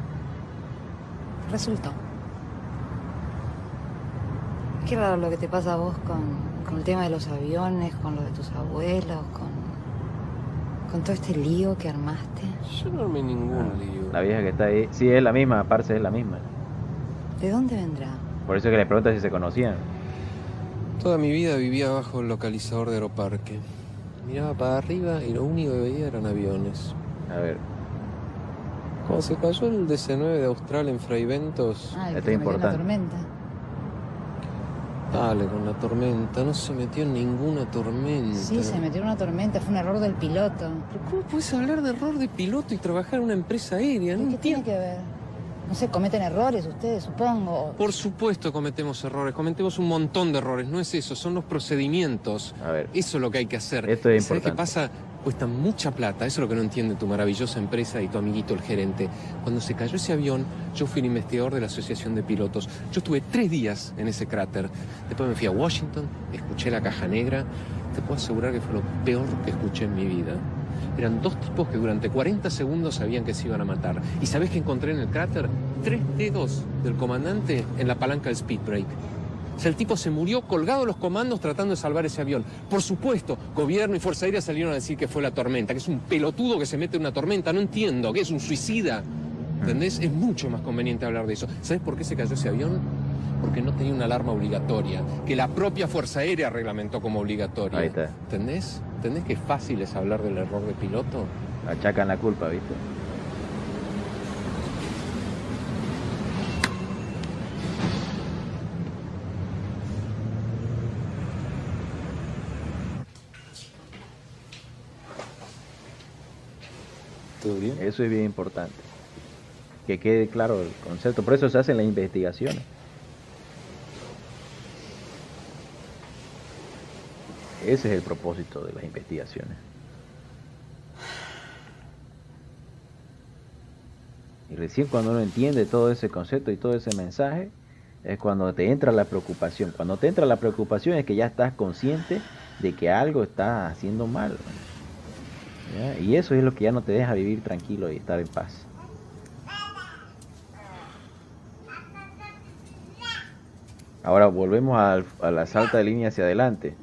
Resultó. Qué raro lo que te pasa a vos con el tema de los aviones, con lo de tus abuelos, con todo este lío que armaste. Yo no armé ningún lío. La vieja que está ahí, sí, es la misma, aparte es la misma. ¿De dónde vendrá? Por eso que le pregunta si se conocían. Toda mi vida vivía bajo el localizador de Aeroparque. Miraba para arriba y lo único que veía eran aviones. A ver. Cuando se cayó el DC-9 de Austral en Fraiventos... Ah, el que se metió en la tormenta. Dale, con la tormenta. No se metió en ninguna tormenta. Sí, se metió en una tormenta, fue un error del piloto. ¿Pero cómo puedes hablar de error de piloto y trabajar en una empresa aérea? No ¿Qué tiene que ver? No sé, cometen errores ustedes, supongo. Por supuesto cometemos errores, cometemos un montón de errores, no es eso, son los procedimientos. A ver. Eso es lo que hay que hacer. Esto es ¿Sabes qué importante. pasa? Cuesta mucha plata, eso es lo que no entiende tu maravillosa empresa y tu amiguito el gerente. Cuando se cayó ese avión, yo fui el investigador de la Asociación de Pilotos. Yo estuve 3 días en ese cráter. Después me fui a Washington, escuché la caja negra. Te puedo asegurar que fue lo peor que escuché en mi vida. Eran 2 tipos que durante 40 segundos sabían que se iban a matar. ¿Y sabés qué encontré en el cráter? 3 dedos del comandante en la palanca del speed brake. O sea, el tipo se murió colgado de los comandos tratando de salvar ese avión. Por supuesto, gobierno y Fuerza Aérea salieron a decir que fue la tormenta, que es un pelotudo que se mete en una tormenta. No entiendo, que es un suicida. ¿Entendés? Es mucho más conveniente hablar de eso. ¿Sabés por qué se cayó ese avión? Porque no tenía una alarma obligatoria, que la propia Fuerza Aérea reglamentó como obligatoria. Ahí está. ¿Entendés? ¿Entendés que fácil es hablar del error de piloto? Achacan la culpa, ¿viste? ¿Todo bien? Eso es bien importante. Que quede claro el concepto. Por eso se hacen las investigaciones. Ese es el propósito de las investigaciones. Y recién cuando uno entiende todo ese concepto y todo ese mensaje, es cuando te entra la preocupación. Cuando te entra la preocupación es que ya estás consciente de que algo está haciendo mal. ¿Ya? Y eso es lo que ya no te deja vivir tranquilo y estar en paz. Ahora volvemos a la salta de línea hacia adelante.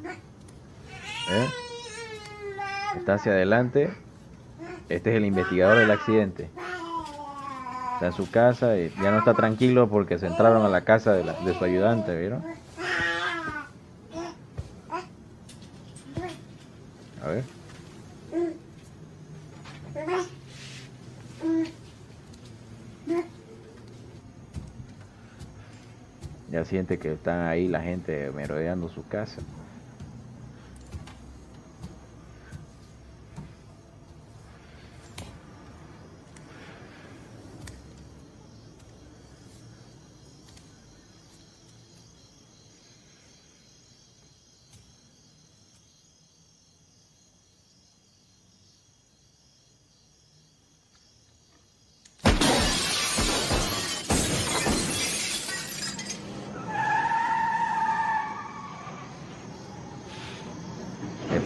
Está hacia adelante. Este es el investigador del accidente. Está en su casa y ya no está tranquilo porque se entraron a la casa de su ayudante, ¿vieron? A ver. Ya siente que están ahí la gente merodeando su casa.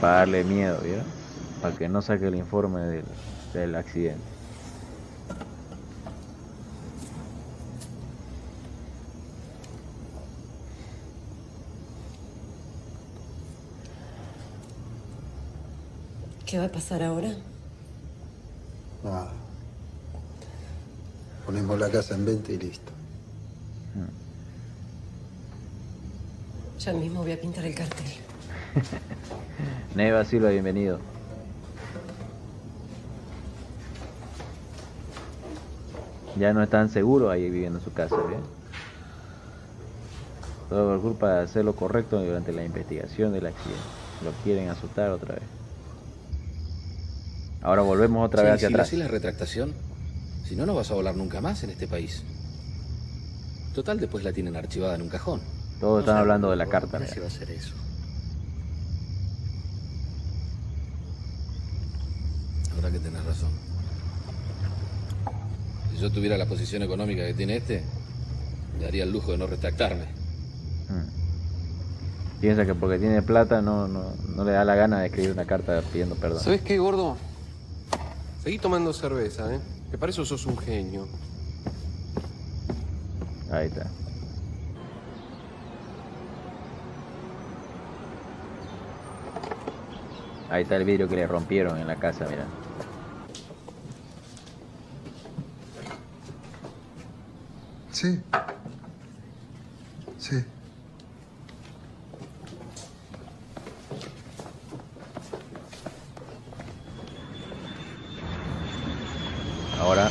Para darle miedo, ¿vieron? Para que no saque el informe del accidente. ¿Qué va a pasar ahora? Nada. Ponemos la casa en venta y listo. Ya mismo voy a pintar el cartel. Neva Silva, bienvenido. Ya no están seguros ahí viviendo en su casa, ¿bien? Todo por culpa de hacer lo correcto durante la investigación del accidente. Lo quieren asustar otra vez. Ahora volvemos otra vez hacia atrás. Si la retractación, si no, no vas a volar nunca más en este país. Total, después la tienen archivada en un cajón. Todos están hablando de la carta. ¿Qué va a hacer eso? Ahora que tenés razón. Si yo tuviera la posición económica que tiene este, me daría el lujo de no retractarme. Piensa que porque tiene plata no le da la gana de escribir una carta pidiendo perdón. ¿Sabes qué, gordo? Seguí tomando cerveza, ¿eh? Que para eso sos un genio. Ahí está. Ahí está el vidrio que le rompieron en la casa, mira. Sí. Sí. Ahora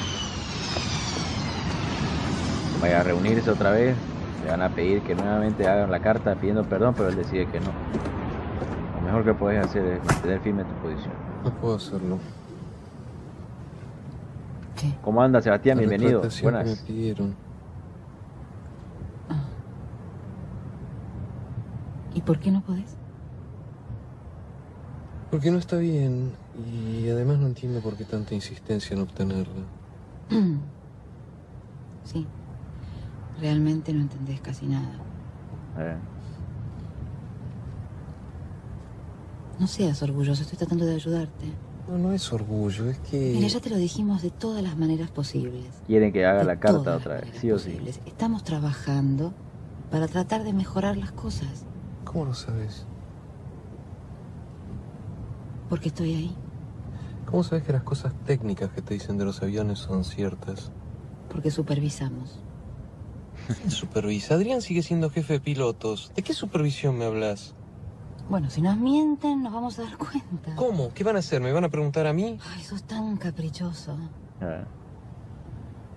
vaya a reunirse otra vez. Le van a pedir que nuevamente hagan la carta pidiendo perdón, pero él decide que no. Lo mejor que puedes hacer es mantener firme tu posición. No puedo hacerlo. ¿Qué? ¿Cómo anda, Sebastián? La Bienvenido. retractación que Buenas. me pidieron. ¿Y por qué no podés? Porque no está bien. Y además no entiendo por qué tanta insistencia en obtenerla. Sí. Realmente no entendés casi nada. No seas orgulloso, estoy tratando de ayudarte. No, no es orgullo, es que... Mira, ya te lo dijimos de todas las maneras posibles. Quieren que haga De la carta todas otra las vez, sí o sí. posibles. Estamos trabajando para tratar de mejorar las cosas. ¿Cómo lo sabes? Porque estoy ahí. ¿Cómo sabes que las cosas técnicas que te dicen de los aviones son ciertas? Porque supervisamos. ¿Quién supervisa? Adrián sigue siendo jefe de pilotos. ¿De qué supervisión me hablas? Bueno, si nos mienten, nos vamos a dar cuenta. ¿Cómo? ¿Qué van a hacer? ¿Me van a preguntar a mí? Ay, sos tan caprichoso.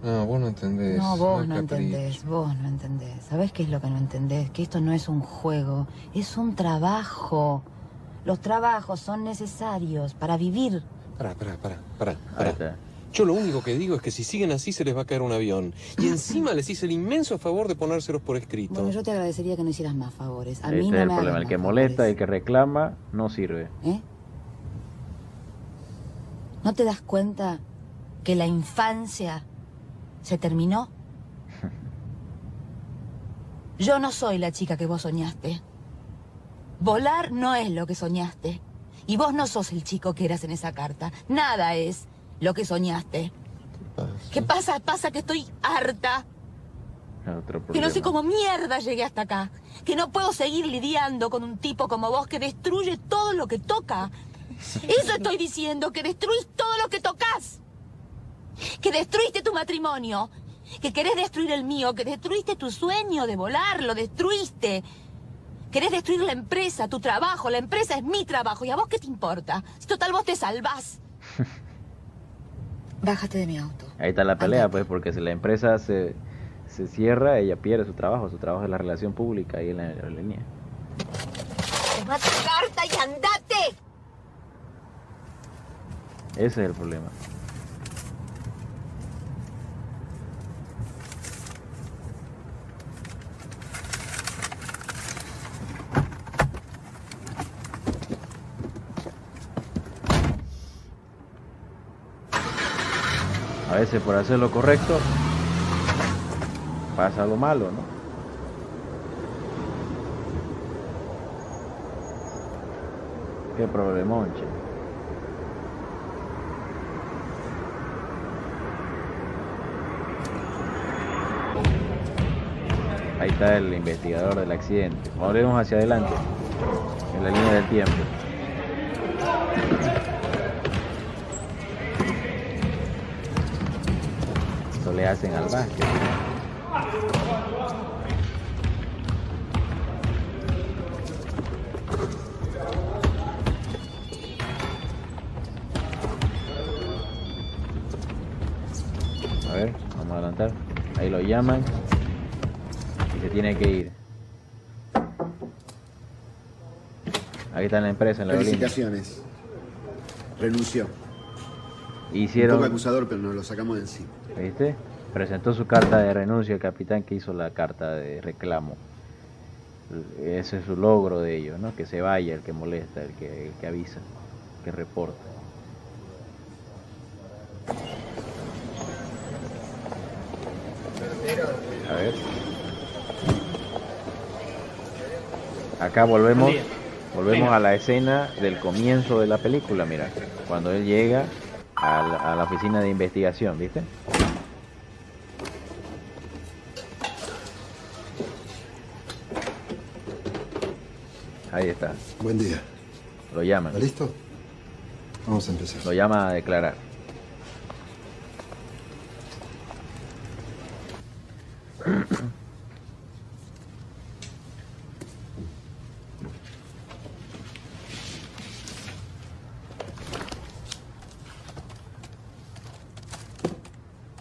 No, vos no entendés. No, vos es no capricho. entendés, vos no entendés. ¿Sabés qué es lo que no entendés? Que esto no es un juego, es un trabajo. Los trabajos son necesarios para vivir. Pará. Yo lo único que digo es que si siguen así se les va a caer un avión. Y encima les hice el inmenso favor de ponérselos por escrito. Bueno, yo te agradecería que no hicieras más favores. A Ese mí es no el me problema. hagas El que más molesta, favores. el que reclama, no sirve. ¿No te das cuenta que la infancia se terminó? Yo no soy la chica que vos soñaste. Volar no es lo que soñaste. Y vos no sos el chico que eras en esa carta. Nada es lo que soñaste. ¿Qué pasa? Pasa que estoy harta. Que Otro no problema. sé cómo mierda llegué hasta acá. Que no puedo seguir lidiando con un tipo como vos que destruye todo lo que toca. Eso estoy diciendo, que destruís todo lo que tocas. Que destruiste tu matrimonio. Que querés destruir el mío. Que destruiste tu sueño de volar. Lo destruiste. Querés destruir la empresa, tu trabajo. La empresa es mi trabajo. ¿Y a vos qué te importa? Si total vos te salvás. Bájate de mi auto. Ahí está la pelea, pues, porque si la empresa se cierra, ella pierde su trabajo. Su trabajo es la relación pública ahí en la aerolínea. Toma tu carta y andate. Ese es el problema. A veces por hacer lo correcto pasa algo malo, ¿no? Qué problemón, che. Ahí está el investigador del accidente. Volvemos hacia adelante, en la línea del tiempo. Eso le hacen al básquet. A ver, vamos a adelantar. Ahí lo llaman y se tiene que ir. Ahí está en la empresa, en la aerolínea. Felicitaciones. Renunció. Hicieron... Un poco acusador, pero nos lo sacamos de encima. ¿Viste? Presentó su carta de renuncia el capitán que hizo la carta de reclamo. Ese es su logro de ellos, ¿no? Que se vaya el que molesta, el que avisa, el que reporta. A ver. Acá volvemos a la escena del comienzo de la película, mira. Cuando él llega a la oficina de investigación, ¿viste? Ahí está. Buen día. Lo llaman. ¿Está listo? Vamos a empezar. Lo llama a declarar.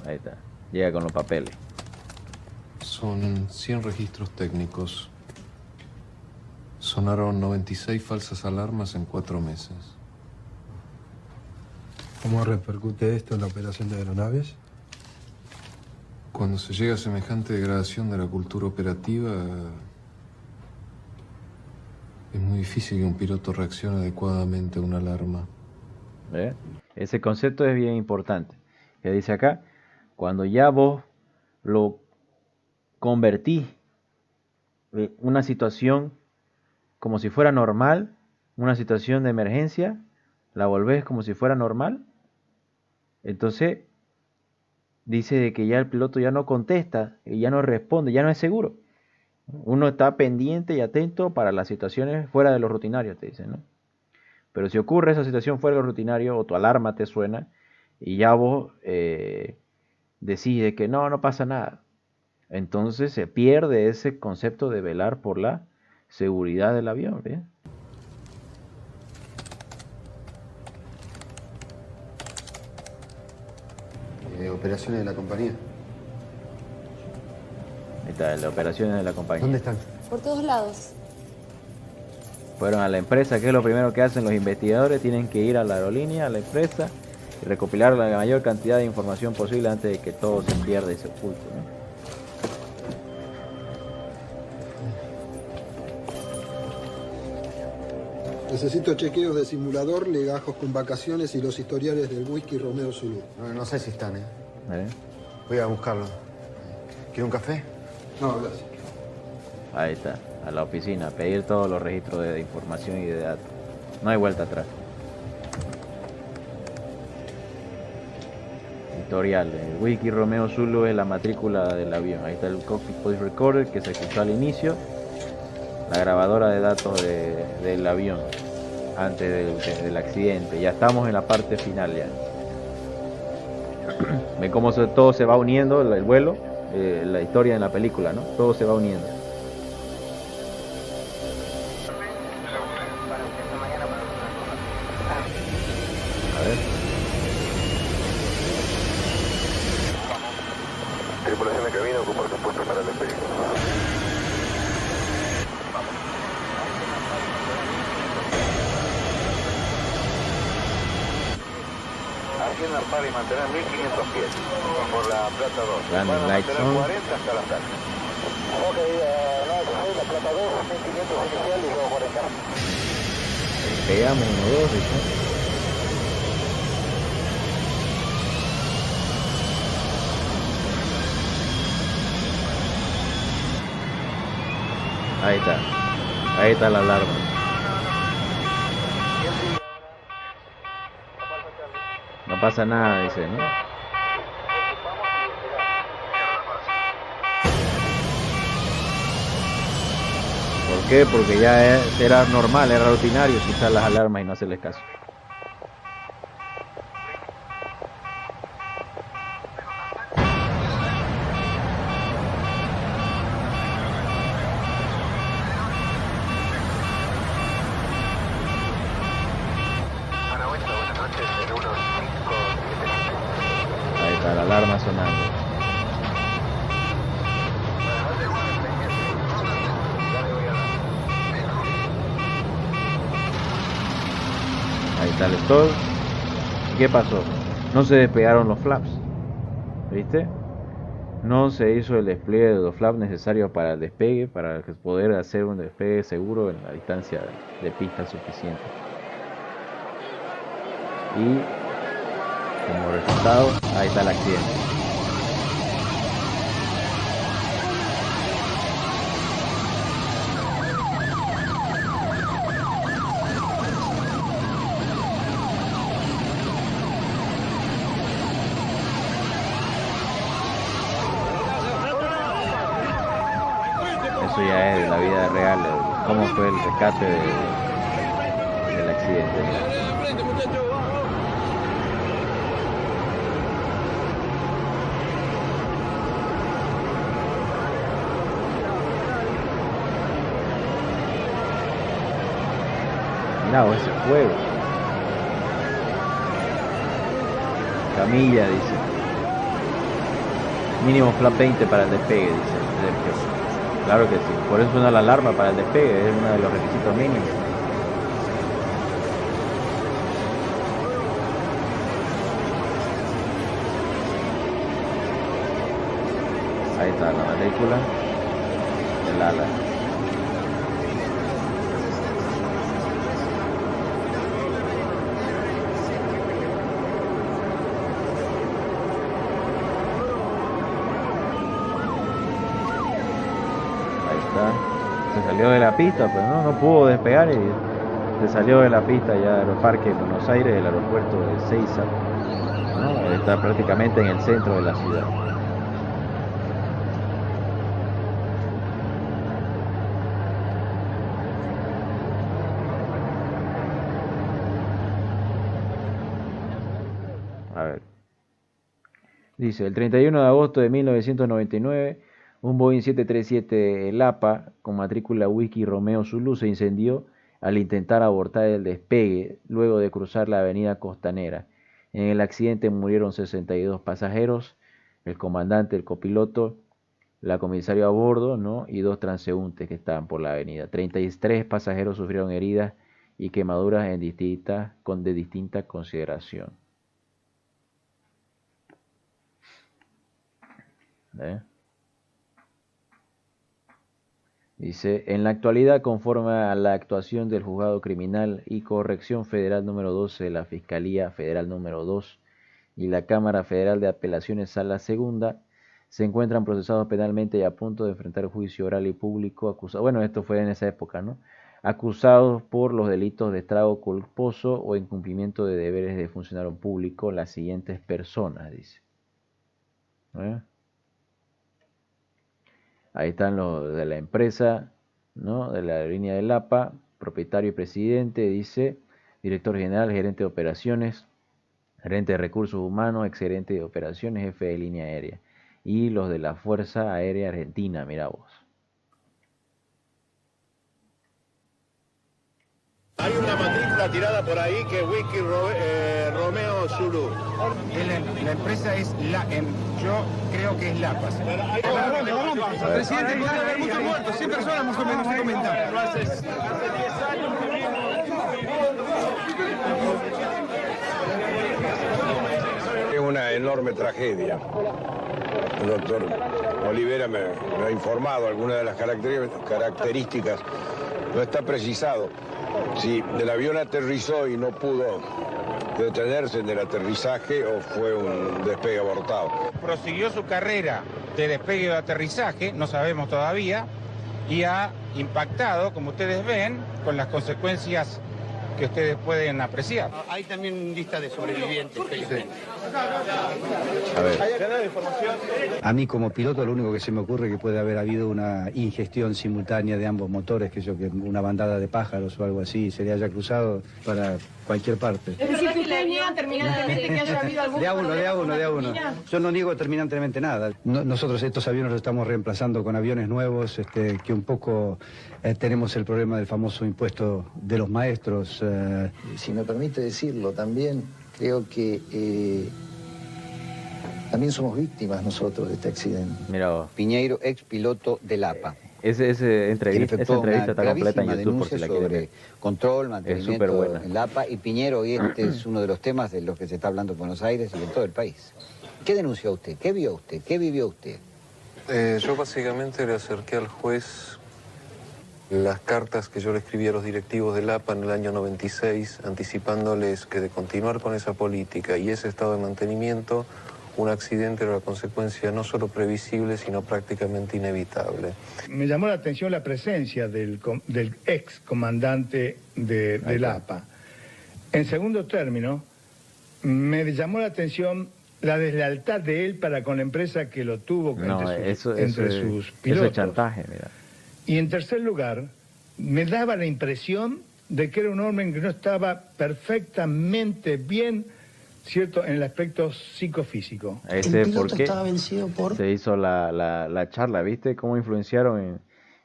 Ahí está. Llega con los papeles. Son 100 registros técnicos. Sonaron 96 falsas alarmas en 4 meses. ¿Cómo repercute esto en la operación de aeronaves? Cuando se llega a semejante degradación de la cultura operativa, es muy difícil que un piloto reaccione adecuadamente a una alarma. ¿Ve? Ese concepto es bien importante. Que dice acá, cuando ya vos lo convertís en una situación como si fuera normal, una situación de emergencia, la volvés como si fuera normal, entonces dice de que ya el piloto ya no contesta, y ya no responde, ya no es seguro. Uno está pendiente y atento para las situaciones fuera de lo rutinario, te dicen, ¿no? Pero si ocurre esa situación fuera de lo rutinario o tu alarma te suena y ya vos decides que no pasa nada, entonces se pierde ese concepto de velar por la seguridad del avión, ¿ve? Operaciones de la compañía. Ahí está, el de operaciones de la compañía. ¿Dónde están? Por todos lados. Fueron a la empresa, que es lo primero que hacen los investigadores. Tienen que ir a la aerolínea, a la empresa, y recopilar la mayor cantidad de información posible antes de que todo se pierda y se oculte, ¿no? Necesito chequeos de simulador, legajos con vacaciones y los historiales del Whisky Romeo Zulu. No sé si están, Voy a buscarlo. ¿Quiere un café? No, gracias. Ahí está, a la oficina, pedir todos los registros de información y de datos. No hay vuelta atrás. historial. Whisky Romeo Zulu es la matrícula del avión. Ahí está el cockpit voice recorder que se escuchó al inicio. La grabadora de datos del avión antes del accidente. Ya estamos en la parte final ya. Ven cómo todo se va uniendo, el vuelo, la historia en la película, ¿no? Todo se va uniendo. A ver. Tripulación de cabina, ocupar su puesto para el despegue. Haciendo arpar y mantener 1500 pies por la Plata 2. Van a mantener 40 hasta la tarde. Ok, la Plata 2, 1500 inicial y luego 40. Pegamos 1, 2, ¿viste? Ahí está la alarma. No pasa nada, dice, ¿no? ¿Por qué? Porque ya era normal, era rutinario quitar las alarmas y no hacerles caso. Ahí está la alarma sonando. Ahí está el stall. ¿Y qué pasó? No se despegaron los flaps. ¿Viste? No se hizo el despliegue de los flaps necesarios para el despegue, para poder hacer un despegue seguro en la distancia de pista suficiente. Y como resultado, ahí está el accidente. Eso ya es de la vida real, cómo fue el rescate del accidente. Mirá ese fuego. Camilla, dice. Mínimo flap 20 para el despegue, dice Sergio. Claro que sí, por eso suena la alarma para el despegue, es uno de los requisitos mínimos. Ahí está la matrícula del ala. Se salió de la pista, pero no pudo despegar y se salió de la pista ya del Parque de Buenos Aires, del aeropuerto de Ezeiza, ¿no? Está prácticamente en el centro de la ciudad. A ver. Dice, el 31 de agosto de 1999, un Boeing 737 Lapa con matrícula Whisky Romeo Zulu se incendió al intentar abortar el despegue luego de cruzar la avenida Costanera. En el accidente murieron 62 pasajeros, el comandante, el copiloto, la comisaria a bordo, ¿no? Y 2 transeúntes que estaban por la avenida. 33 pasajeros sufrieron heridas y quemaduras de distinta consideración. Dice, en la actualidad, conforme a la actuación del Juzgado Criminal y Corrección Federal número 12 de la Fiscalía Federal número 2 y la Cámara Federal de Apelaciones Sala Segunda, se encuentran procesados penalmente y a punto de enfrentar juicio oral y público acusados. Bueno, esto fue en esa época, ¿no? Acusados por los delitos de estrago culposo o incumplimiento de deberes de funcionario público, las siguientes personas, dice. Ahí están los de la empresa, ¿no? De la aerolínea del APA, propietario y presidente, dice, director general, gerente de operaciones, gerente de recursos humanos, exgerente de operaciones, jefe de línea aérea. Y los de la Fuerza Aérea Argentina, mira vos. Hay una matrícula tirada por ahí que es Whisky Romeo Zulu. La empresa es yo creo que es LAPA. Presidente, podría haber muchos muertos, 100 personas más o menos se comentan. Lo haces hace 10 años. Es una enorme tragedia. El doctor Olivera me ha informado algunas de las características. No está precisado si el avión aterrizó y no pudo detenerse en el aterrizaje o fue un despegue abortado. Prosiguió su carrera de despegue y de aterrizaje, no sabemos todavía, y ha impactado, como ustedes ven, con las consecuencias que ustedes pueden apreciar. Hay también lista de sobrevivientes. A ver. A mí como piloto lo único que se me ocurre es que puede haber habido una ingestión simultánea de ambos motores, que una bandada de pájaros o algo así se le haya cruzado para cualquier parte. Es decir, que usted niega terminantemente que haya habido algún... De a uno. Yo no niego terminantemente nada. Nosotros estos aviones los estamos reemplazando con aviones nuevos, que un poco tenemos el problema del famoso impuesto de los maestros. Si me permite decirlo también, creo que también somos víctimas nosotros de este accidente. Mira vos. Piñeiro, ex piloto del APA. Esa entrevista está completa en YouTube por si la quieren ver. Control, mantenimiento en el APA y Piñero, y este es uno de los temas de los que se está hablando en Buenos Aires y en todo el país. ¿Qué denunció usted? ¿Qué vio usted? ¿Qué vivió usted? Yo básicamente le acerqué al juez las cartas que yo le escribí a los directivos del APA en el año 96, anticipándoles que de continuar con esa política y ese estado de mantenimiento, un accidente era la consecuencia no solo previsible, sino prácticamente inevitable. Me llamó la atención la presencia del ex comandante del APA. En segundo término, me llamó la atención la deslealtad de él para con la empresa que lo tuvo entre sus pilotos. Eso es chantaje, mira. Y en tercer lugar, me daba la impresión de que era un hombre que no estaba perfectamente bien, ¿cierto?, en el aspecto psicofísico. ¿Por qué estaba vencido por... Se hizo la charla, ¿viste? Cómo influenciaron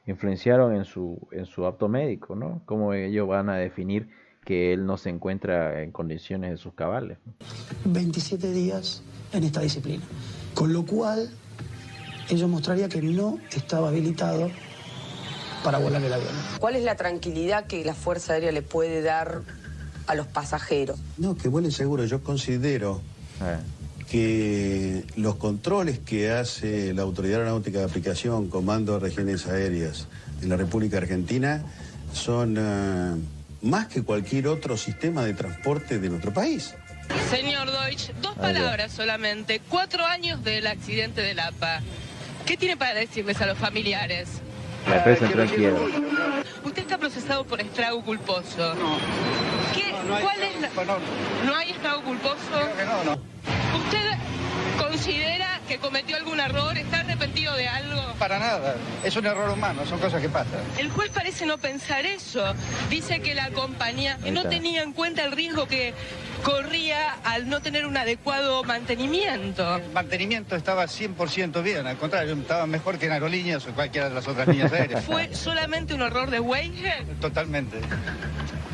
en su acto médico, ¿no? Cómo ellos van a definir que él no se encuentra en condiciones de sus cabales. 27 días en esta disciplina. Con lo cual, ello mostraría que no estaba habilitado para volar el avión. ¿Cuál es la tranquilidad que la Fuerza Aérea le puede dar a los pasajeros? No, que vuelen seguro. Yo considero que los controles que hace la Autoridad Aeronáutica de Aplicación, Comando de Regiones Aéreas en la República Argentina, son más que cualquier otro sistema de transporte de nuestro país. Señor Deutsch, 2 palabras solamente. 4 años del accidente del APA. ¿Qué tiene para decirles a los familiares? La empresa entró en quiebra. Usted está procesado por estrago culposo. ¿Cuál es la...? ¿No hay estrago culposo? No. ¿Usted considera que cometió algún error? ¿Está arrepentido de algo? Para nada. Es un error humano, son cosas que pasan. El juez parece no pensar eso. Dice que la compañía no tenía en cuenta el riesgo que corría al no tener un adecuado mantenimiento. El mantenimiento estaba 100% bien, al contrario, estaba mejor que en Aerolíneas o cualquiera de las otras líneas aéreas. ¿Fue solamente un error de Weihe? Totalmente.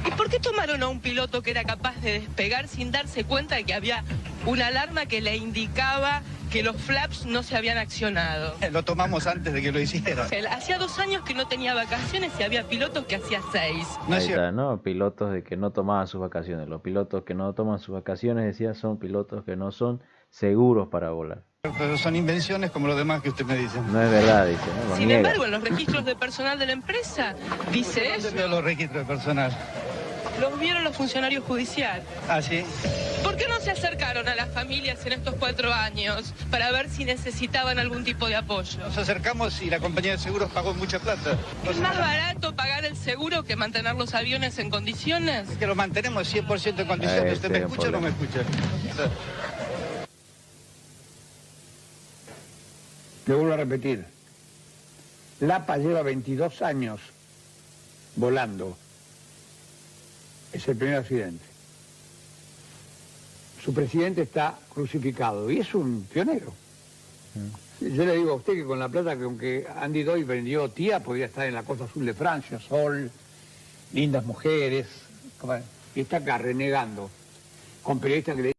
¿Y por qué tomaron a un piloto que era capaz de despegar sin darse cuenta de que había una alarma que le indicaba que los flaps no se habían accionado? Lo tomamos antes de que lo hiciera. Hacía 2 años que no tenía vacaciones y había pilotos que hacía 6. Ahí está, ¿no? Pilotos de que no tomaban sus vacaciones. Los pilotos que no toman sus vacaciones, decía, son pilotos que no son seguros para volar. Pero son invenciones como lo demás que usted me dice. No es verdad, dice, ¿no? Sin embargo, en los registros de personal de la empresa dice eso. Los registros de personal. Los vieron los funcionarios judiciales. Ah, sí. ¿Por qué no se acercaron a las familias en estos 4 años para ver si necesitaban algún tipo de apoyo? Nos acercamos y la compañía de seguros pagó mucha plata. ¿Es más barato pagar el seguro que mantener los aviones en condiciones? Que lo mantenemos 100% en condiciones. ¿Usted me escucha o no me escucha? Le vuelvo a repetir, Lapa lleva 22 años volando. Es el primer accidente. Su presidente está crucificado y es un pionero. Yo le digo a usted que con la plata que aunque Andy Doyle vendió Tía, podría estar en la Costa Azul de Francia, sol, lindas mujeres, y está acá renegando con periodistas que le...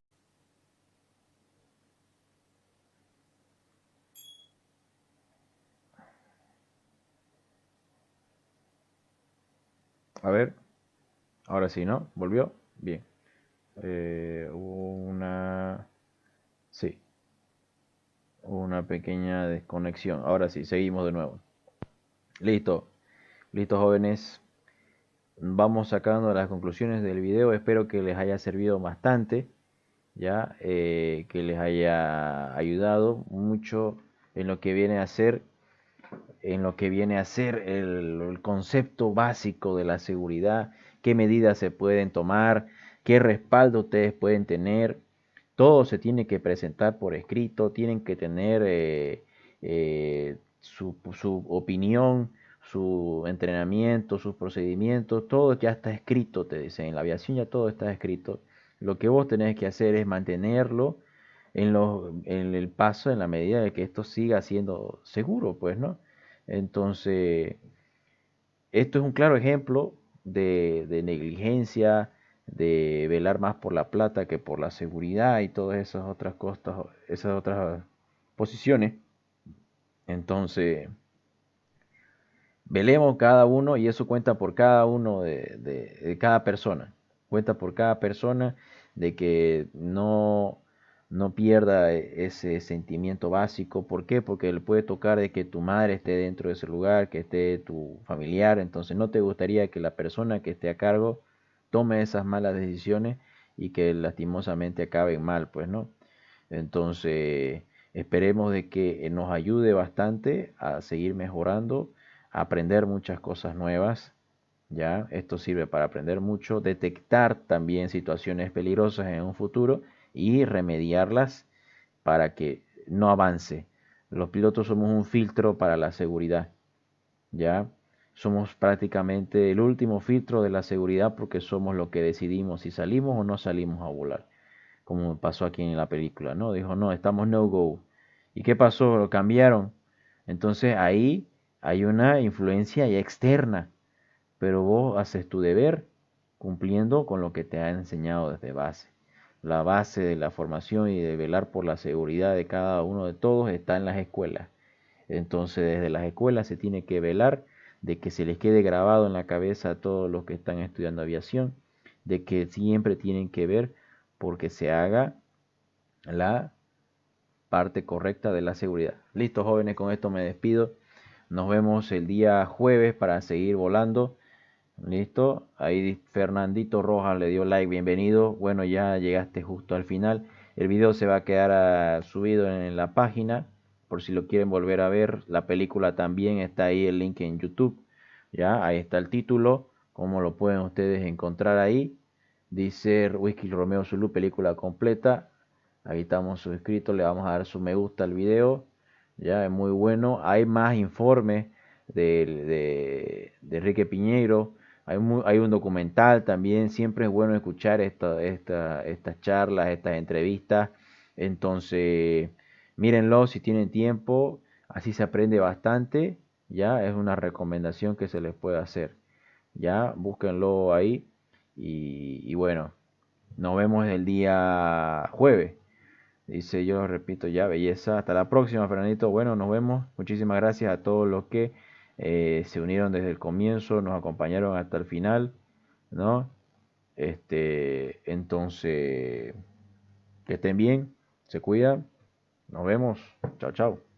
A ver, ahora sí, ¿no? ¿Volvió? Bien. Sí, una pequeña desconexión. Ahora sí, seguimos de nuevo. Listo, jóvenes. Vamos sacando las conclusiones del video. Espero que les haya servido bastante, ya, que les haya ayudado mucho en lo que viene a ser, el concepto básico de la seguridad, qué medidas se pueden tomar, qué respaldo ustedes pueden tener. Todo se tiene que presentar por escrito, tienen que tener su opinión, su entrenamiento, sus procedimientos, todo ya está escrito, te dicen. En la aviación ya todo está escrito. Lo que vos tenés que hacer es mantenerlo en el paso, en la medida de que esto siga siendo seguro, pues, ¿no? Entonces, esto es un claro ejemplo de negligencia, de velar más por la plata que por la seguridad y todas esas otras cosas, esas otras posiciones. Entonces, velemos cada uno, y eso cuenta por cada uno de cada persona. Cuenta por cada persona de que no pierda ese sentimiento básico. ¿Por qué? Porque le puede tocar de que tu madre esté dentro de ese lugar, que esté tu familiar. Entonces no te gustaría que la persona que esté a cargo tome esas malas decisiones y que lastimosamente acaben mal, pues, ¿no? Entonces esperemos de que nos ayude bastante a seguir mejorando, a aprender muchas cosas nuevas. Ya, esto sirve para aprender mucho, detectar también situaciones peligrosas en un futuro y remediarlas para que no avance. Los pilotos somos un filtro para la seguridad. Ya, somos prácticamente el último filtro de la seguridad porque somos los que decidimos si salimos o no salimos a volar. Como pasó aquí en la película, ¿no? Dijo, no, estamos no go. ¿Y qué pasó? Lo cambiaron. Entonces ahí hay una influencia ya externa, pero vos haces tu deber cumpliendo con lo que te ha enseñado desde base. La base de la formación y de velar por la seguridad de cada uno de todos está en las escuelas. Entonces desde las escuelas se tiene que velar de que se les quede grabado en la cabeza a todos los que están estudiando aviación, de que siempre tienen que ver porque se haga la parte correcta de la seguridad. Listo, jóvenes, con esto me despido. Nos vemos el día jueves para seguir volando. Listo, ahí Fernandito Rojas le dio like, bienvenido. Bueno, ya llegaste justo al final. El video se va a quedar subido en la página por si lo quieren volver a ver. La película también está ahí, el link en YouTube. Ya, ahí está el título, como lo pueden ustedes encontrar ahí. Dice Whisky Romeo Zulu, película completa. Ahí estamos suscritos, le vamos a dar su me gusta al video. Ya, es muy bueno. Hay más informes de Enrique Piñeiro. Hay un documental también. Siempre es bueno escuchar estas charlas, estas entrevistas. Entonces, mírenlo si tienen tiempo. Así se aprende bastante. Ya, es una recomendación que se les puede hacer. Ya, búsquenlo ahí. Y bueno, nos vemos el día jueves. Dice, yo lo repito ya, belleza. Hasta la próxima, Fernandito. Bueno, nos vemos. Muchísimas gracias a todos los que se unieron desde el comienzo, nos acompañaron hasta el final, ¿no? Entonces, que estén bien, se cuidan. Nos vemos. Chao, chao.